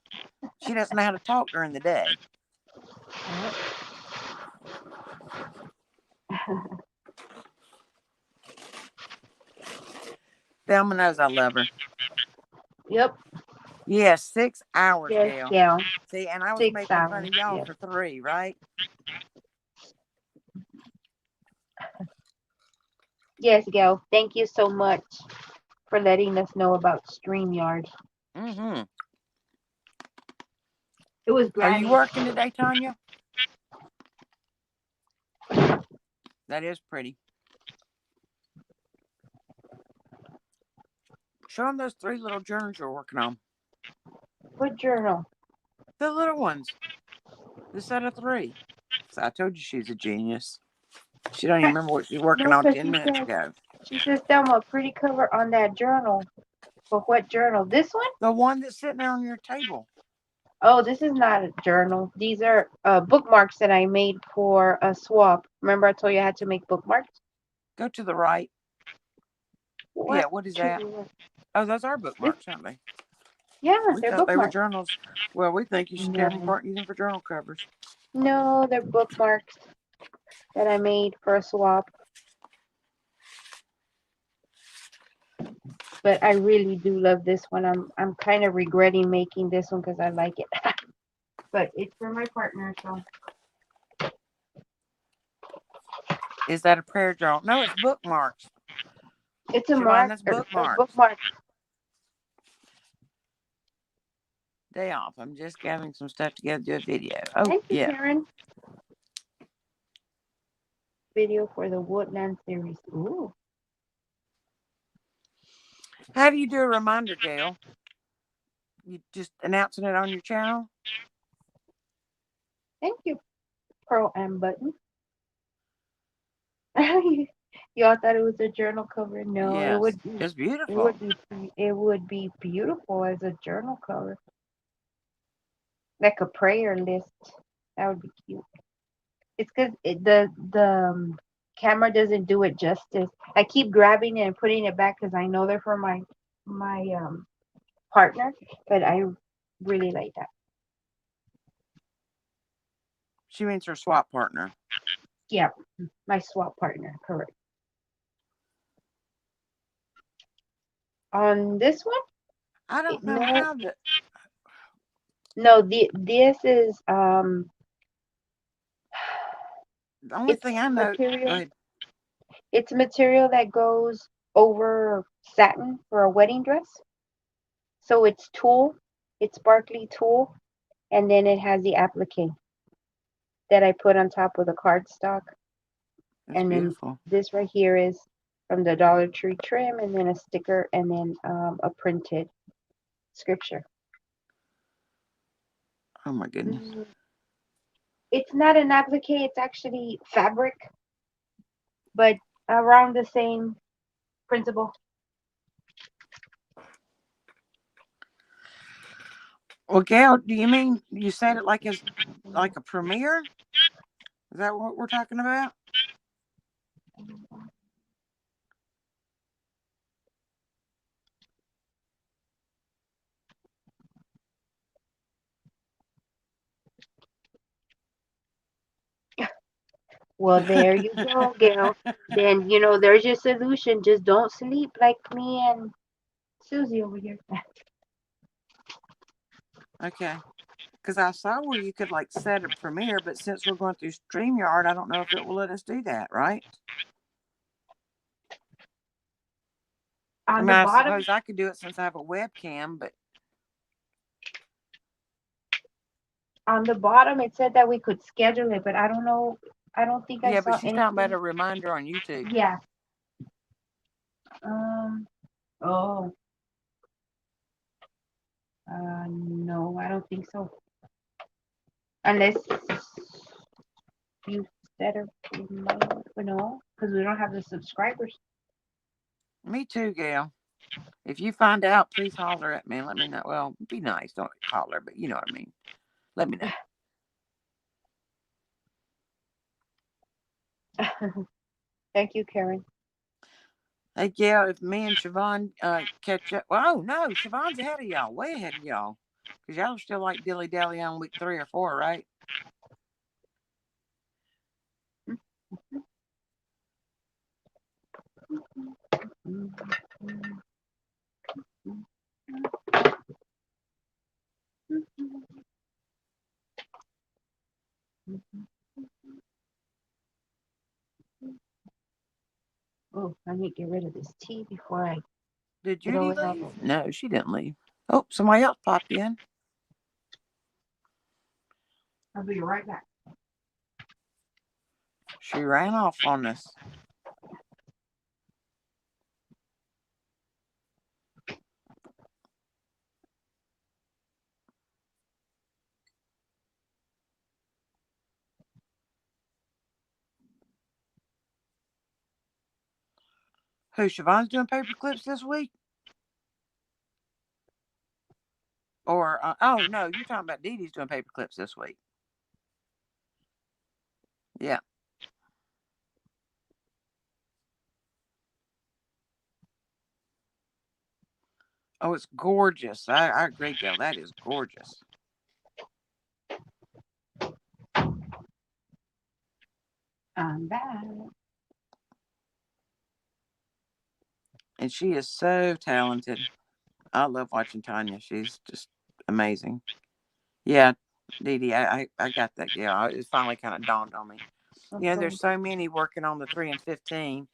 She doesn't know how to talk during the day. Thelma knows I love her. Yep. Yes, 6 hours, Yes, Gail. gal. See, and I was 6 making fun hours. of y'all Yes. for 3, right? Yes, gal. Thank you so much for letting us know about StreamYard. Mm-hmm. It was Are you Gladys. working today, Tanya? That is pretty. Show them those 3 little journals you're working on. What journal? The little ones. The set of 3. So I told you she's a genius. She don't even remember what she's working No, on because 10 minutes ago. she says, Thelma, pretty cover on that journal. For what journal? This one? The one that's sitting there on your table. Oh, this is not a journal. These are bookmarks that I made for a swap. Remember I told you I had to make bookmarks? Go to the right. Yeah, What? what is that? Oh, those are This, bookmarks, aren't they? yeah, We they're thought they were bookmarks. journals. Well, we think you should tear them No, apart and use them for journal covers. no, they're bookmarks that I made for a swap. But I really do love this one. I'm kind of regretting making this one because I like it. But it's for my partner, so Is that a prayer journal? No, it's bookmarks. it's a Siobhan, mark that's or a bookmarks. bookmark. Day off. I'm just gathering some stuff together to do a video. Oh, Thank you, yeah. Karen. Video for the Woodland series. Ooh, How do you do a reminder, Gail? You just announcing it on your channel? thank you, Pearl M button. Y'all thought it was a journal cover? No, it Yes. would be. It's It would beautiful. be. It would be beautiful as a journal cover, like a prayer list. That would be cute. It's because the camera doesn't do it justice. I keep grabbing it and putting it back because I know they're for my partner, but I really like that. She means her swap partner. Yeah, my swap partner, correct. On this one, I don't know no, how the no. This is only it's thing I know. Go material. ahead. It's material that goes over satin for a wedding dress. So it's tulle, it's sparkly tulle, and then it has the applique that I put on top of the cardstock. That's And then beautiful. this right here is from the Dollar Tree trim, and then a sticker, and then a printed scripture. Oh my goodness. Mm, It's not an applique, it's actually fabric, but around the same principle. Well, Gail, do you mean you said it like as like a premiere? Is that what we're talking about? Well, there you go, Gail. Then, there's your solution. Just don't sleep like me and Susie over here. Okay. Because I saw where you could like set a premiere, but since we're going through StreamYard, I don't know if it will let us do that, right? I On mean, the I bottom, suppose I could do it since I have a webcam, but on the bottom, it said that we could schedule it, but I don't know. I don't think I yeah, but saw she's talking about anything. a reminder on YouTube. Yeah. Um. Oh. No, I don't think so. Unless you set a reminder. No, because we don't have the subscribers. Me too, Gail. If you find out, please holler at me and let me know. Well, be nice. Don't holler, but you know what I mean. Let me know. Thank you, Karen. Hey, Gail, if me and Siobhan catch up. Well, oh, no, Siobhan's ahead of y'all. Way ahead of y'all. Because y'all are still like dilly dally on week 3 or 4, right? Oh, I need to get rid of this tea before I Did throw Judy it all leave? over. No, she didn't leave. Oh, somebody else popped in. I'll be right back. She ran off on us. Who, Siobhan's doing paper clips this week? Or, oh, no, you're talking about Dee Dee's doing paper clips this week. Yeah. Oh, it's gorgeous. I agree, Gail. That is gorgeous. I'm back. And she is so talented. I love watching Tanya. She's just amazing. Yeah, Dee Dee, I got that, Gail. It finally kind of dawned on me. Of You know, there's course. so many working on the 3 and 15.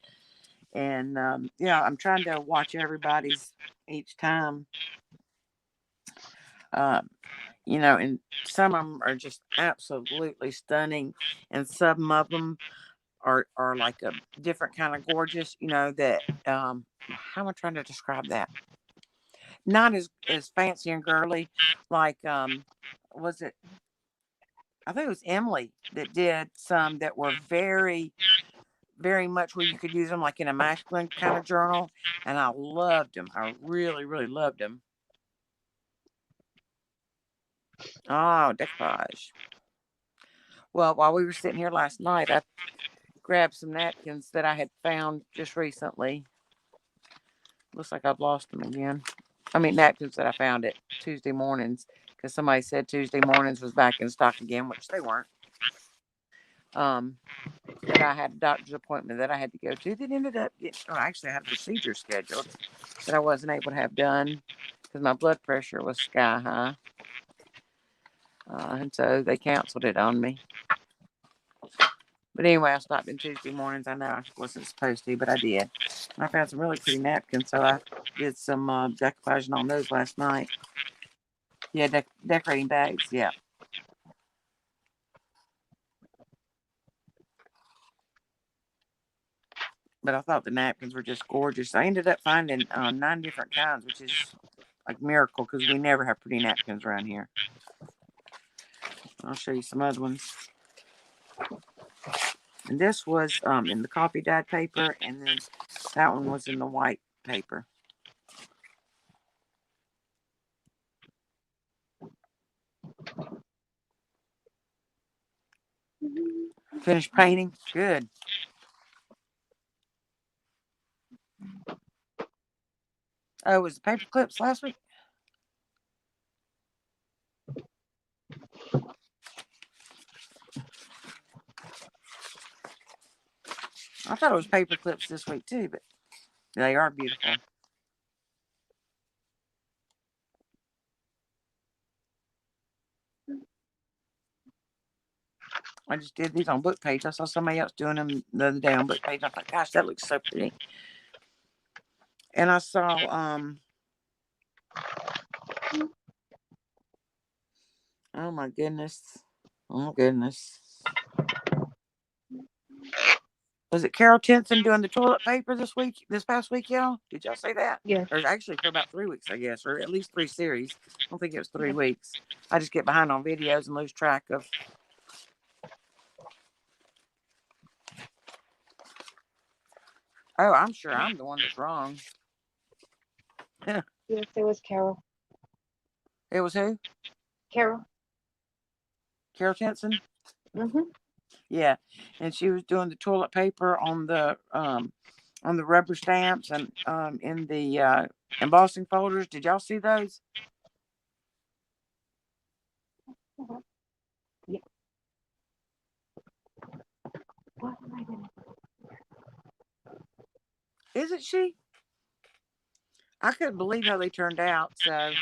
And, yeah, I'm trying to watch everybody's each time. Um, and some of them are just absolutely stunning, and some of them are like a different kind of gorgeous. That how am I trying to describe that? Not as fancy and girly, like was it? I think it was Emily that did some that were very, very much where you could use them like in a masculine kind of journal, and I loved them. I really, really loved them. Oh, decoupage. Well, while we were sitting here last night, I grabbed some napkins that I had found just recently. Looks like I've lost them again. I mean, napkins that I found at Tuesday mornings because somebody said Tuesday mornings was back in stock again, which they weren't. Um, that I had a doctor's appointment that I had to go to that ended up getting, oh, actually, I had a procedure scheduled that I wasn't able to have done because my blood pressure was sky high. And so they canceled it on me. But anyway, I stopped in Tuesday mornings. I know I wasn't supposed to, but I did. And I found some really pretty napkins, so I did some decoupaging on those last night. Yeah, decorating bags. Yeah. But I thought the napkins were just gorgeous. I ended up finding 9 different kinds, which is like a miracle because we never have pretty napkins around here. I'll show you some other ones. And this was in the coffee dyed paper, and then that one was in the white paper. Finished painting. Good. Oh, was the paper clips last week? I thought it was paper clips this week too, but they are beautiful. I just did these on book page. I saw somebody else doing them the other day on book page. I thought, gosh, that looks so pretty. And I saw oh my goodness. Oh my goodness. Was it Carol Tinson doing the toilet paper this past week, y'all? Did y'all say that? Yes. Or actually for about 3 weeks, I guess, or at least 3 series. I don't think it was 3 weeks. Yes. I just get behind on videos and lose track of. Oh, I'm sure I'm the one that's wrong. Yes, it was Carol. It was who? Carol. Carol Tinson? Mhm. Yeah. And she was doing the toilet paper on the rubber stamps and in the embossing folders. Did y'all see those? Mhm. Yeah. What am I gonna? Isn't she? I couldn't believe how they turned out. So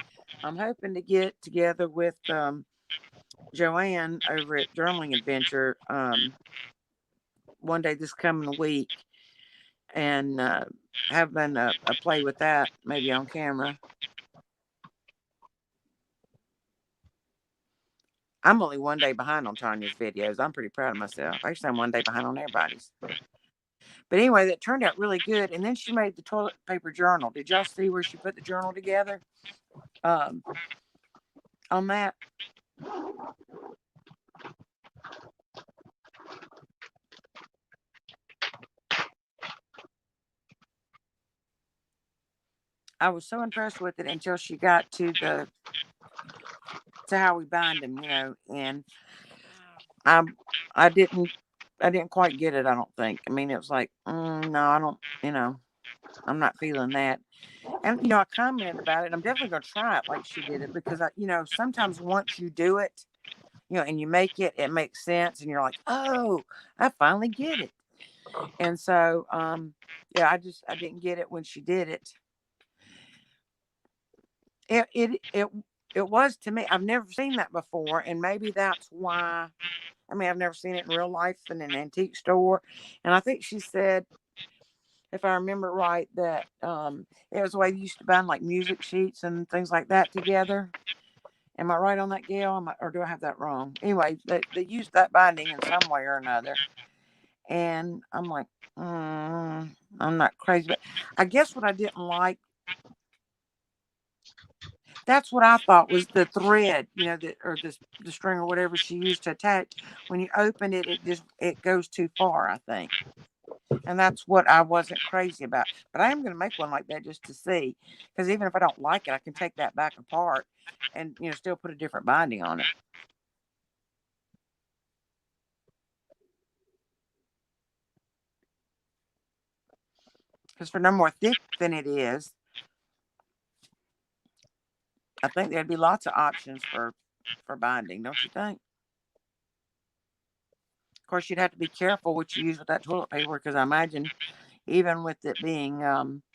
I'm hoping to get together with Joanne over at Journaling Adventure one day this coming week and having a play with that, maybe on camera. I'm only one day behind on Tanya's videos. I'm pretty proud of myself. Actually, I'm one day behind on everybody's. But anyway, that turned out really good. And then she made the toilet paper journal. Did y'all see where she put the journal together? Um, on that? I was so impressed with it until she got to how we bind them, and I I didn't I didn't quite get it. I don't think. I mean, it was like, no, I don't. I'm not feeling that. And I commented about it. I'm definitely gonna try it like she did it because sometimes once you do it, and you make it, it makes sense, and you're like, oh, I finally get it. And so, yeah, I didn't get it when she did it. It was to me. I've never seen that before, and maybe that's why. I mean, I've never seen it in real life in an antique store, and I think she said, if I remember right, that it was the way they used to bind like music sheets and things like that together. Am I right on that, Gail? Or do I have that wrong? Anyway, they used that binding in some way or another, and I'm like, I'm not crazy, but I guess what I didn't like. That's what I thought was the thread, or the string or whatever she used to attach. When you open it, it goes too far, I think. And that's what I wasn't crazy about. But I am going to make one like that just to see, because even if I don't like it, I can take that back apart and still put a different binding on it. Because for no more thick than it is, I think there'd be lots of options for binding, don't you think? Of course, you'd have to be careful what you use with that toilet paper because I imagine even with it being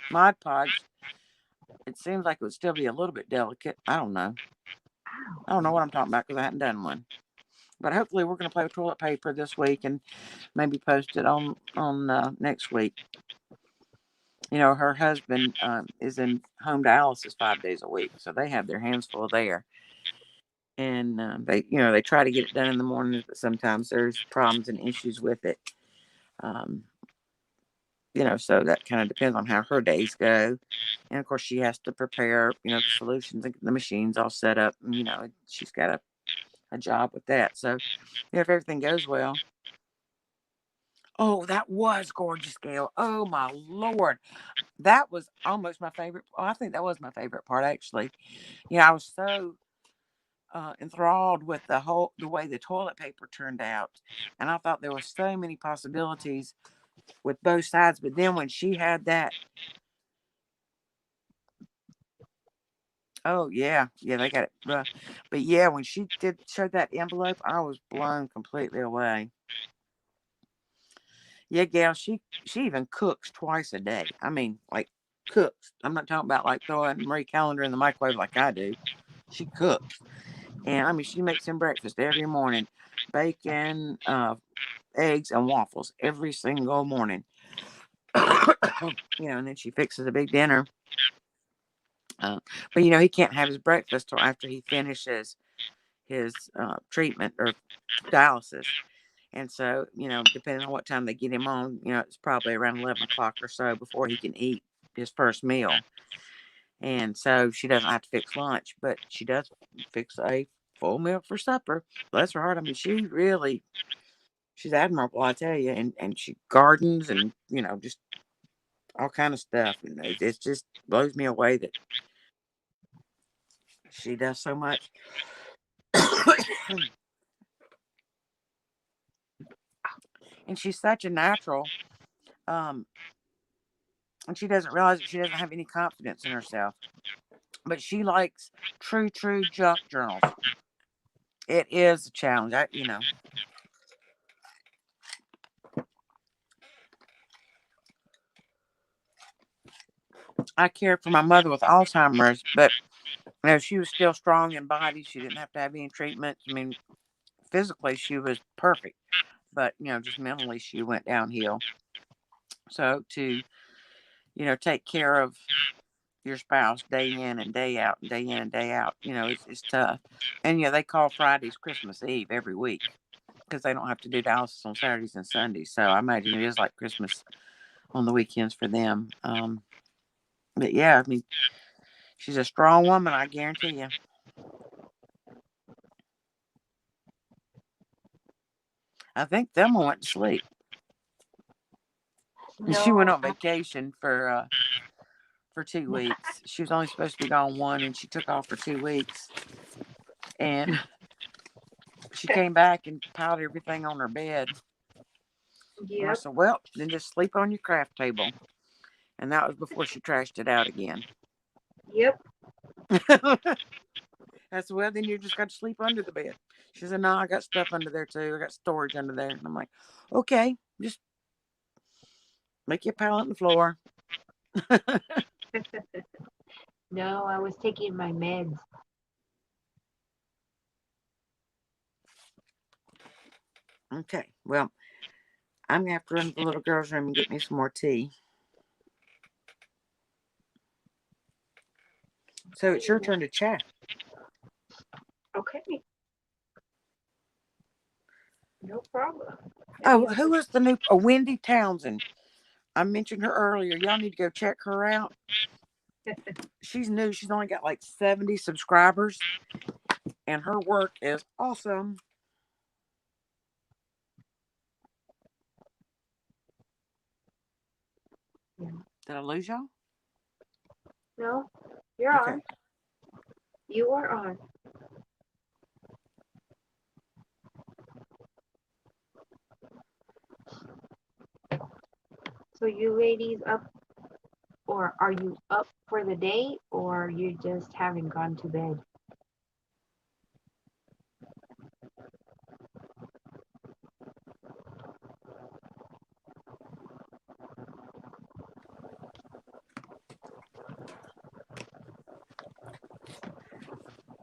Mod Podge, it seems like it would still be a little bit delicate. I don't know. I don't know what I'm talking about because I hadn't done one. But hopefully, we're going to play with toilet paper this week and maybe post it on next week. You know, her husband is in home dialysis 5 days a week, so they have their hands full there. And they try to get it done in the mornings, but sometimes there's problems and issues with it. Um, so that kind of depends on how her days go. And of course, she has to prepare, the solutions and the machines all set up. And, she's got a job with that. So, if everything goes well. Oh, that was gorgeous, Gail. Oh, my Lord. That was almost my favorite. Oh, I think that was my favorite part, actually. I was so enthralled with the way the toilet paper turned out. And I thought there were so many possibilities with both sides. But then when she had that, oh, yeah. Yeah, they got it rough. But yeah, when she did show that envelope, I was blown completely away. Yeah, gal, she even cooks twice a day. I mean, like cooks. I'm not talking about like throwing Marie Callender in the microwave like I do. She cooks. And I mean, she makes him breakfast every morning, bacon, eggs, and waffles every single morning. And then she fixes a big dinner. But he can't have his breakfast till after he finishes his treatment or dialysis. And so, depending on what time they get him on, it's probably around 11 o'clock or so before he can eat his first meal. And so she doesn't have to fix lunch, but she does fix a full meal for supper. Bless her heart. I mean, she's admirable, I tell you. And she gardens and, just all kind of stuff. And it just blows me away that she does so much. And she's such a natural. Um, and she doesn't realize that she doesn't have any confidence in herself. But she likes true junk journals. It is a challenge. I cared for my mother with Alzheimer's, but she was still strong in body. She didn't have to have any treatment. I mean, physically she was perfect, but just mentally she went downhill. So to take care of your spouse day in and day out and day in and day out, it's tough. And they call Fridays Christmas Eve every week because they don't have to do dialysis on Saturdays and Sundays. So I imagine it is like Christmas on the weekends for them. But yeah, I mean, she's a strong woman, I guarantee you. I think Thelma went to sleep. She went No, on vacation for 2 weeks. She was only supposed to be gone one, and she took off for 2 weeks. And she came back and piled everything on her bed. And I yep, said, "Well, then just sleep on your craft table." And that was before she trashed it out again. yep. I said, "Well, then you just got to sleep under the bed." She said, "No, I got stuff under there too. I got storage under there." And I'm like, "Okay, just make you a pile on the floor." No, I was taking my meds. Okay, well, I'm gonna have to run to the little girl's room and get me some more tea. So it's your turn to chat. Okay, no problem. Let me Oh, open. who is the new? Oh, Wendy Townsend. I mentioned her earlier. Y'all need to go check her out. She's new. She's only got like 70 subscribers, and her work is awesome. Did I lose y'all? No, you're Okay. on. You are on. So you ladies up or are you up for the day, or you just haven't gone to bed?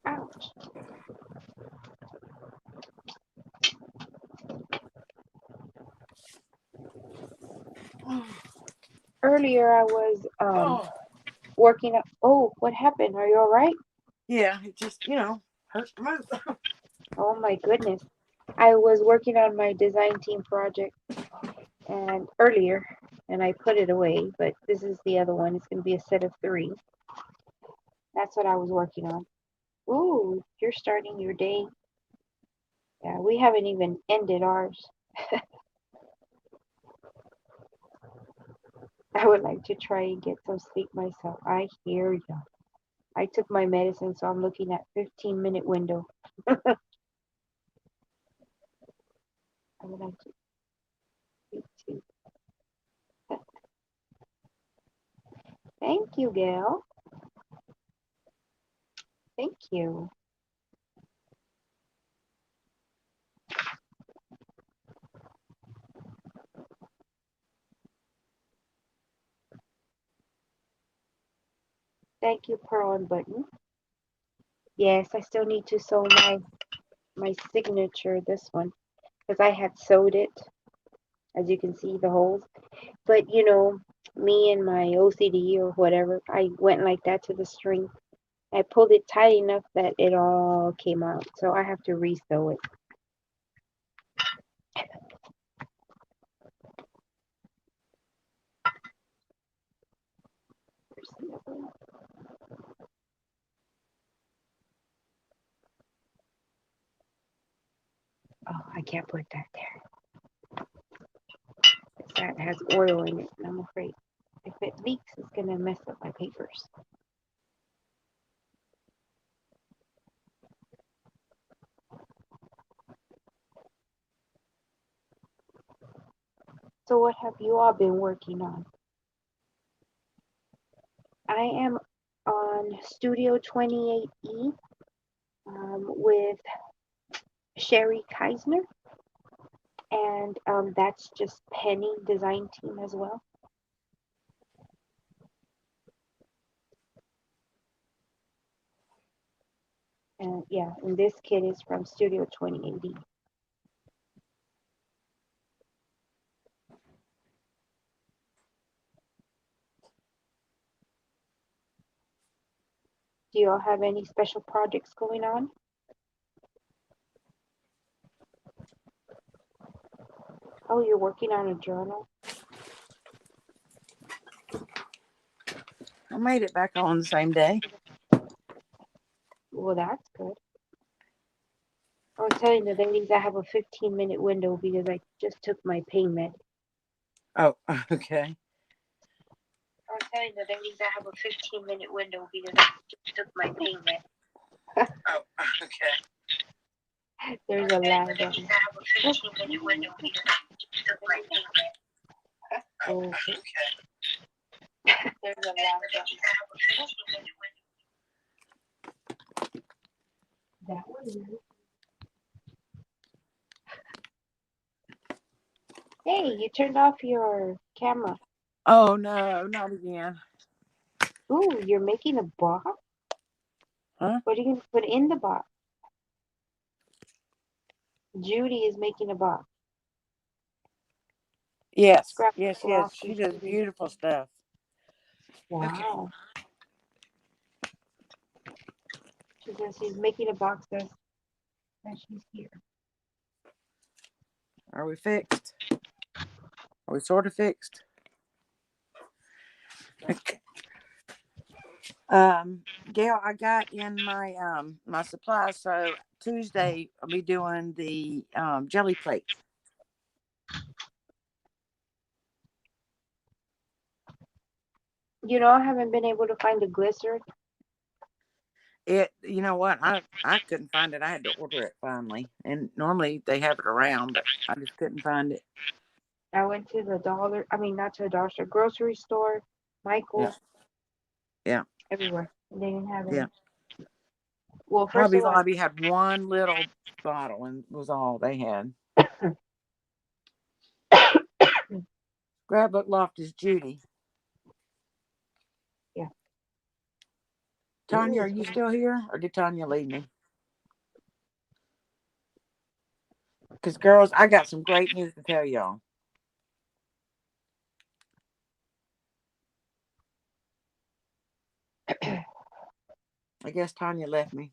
Ouch. Earlier I was Oh, working up. Oh, what happened? Are you all right? yeah, it just, hurts to move. Oh my goodness. I was working on my design team project and earlier and I put it away, but this is the other one. It's going to be a set of 3. That's what I was working on. Ooh, you're starting your day. Yeah, we haven't even ended ours. I would like to try and get some sleep myself. I hear you. I took my medicine, so I'm looking at 15-minute window. I would like to sleep too. Thank you, Gail. Thank you. Thank you, Pearl and Button. Yes, I still need to sew my signature, this one, because I had sewed it, as you can see, the holes. But me and my OCD or whatever, I went like that to the string. I pulled it tight enough that it all came out. So I have to re-sew it. Oh, I can't put that there. That has oil in it, and I'm afraid if it leaks, it's gonna mess up my papers. So what have you all been working on? I am on Studio 28E with Sherry Keisner, and that's just Penny design team as well. And yeah, and this kit is from Studio 2080. Do you all have any special projects going on? Oh, you're working on a journal? I made it back on the same day. Well, that's good. I was telling the ladies I have a 15-minute window because I just took my pain med. Oh, okay. I was telling the ladies I have a 15-minute window because I just took my pain med. Oh, okay. There's a lag on it. I have a 15-minute window because I just took my payment. Oh, Okay. okay. There's a lag on it. I have a 15-minute window. That was it. Hey, you turned off your camera. Oh no, not again. Ooh, you're making a box? Huh? What are you going to put in the box? Judy is making a box. Yes, Scrap yes, yes. gloss She and does Judy. beautiful stuff. Okay. Wow. She says she's making a box that she's here. Are we fixed? Are we sort of fixed? Okay. Gail, I got in my supplies, so Tuesday I'll be doing the jelly plates. I haven't been able to find the glycerin. You know what? I couldn't find it. I had to order it finally, and normally they have it around, but I just couldn't find it. I went to the dollar, I mean, not to the dollar store, grocery store, Yeah. Michael, Yeah. everywhere. They didn't have Yeah. any. Well, first Hobby of all, Lobby had one little bottle and was all they had. Grab Book Loft is Judy. yeah. Tanya, Ooh, are it's you going. still here or did Tanya leave me? Because, girls, I got some great news to tell y'all. I guess Tanya left me.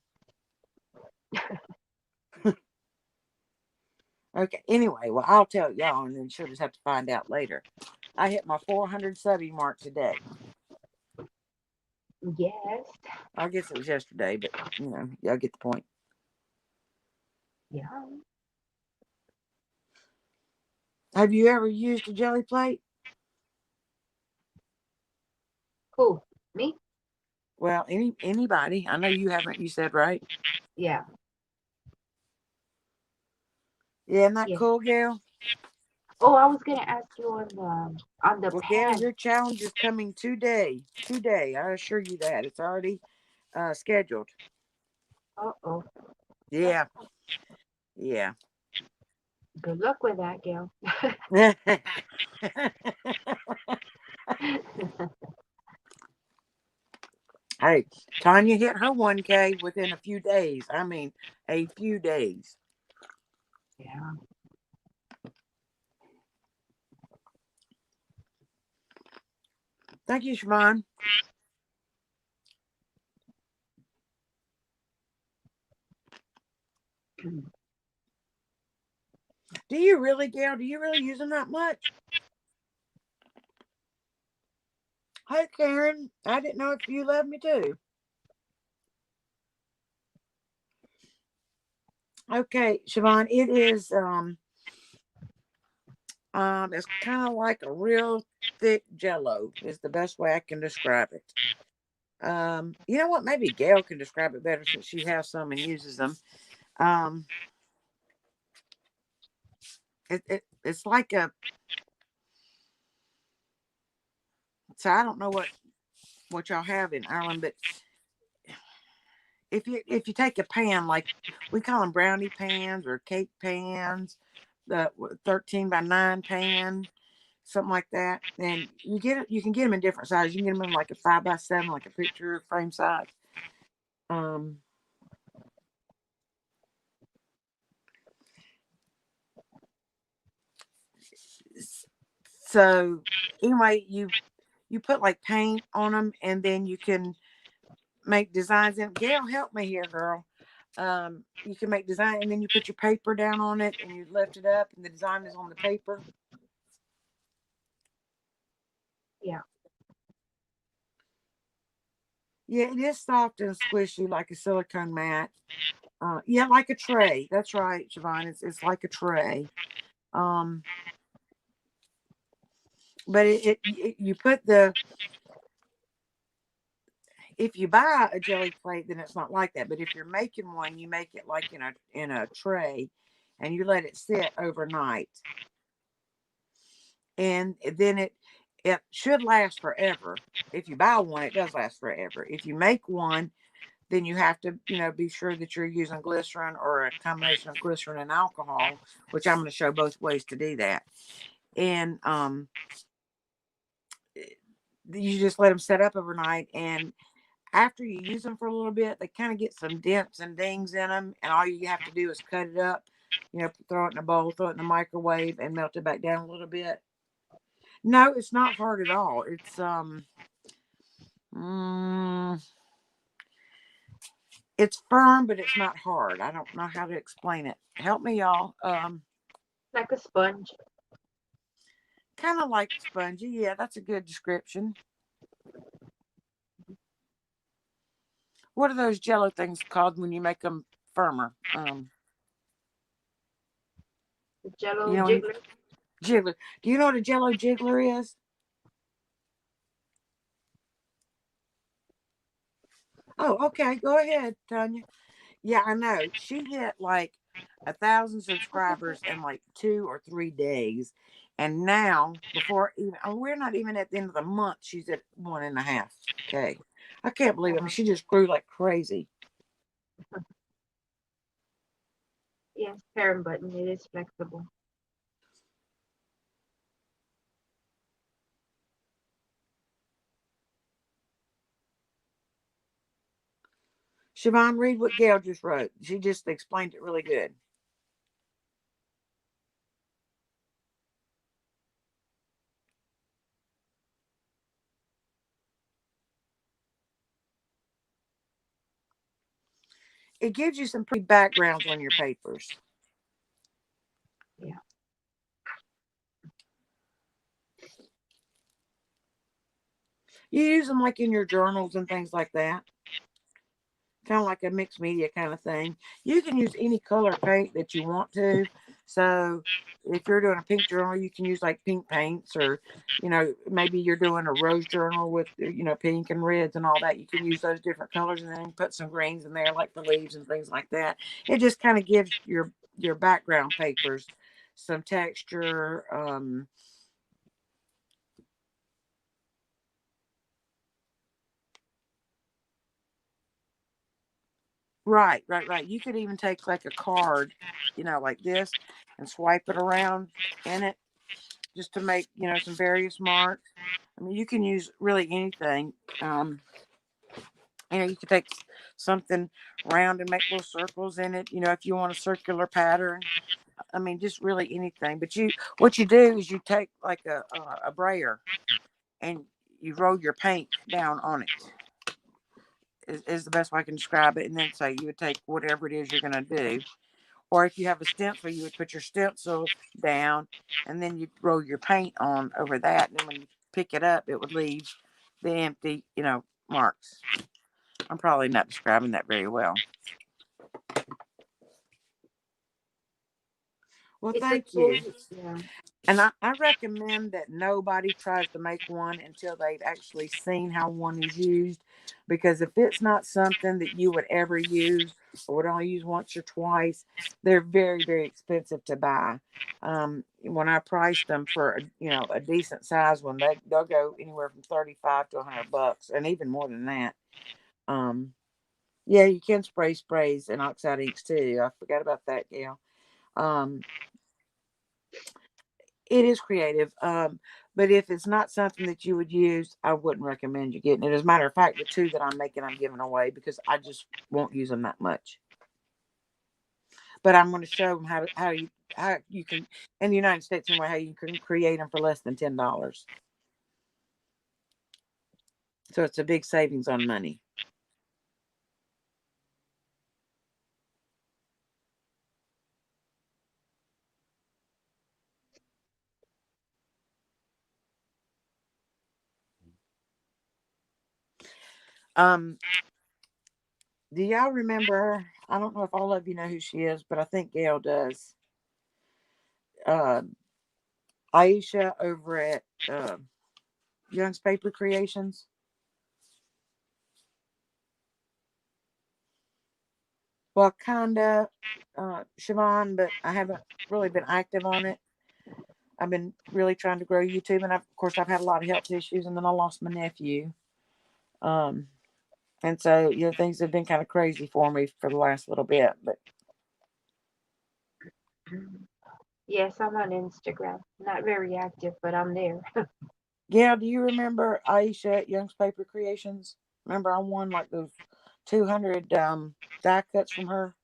Okay. Anyway, well, I'll tell y'all, and then she'll just have to find out later. I hit my 400 subby mark today. Yes. I guess it was yesterday, but y'all get the point. Yeah. Have you ever used a jelly plate? Cool. Me? Well, anybody. I know you haven't. You said right. Yeah. Yeah, isn't that Yeah. cool, Gail? Oh, I was gonna ask you on the Well, Gail, pan. your challenge is coming today. Today, I assure you that it's already scheduled. Uh-oh. That's Yeah, yeah. good luck with that, Gail. Hey, Tanya hit her 1K within a few days. I mean, a few days. Yeah. Thank you, Siobhan. Do you really, Gail? Do you really use them that much? Hey, Karen. I didn't know if you love me too. Okay, Siobhan. It is it's kind of like a real thick Jello. Is the best way I can describe it. You know what? Maybe Gail can describe it better since she has some and uses them. Um, it's like a. So I don't know what y'all have in Ireland, but if you take a pan like we call them brownie pans or cake pans, the 13 by 9 pan, something like that, and you can get them in different sizes. You can get them in like a 5 by 7, like a picture frame size. Um, so anyway, you put like paint on them, and then you can make designs in. Gail, help me here, girl. You can make design, and then you put your paper down on it, and you lift it up, and the design is on the paper. Yeah. Yeah, it is soft and squishy like a silicone mat. Yeah, like a tray. That's right, Siobhan. It's like a tray. Um, but you put the if you buy a jelly plate, then it's not like that. But if you're making one, you make it like in a tray, and you let it sit overnight, and then it should last forever. If you buy one, it does last forever. If you make one, then you have to, be sure that you're using glycerin or a combination of glycerin and alcohol, which I'm going to show both ways to do that. And you just let them set up overnight. And after you use them for a little bit, they kind of get some dents and dings in them. And all you have to do is cut it up, throw it in a bowl, throw it in the microwave, and melt it back down a little bit. No, it's not hard at all. Mm, it's firm, but it's not hard. I don't know how to explain it. Help me, y'all. Like a sponge. Kind of like spongy. Yeah, that's a good description. What are those jello things called when you make them firmer? The Jello You know, jiggler. jiggler. Do you know what a jello jiggler is? Oh, okay. Go ahead, Tanya. Yeah, I know. She hit like 1,000 subscribers in like 2 or 3 days, And now, before even, we're not even at the end of the month, she's at 1.5K. I can't believe it. I mean, Wow. she just grew like crazy. Yes, parent button. It is flexible. Siobhan, read what Gail just wrote. She just explained it really good. It gives you some pretty backgrounds on your papers. Yeah. You use them like in your journals and things like that. Kind of like a mixed media kind of thing. You can use any color paint that you want to. So if you're doing a pink journal, you can use like pink paints, or maybe you're doing a rose journal with pink and reds and all that. You can use those different colors and then put some greens in there like the leaves and things like that. It just kind of gives your background papers some texture. Right, right, right. You could even take like a card, like this, and swipe it around in it just to make, some various marks. I mean, you can use really anything. Um, you could take something round and make little circles in it, if you want a circular pattern. I mean, just really anything. But what you do is you take like a brayer and you roll your paint down on it. Is the best way I can describe it. And then say you would take whatever it is you're going to do. Or if you have a stencil, you would put your stencil down and then you'd roll your paint on over that. And then when you pick it up, it would leave the empty, marks. I'm probably not describing that very well. Well, It's a thank tool. you. Yeah. And I recommend that nobody tries to make one until they've actually seen how one is used. Because if it's not something that you would ever use or would only use once or twice, they're very, very expensive to buy. When I priced them for a decent size one, they'll go anywhere from 35 to $100, and even more than that. Um, yeah, you can spray sprays and oxide inks too. I forgot about that, Gail. Um, It is creative. But if it's not something that you would use, I wouldn't recommend you getting it. As a matter of fact, the two that I'm making, I'm giving away because I just won't use them that much. But I'm going to show them how you can, in the United States anyway, how you can create them for less than $10. So it's a big savings on money. Um, do y'all remember? I don't know if all of you know who she is, but I think Gail does. Uh, Aisha over at Young's Paper Creations. Well, kinda, Siobhan, but I haven't really been active on it. I've been really trying to grow YouTube, and of course, I've had a lot of health issues, and then I lost my nephew. Um, and so things have been kind of crazy for me for the last little bit. But Yes, I'm on Instagram. Not very active, but I'm there. yeah, do you remember Aisha at Young's Paper Creations? Remember, I won like those 200 die cuts from her.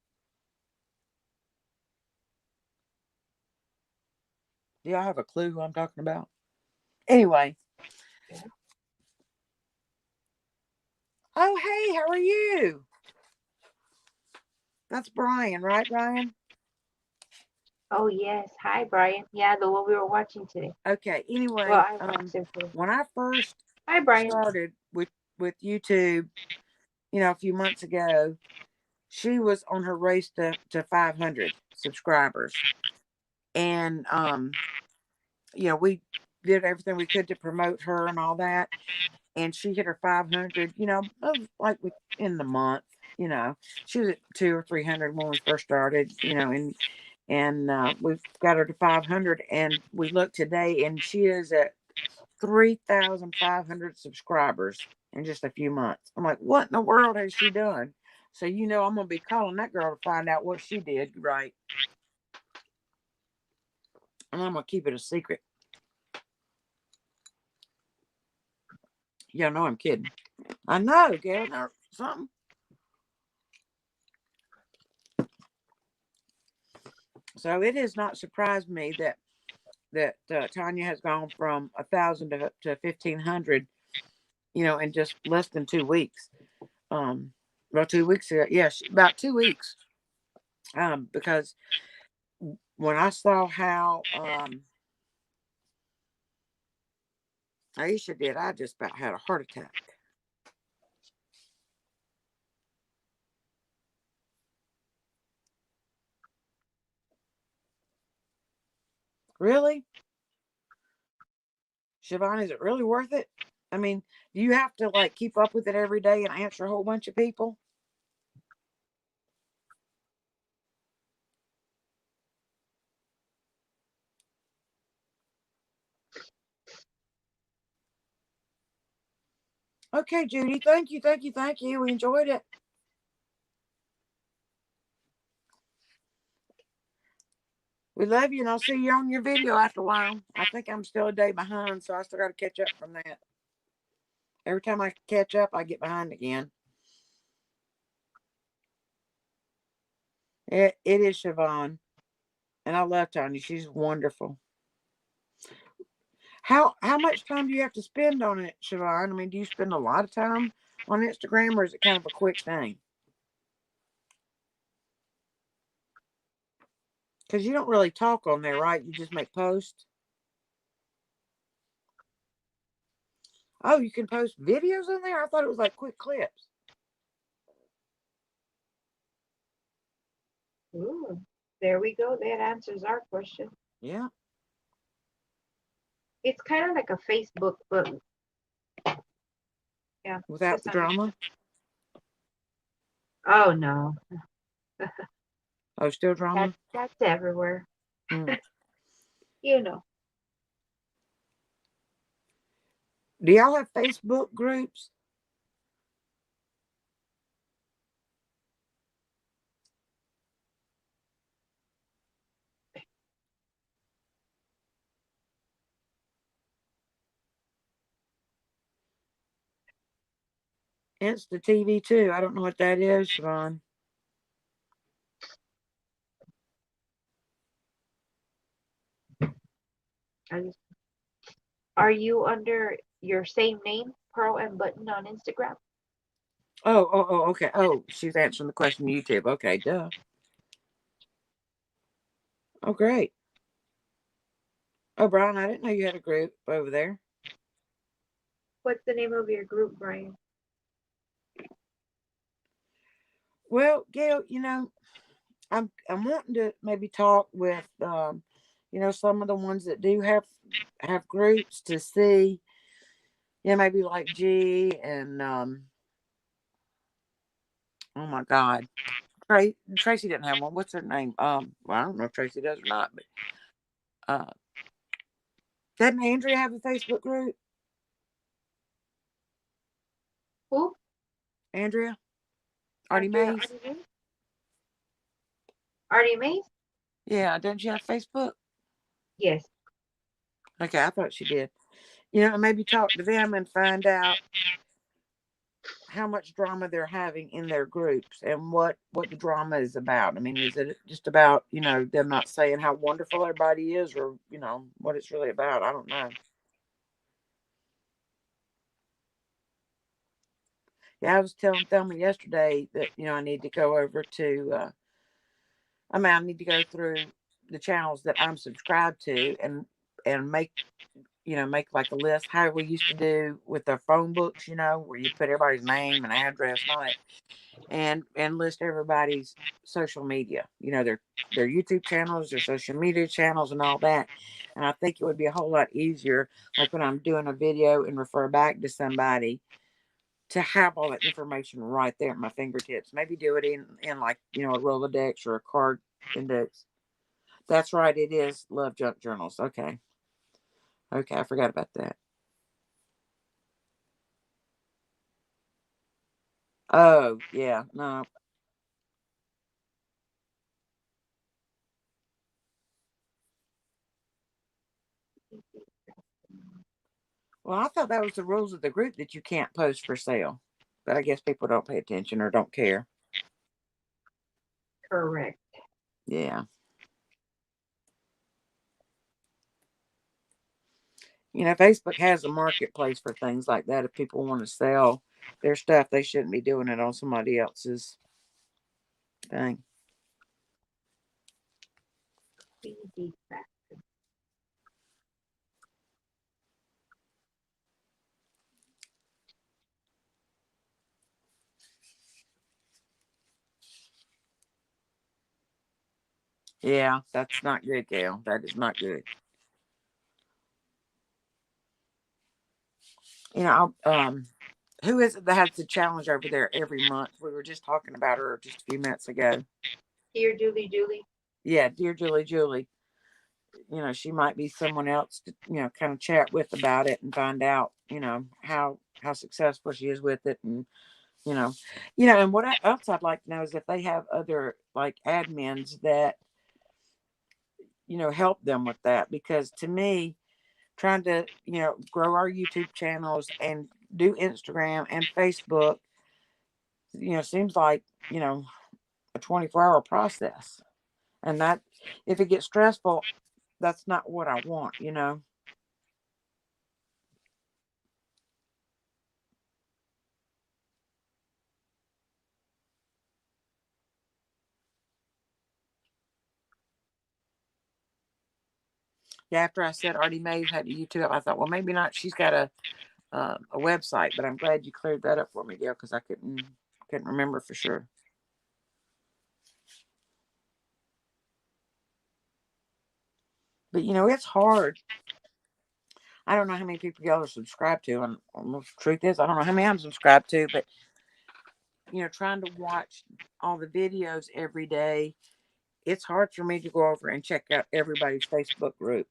Do y'all have a clue who I'm talking about? Anyway, oh hey, how are you? That's Brian, right, Brian? Oh yes. Hi, Brian. Yeah, the one we were watching today. Okay. Well, Anyway, I watched it today. when I first Hi, Brian. started with YouTube, a few months ago, she was on her race to 500 subscribers, and we did everything we could to promote her and all that, and she hit her 500. Like within the month. She was at 200 or 300 when we first started. and we've got her to 500. And we looked today, and she is at 3,500 subscribers in just a few months. I'm like, what in the world has she done? So I'm gonna be calling that girl to find out what she did right, and I'm gonna keep it a secret. Yeah, no, I'm kidding. I know, Gail. Now something. So it has not surprised me that Tanya has gone from 1,000 to 1,500, in just less than 2 weeks. Well, 2 weeks ago, yeah, about 2 weeks. Because when I saw how Aisha did, I just about had a heart attack. Really, Siobhan, is it really worth it? I mean, do you have to like keep up with it every day and answer a whole bunch of people? Okay, Judy. Thank you, thank you, thank you. We enjoyed it. We love you, and I'll see you on your video after a while. I think I'm still a day behind, so I still got to catch up from that. Every time I catch up, I get behind again. It is Siobhan, and I love Tanya. She's wonderful. How much time do you have to spend on it, Siobhan? I mean, do you spend a lot of time on Instagram, or is it kind of a quick thing? Because you don't really talk on there, right? You just make posts. Oh, you can post videos on there? I thought it was like quick clips. Ooh, there we go. That answers our question. Yeah. It's kind of like a Facebook, but yeah, Without just the on. drama? Oh no, Oh, still drama? that's everywhere. Mm. You know. Do y'all have Facebook groups? Insta TV too. I don't know what that is, Siobhan. Are you under your same name, Pearl and Button, on Instagram? Oh, okay. Oh, she's answering the question on YouTube. Okay, duh. Oh, great. Oh, Brian, I didn't know you had a group over there. What's the name of your group, Brian? Well, Gail, I'm wanting to maybe talk with some of the ones that do have groups to see, maybe like G and oh my God, Tracy didn't have one. What's her name? Well, I don't know if Tracy does or not, but doesn't Andrea have a Facebook group? Who? Andrea, Artie Andrea Mays. Artie Mays? Yeah, doesn't she have Facebook? Yes. Okay, I thought she did. Maybe talk to them and find out how much drama they're having in their groups and what the drama is about. I mean, is it just about, them not saying how wonderful everybody is, or, what it's really about? I don't know. Yeah, I was telling Thelma yesterday that, I need to go over to, I need to go through the channels that I'm subscribed to and make like a list, how we used to do with our phone books, where you put everybody's name and address and all that, and list everybody's social media, their YouTube channels, their social media channels, and all that. And I think it would be a whole lot easier, like when I'm doing a video and refer back to somebody, to have all that information right there at my fingertips. Maybe do it in like a Rolodex or a card index. That's right. It is Love Junk Journals. Okay. Okay. I forgot about that. Oh, yeah. No. Well, I thought that was the rules of the group that you can't post for sale. But I guess people don't pay attention or don't care. Correct. Yeah. Facebook has a marketplace for things like that. If people want to sell their stuff, they shouldn't be doing it on somebody else's thing. Easy fact. Yeah, that's not good, Gail. That is not good. You know, who is it that has the challenge over there every month? We were just talking about her just a few minutes ago. Dear Julie, Julie. Yeah, dear Julie, Julie. She might be someone else to, kind of chat with about it and find out, how successful she is with it, and you know, and else I'd like to know is if they have other like admins that help them with that, because to me, trying to grow our YouTube channels and do Instagram and Facebook, seems like a 24-hour process, and that if it gets stressful, that's not what I want. Yeah, after I said Artie Mays had a YouTube, I thought, well, maybe not. She's got a website, but I'm glad you cleared that up for me, Gail, because I couldn't remember for sure. But it's hard. I don't know how many people y'all are subscribed to, and the truth is, I don't know how many I'm subscribed to. But trying to watch all the videos every day, it's hard for me to go over and check out everybody's Facebook group.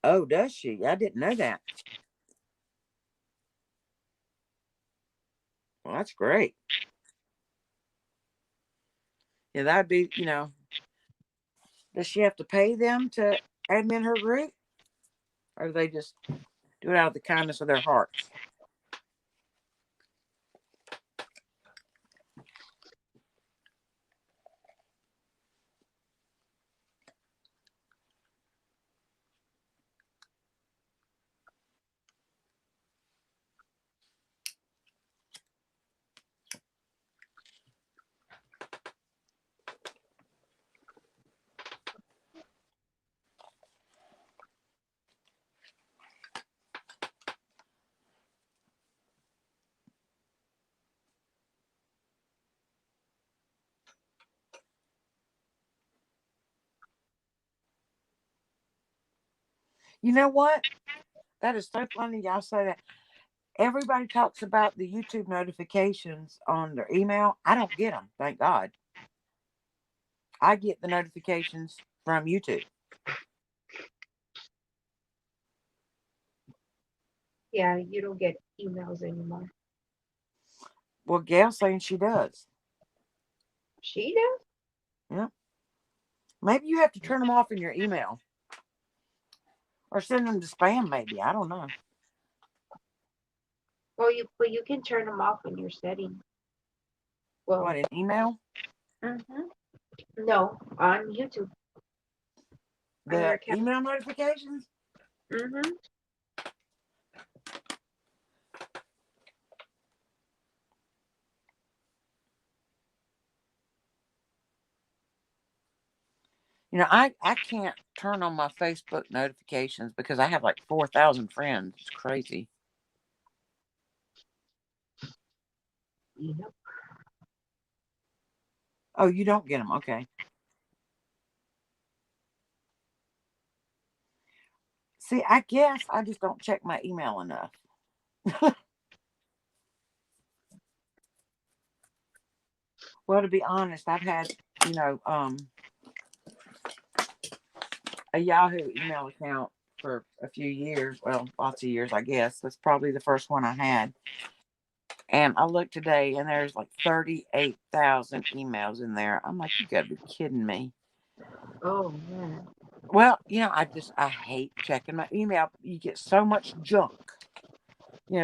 Oh, does she? I didn't know that. Well, that's great. Yeah, that'd be. Does she have to pay them to admin her group, or do they just do it out of the kindness of their hearts? You know what? That is so funny y'all say that. Everybody talks about the YouTube notifications on their email. I don't get them, thank God. I get the notifications from YouTube. Yeah, you don't get emails anymore. Well, Gail's saying she does. She does? Yeah. Maybe you have to turn them off in your email or send them to spam, maybe. I don't know. Well, you can turn them off in your settings. What, Well, in email? no, on YouTube, on your The account. email notifications? Mm-hmm. I can't turn on my Facebook notifications because I have like 4,000 friends. It's crazy. Yep. Oh, you don't get them. Okay. See, I guess I just don't check my email enough. Well, to be honest, I've had, you know, um, a Yahoo email account for a few years. Well, lots of years, I guess. That's probably the first one I had. And I looked today, and there's like 38,000 emails in there. I'm like, you gotta be kidding me. Oh man. Well, I hate checking my email. You get so much junk.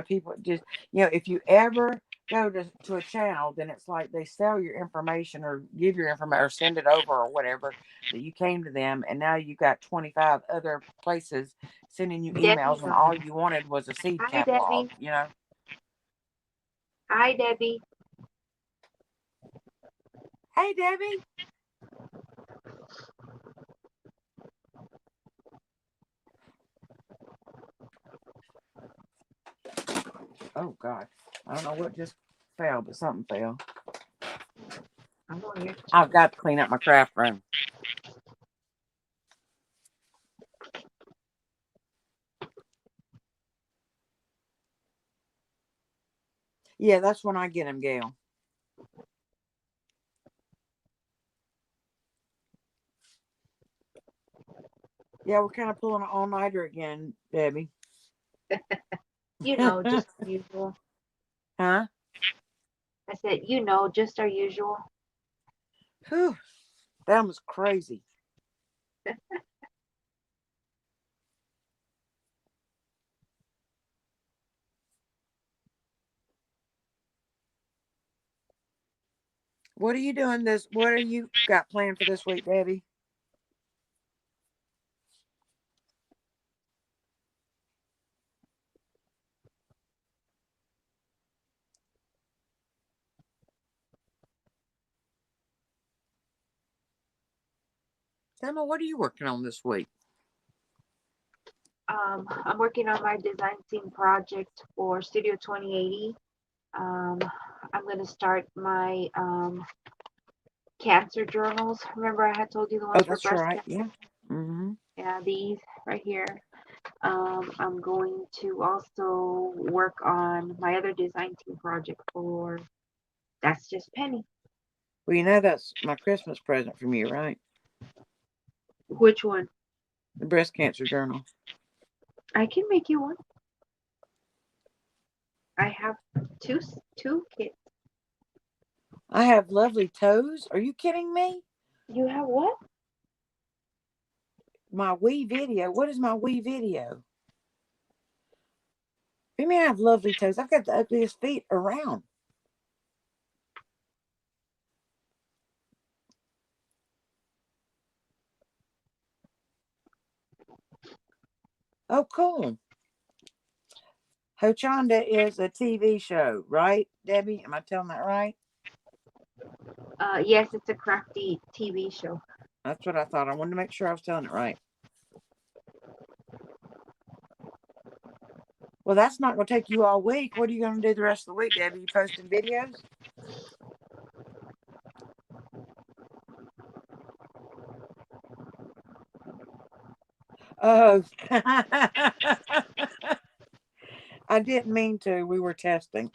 People just, if you ever go to a channel, then it's like they sell your information or give your information or send it over or whatever that you came to them. And now you got 25 other places sending you emails Debbie's when on. all you wanted was a seed Hi catalog, Debbie. Hi Debbie. Hey, Debbie. Oh, God. I don't know what just fell, but something fell. I'm on here I've too. got to clean up my craft room. Yeah, that's when I get them, Gail. Yeah, we're kind of pulling an all-nighter again, Debbie. Just usual. Huh? I said, just our usual. Whew. That was crazy. What are you doing this? What are you got planned for this week, Debbie? Thelma, what are you working on this week? I'm working on my design scene project for Studio 2080. Um, I'm going to start my cancer journals. Remember, I had told you the Oh, ones for that's breast right. cancer? Yeah. Mm-hmm. Yeah, these right here. I'm going to also work on my other design team project for That's Just Penny. Well, that's my Christmas present from you, right? Which one? The breast cancer journal. I can make you one. I have two kits. I have lovely toes. Are you kidding me? You have what? My wee video. What is my wee video? You mean I have lovely toes? I've got the ugliest feet around. Oh, cool. Hochanda is a TV show, right, Debbie? Am I telling that right? Yes, it's a crafty TV show. That's what I thought. I wanted to make sure I was telling it right. Well, that's not going to take you all week. What are you going to do the rest of the week, Debbie? You posting videos? Oh, I didn't mean to. We were testing.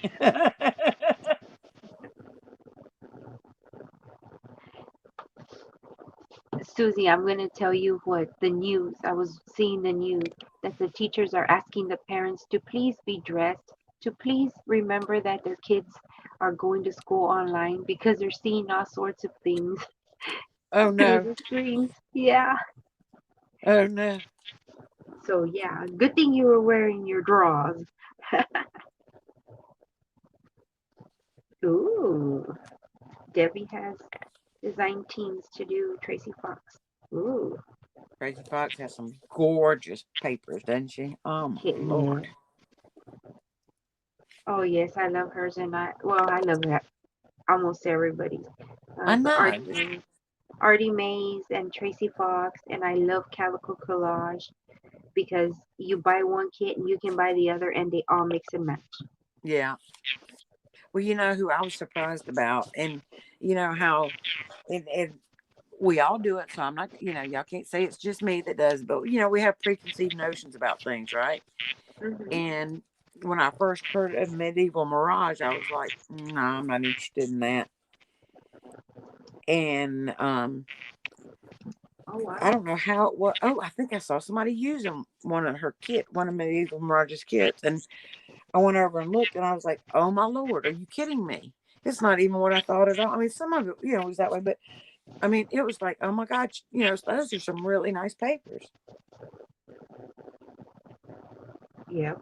Susie, I'm going to tell you what the news, I was seeing the news that the teachers are asking the parents to please be dressed, to please remember that their kids are going to school online because they're seeing all sorts of things Oh, through no. the screens. Yeah. Oh, no. So, yeah, good thing you were wearing your drawers. Ooh, Debbie has design teams to do Tracy Fox. Ooh, Crazy Fox has some gorgeous papers, doesn't she? Oh, my yeah. Lord. Oh, yes, I love hers, and I love that almost everybody's. I So know. Artie Mays and Tracy Fox, and I love Calico Collage because you buy one kit and you can buy the other, and they all mix and match. Yeah. Well, you know who I was surprised about, and you know how, and we all do it. So I'm not, y'all can't say it's just me that does, but we have preconceived notions about things, right? Hmm. And when I first heard of Medieval Mirage, I was like, no, I'm not interested in that. And Oh I wow. don't know how it was. Oh, I think I saw somebody using one of Medieval Mirage's kits, and I went over and looked, and I was like, "Oh my lord, are you kidding me? It's not even what I thought at all." I mean, some of it, was that way, but I mean, it was like, "Oh my god, those are some really nice papers." Yep.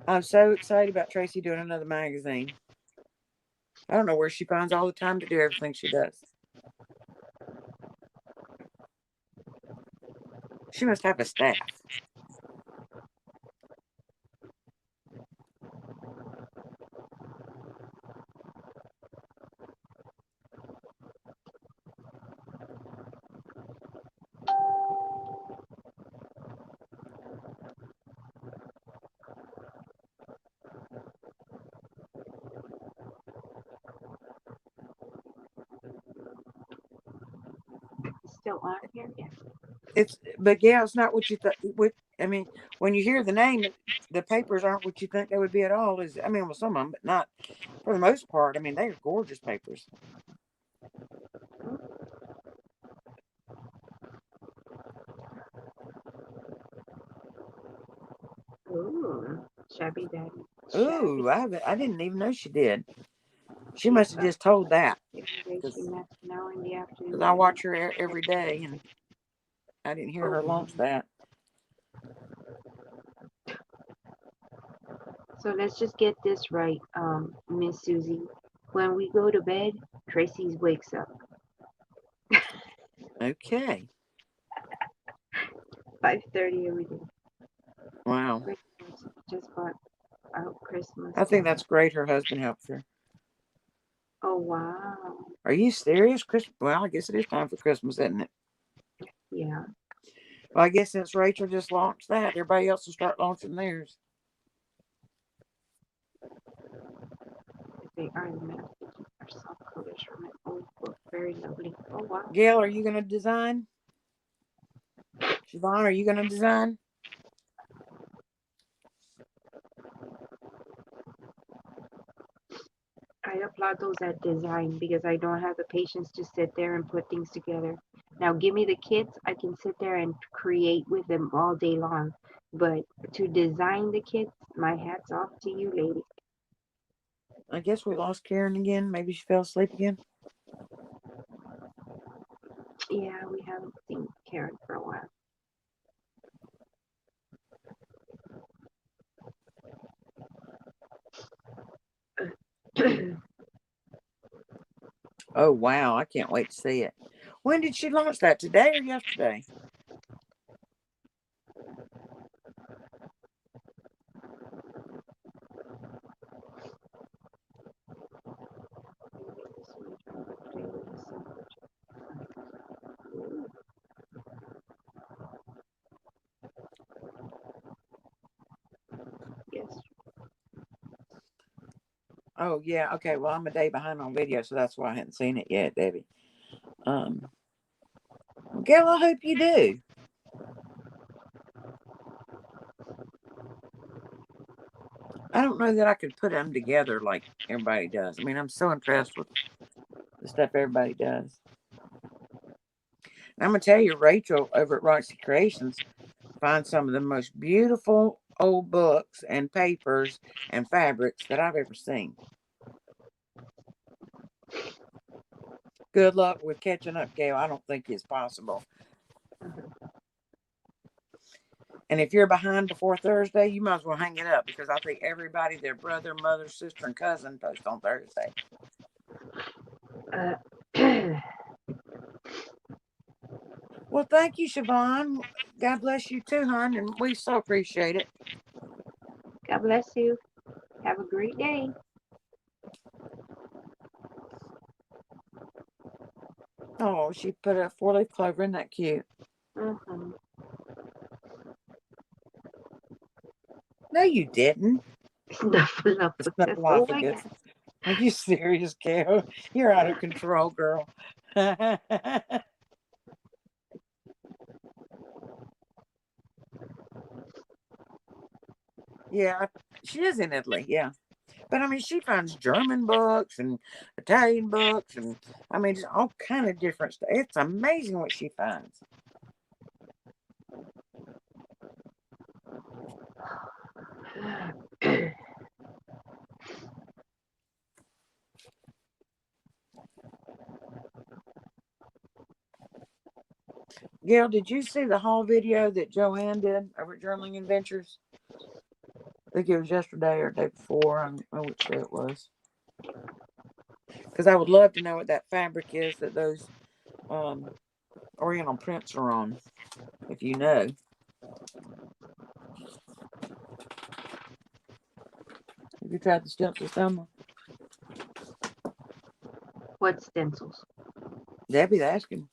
I'm so excited about Tracy doing another magazine. I don't know where she finds all the time to do everything she does. She must have a staff. It's still on here. Yeah. But yeah, it's not what you thought. I mean, when you hear the name, the papers aren't what you think they would be at all. I mean, well, some of them, but not for the most part. I mean, they are gorgeous papers. Ooh, shabby daddy. Shabby. Ooh, I didn't even know she did. She She's must have up just told that every day. She because naps now in the I afternoon. watch her every day, and I didn't hear Oh, her launch that. so let's just get this right, Miss Susie. When we go to bed, Tracy wakes up Okay. 5:30 every day. Wow. Just bought out Christmas I think present. that's great. Her husband helps her. Oh wow. Are you serious? Christmas? Well, I guess it is time for Christmas, isn't it? Yeah. Well, I guess since Rachel just launched that, everybody else will start launching theirs. They are the manifestation are soft colors from an old book. Very lovely. Oh wow. Gail, are you going to design? Siobhan, are you going to design? I applaud those that design because I don't have the patience to sit there and put things together. Now, give me the kits, I can sit there and create with them all day long. But to design the kits, my hat's off to you, lady. I guess we lost Karen again. Maybe she fell asleep again. Yeah, we haven't seen Karen for a while. Oh, wow. I can't wait to see it. When did she launch that? Today or yesterday? Yes. Oh, yeah. Okay. Well, I'm a day behind on video, so that's why I hadn't seen it yet, Debbie. Um, well, Gail, I hope you do. I don't know that I could put them together like everybody does. I mean, I'm so impressed with the stuff everybody does. And I'm going to tell you, Rachel over at Roxy Creations finds some of the most beautiful old books and papers and fabrics that I've ever seen. Good luck with catching up, Gail. I don't think it's possible. And if you're behind before Thursday, you might as well hang it up because I think everybody, their brother, mother, sister, and cousin post on Thursday. Uh, Well, thank you, Siobhan. God bless you too, hon, and we so appreciate it. God bless you. Have a great day. Oh, she put a 4-leaf clover. Isn't that cute? Mm-hmm. No, you didn't. The Oh my God. snuffleupagus. Are you serious, Gail? You're out of control, girl. Yeah, she is in Italy. Yeah. But I mean, she finds German books and Italian books, and I mean, just all kind of different stuff. It's amazing what she finds. Gail, did you see the haul video that Joanne did over at Journaling Adventures? I think it was yesterday or the day before. I don't know which day it was. Because I would love to know what that fabric is that those oriental prints are on. If you know. Have you tried the stencils, Thelma? What stencils? Debbie's asking.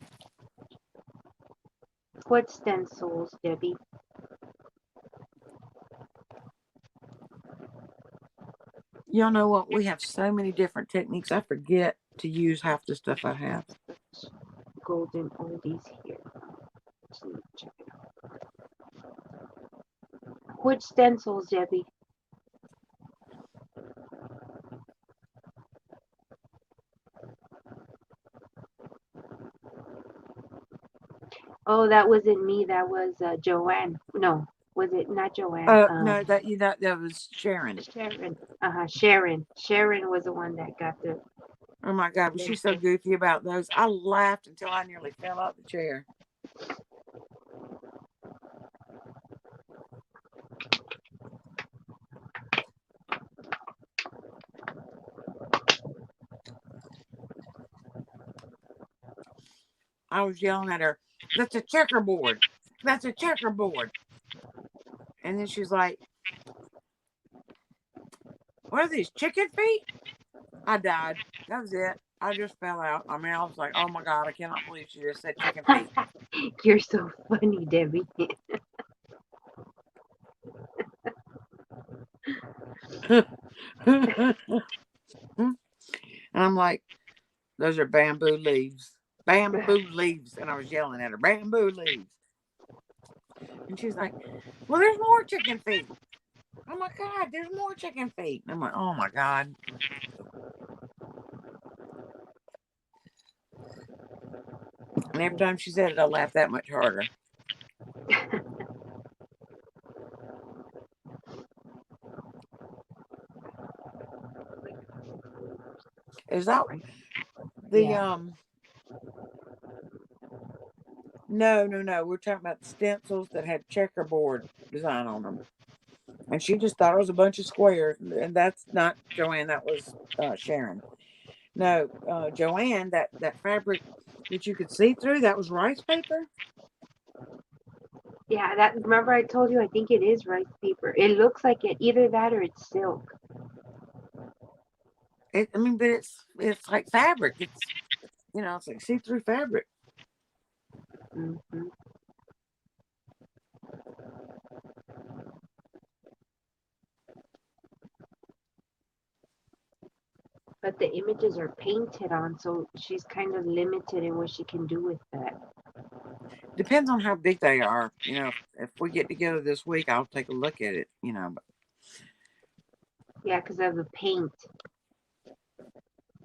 What stencils, Debbie? Y'all know what? We have so many different techniques. I forget to use half the stuff I have. Golden oldies here. Check it out. Which stencils, Debbie? Oh, that wasn't me. That was Joanne. No, was it not Joanne? No, that was Sharon. Sharon. Sharon. Sharon was the one that got the. Oh my God, was she so goofy about those? I laughed until I nearly fell out the chair. I was yelling at her, "That's a checkerboard. That's a checkerboard." And then she's like, "What are these, chicken feet?" I died. That was it. I just fell out. I mean, I was like, "Oh my God, I cannot believe she just said chicken feet." You're so funny, Debbie. And I'm like, "Those are bamboo leaves. Bamboo leaves." And I was yelling at her, "Bamboo leaves." And she's like, "Well, there's more chicken feet." Oh my God, there's more chicken feet. And I'm like, "Oh my God." And every time she said it, I laughed that much harder. Is that the Yeah. No. We're talking about the stencils that had checkerboard design on them. And she just thought it was a bunch of squares. And that's not Joanne, that was Sharon. No, Joanne, that fabric that you could see through, that was rice paper. Yeah, that remember I told you I think it is rice paper. It looks like it, either that or it's silk. But it's like fabric. It's it's like see-through fabric. Hmm. But the images are painted on, so she's kind of limited in what she can do with that. Depends on how big they are. If we get together this week, I'll take a look at it. But Yeah, because of the paint.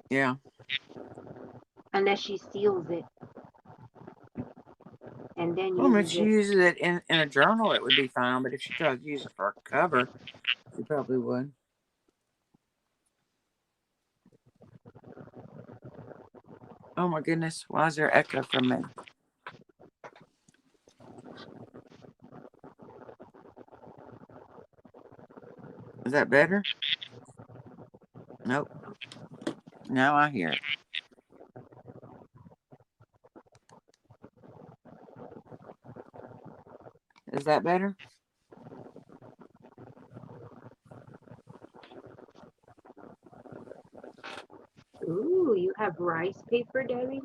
yeah. Unless she seals it and then Well, if uses she it. uses it in a journal, it would be fine. But if she tries to use it for a cover, she probably would. Oh my goodness. Why is there echo from me? Is that better? Nope. Now I hear it. Is that better? Ooh, you have rice paper, Debbie?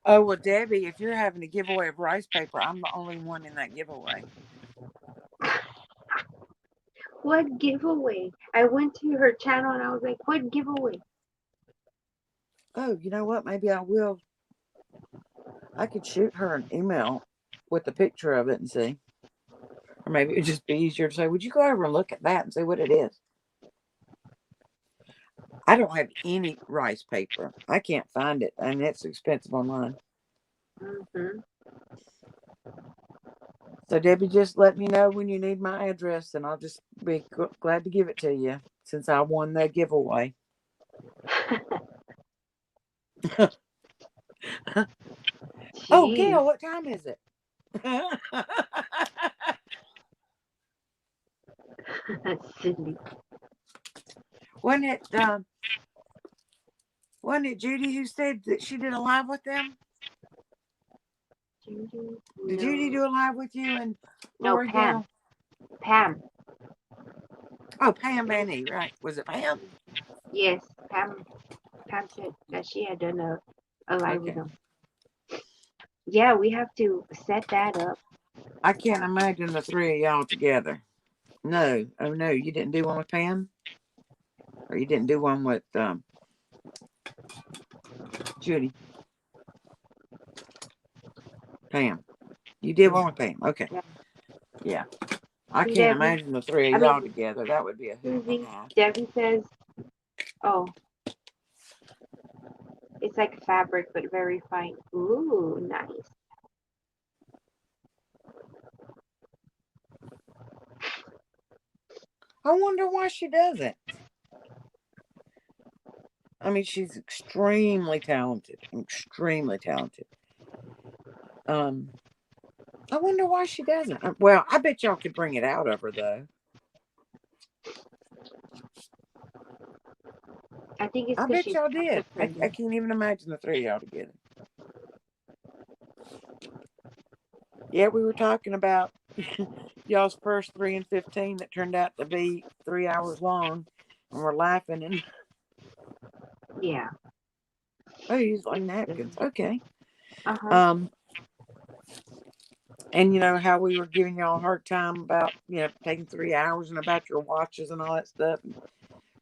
Oh, well, Debbie, if you're having a giveaway of rice paper, I'm the only one in that giveaway. What giveaway? I went to her channel and I was like, what giveaway? Oh, you know what? Maybe I will. I could shoot her an email with a picture of it and see. Or maybe it'd just be easier to say, would you go over and look at that and see what it is? I don't have any rice paper. I can't find it, and it's expensive online. Hmm. So Debbie, just let me know when you need my address, and I'll just be glad to give it to you since I won the giveaway. Oh, Jeez. Gail, what time is it? That's silly. wasn't it wasn't it Judy who said that she did a live with them? Judy? Did Judy No. do a live with you and No, Lori Pam. Gail? Pam. Oh, Pam Benny, right? Was it Pam? Yes, Pam. Pam said that she had done a live with Okay. them. Yeah, we have to set that up. I can't imagine the three of y'all together. No. Oh no, you didn't do one with Pam? Or you didn't do one with Judy? Pam. You did Yeah. one with Pam. Okay. Yeah. Yeah. I See, can't Debbie. imagine the three I of y'all mean, together. That would be a hoot and a Susie. half. Debbie says, "Oh, it's like fabric, but very fine." Ooh, nice. I wonder why she doesn't. I mean, she's extremely talented. Extremely talented. Um, I wonder why she doesn't. Well, I bet y'all could bring it out of her though. I think it's I because bet she's y'all also did. I pretty. can't even imagine the three of y'all together. Yeah, we were talking about y'all's first 3 and 15 that turned out to be 3 hours long, and we're laughing. And Yeah. oh, you use like It's napkins, okay. uh-huh. Um, and you know how we were giving y'all a hard time about taking 3 hours and about your watches and all that stuff. And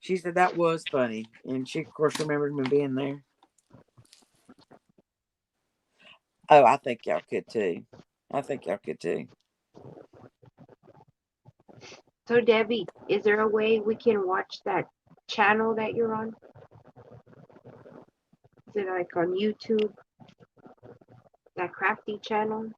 she said that was funny, and she of course remembered me being there. Oh, I think y'all could too. I think y'all could too. So Debbie, is there a way we can watch that channel that you're on? Is it like on YouTube, that crafty channel?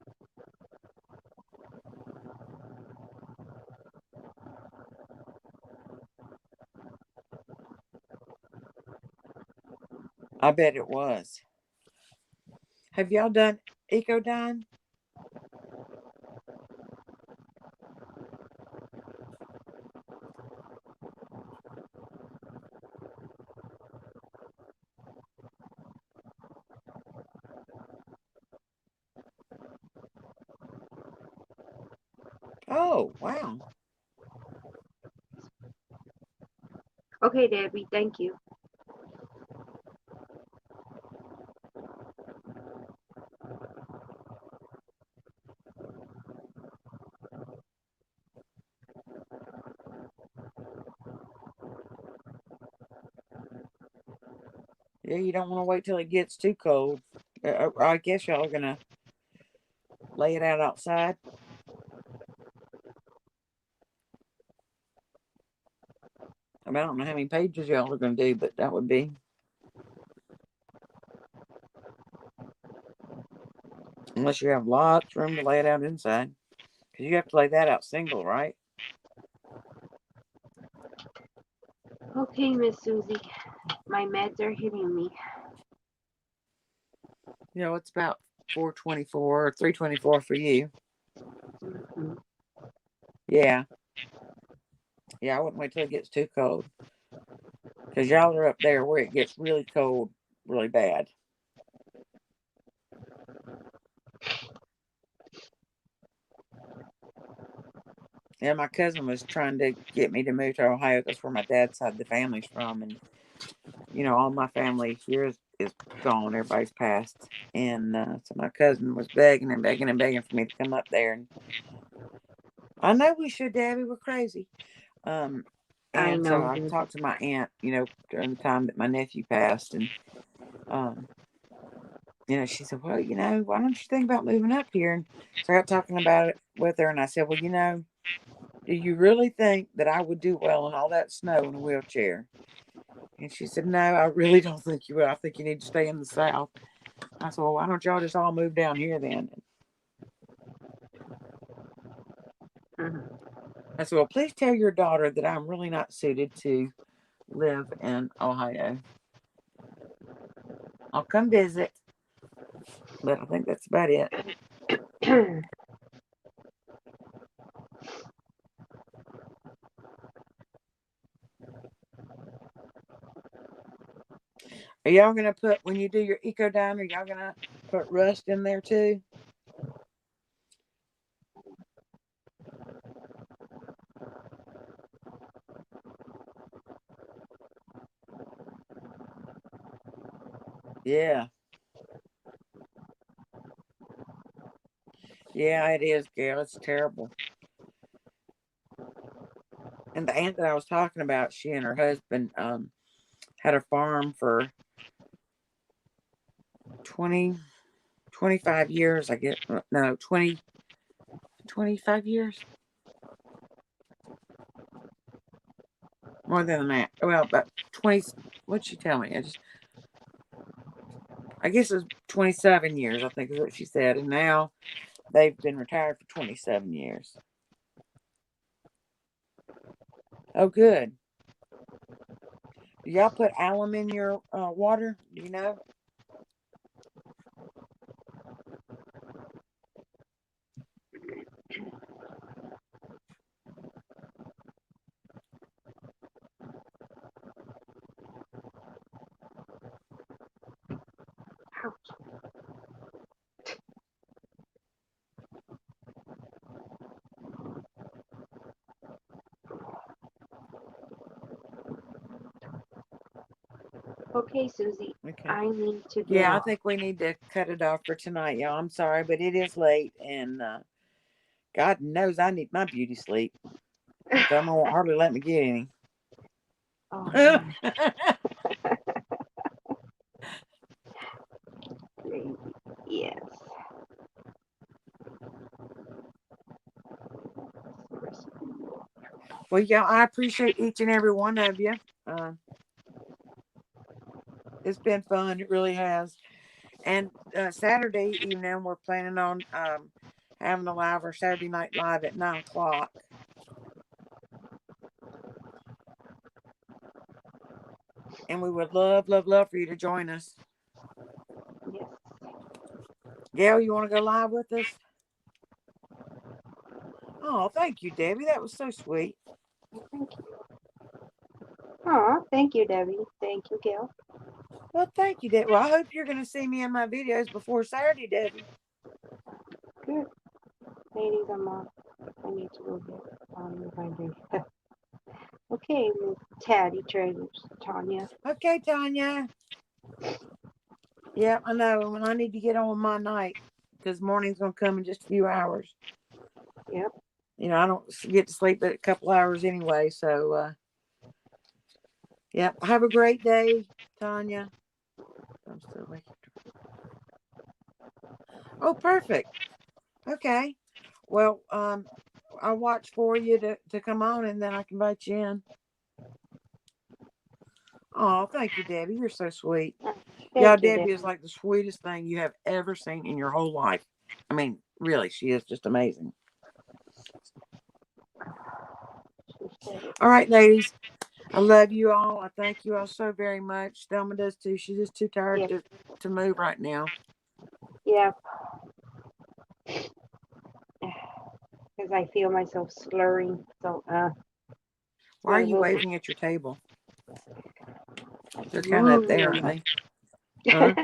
I bet it was. Have y'all done Eco-Dine? Oh, wow. Okay, Debbie, thank you. Yeah, you don't want to wait till it gets too cold. I guess y'all are gonna lay it out outside. I mean, I don't know how many pages y'all are gonna do, but that would be unless you have lots of room to lay it out inside, because you have to lay that out single, right? Okay, Miss Susie, my meds are hitting me. It's about 424 or 324 for you. Hmm. Yeah, yeah. I wouldn't wait till it gets too cold, because y'all are up there where it gets really cold, really bad. Yeah, my cousin was trying to get me to move to Ohio. That's where my dad's side of the family's from, and all my family here is gone. Everybody's passed, and so my cousin was begging and begging and begging for me to come up there. And I know we should, Daddy. We're crazy. Um, I and so know, I Debbie. talked to my aunt, during the time that my nephew passed, and um, she said, "Well, why don't you think about moving up here?" And so I got talking about it with her, and I said, "Well, do you really think that I would do well in all that snow in a wheelchair?" And she said, "No, I really don't think you will. I think you need to stay in the South." I said, "Well, why don't y'all just all move down here then?" Mhm. I said, well, please tell your daughter that I'm really not suited to live in Ohio. I'll come visit, but I think that's about it. Are y'all gonna put when you do your eco diner? Y'all gonna put rust in there too? Yeah, yeah, it is, Gail. It's terrible. And the aunt that I was talking about, she and her husband had a farm for 20, 25 years. I get no 20, 25 years, more than that. Well, about 20. What'd she tell me? I guess it was 27 years. I think is what she said, and now they've been retired for 27 years. Oh, good. Do y'all put alum in your water? Do you know? Ouch. Okay, Susie, Okay. I need to Yeah, I go. think we need to cut it off for tonight, y'all. I'm sorry, but it is late, and God knows I need my beauty sleep. Thelma won't hardly let me get any. Oh man, crazy. Yes. Well, yeah, I appreciate each and every one of you. Uh, it's been fun. It really has. And Saturday evening, we're planning on having a live or Saturday night live at 9 o'clock. And we would love, love, love for you to join us. Yes. Gail, you want to go live with us? Oh, thank you, Debbie. That was so sweet. Thank you. Oh, thank you, Debbie. Thank you, Gail. Well, thank you, Debbie. Well, I hope you're going to see me in my videos before Saturday, Debbie. Good. Ladies, I'm off. I need to go get my drink. Okay, Miss Taddy Traders, Tanya. Okay, Tanya. Yep, I know. And I need to get on with my night because morning's going to come in just a few hours. Yep. I don't get to sleep but a couple hours anyway. So, yep. Have a great day, Tanya. I'm still awake. Oh, perfect. Okay. Well, I'll watch for you to come on and then I can invite you in. Oh, thank you, Debbie. You're so sweet. Yeah, Thank you, Debbie is Debbie. like the sweetest thing you have ever seen in your whole life. I mean, really, she is just amazing. She said it. All right, ladies. I love you all. I thank you all so very much. Thelma does too. She's just too tired Yes. to move right now. Yeah. Because I feel myself slurring. So, Why are you waving at your table? They're kind of up there, aren't they? Huh?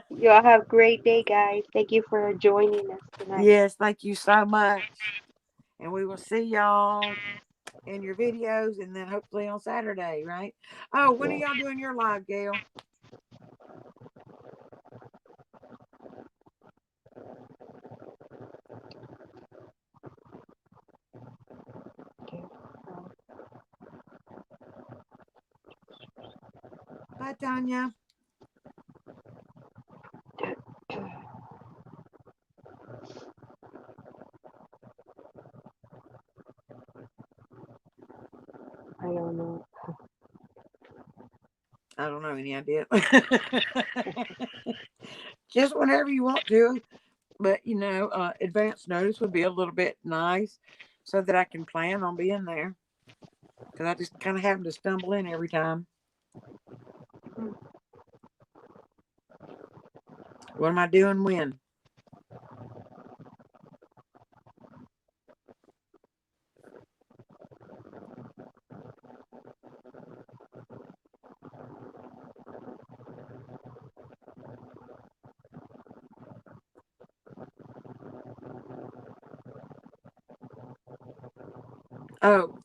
You all have a great day, guys. Thank you for joining us tonight. Yes, thank you so much. And we will see y'all in your videos and then hopefully on Saturday, right? Oh, when are Yeah. y'all doing your live, Gail? Okay. Bye, Tanya. I don't know. I don't know any idea. Just whenever you want to. But advance notice would be a little bit nice, so that I can plan on being there. Because I just kind of happen to stumble in every time. What am I doing when? Oh,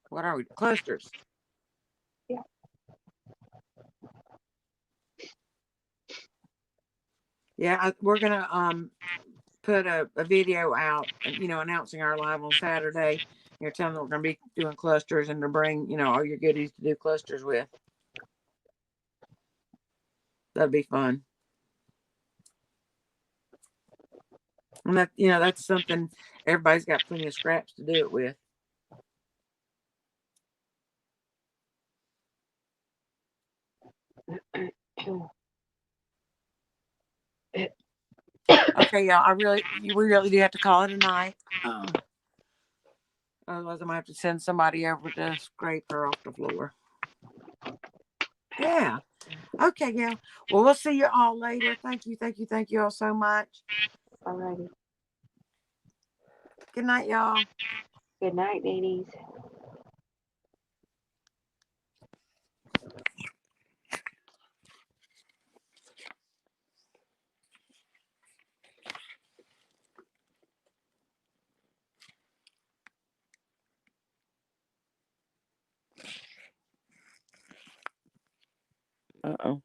what are we? Clusters. Yeah. Yeah, we're gonna put a video out, announcing our live on Saturday. Telling them we're gonna be doing clusters and to bring all your goodies to do clusters with. That'd be fun. And that's something everybody's got plenty of scraps to do it with. Okay, y'all. We really do have to call it a night. Otherwise, I'm gonna have to send somebody over to scrape her off the floor. Yeah. Okay, yeah. Well, we'll see you all later. Thank you all so much. Alrighty. Good night, y'all. Good night, ladies. Uh-oh.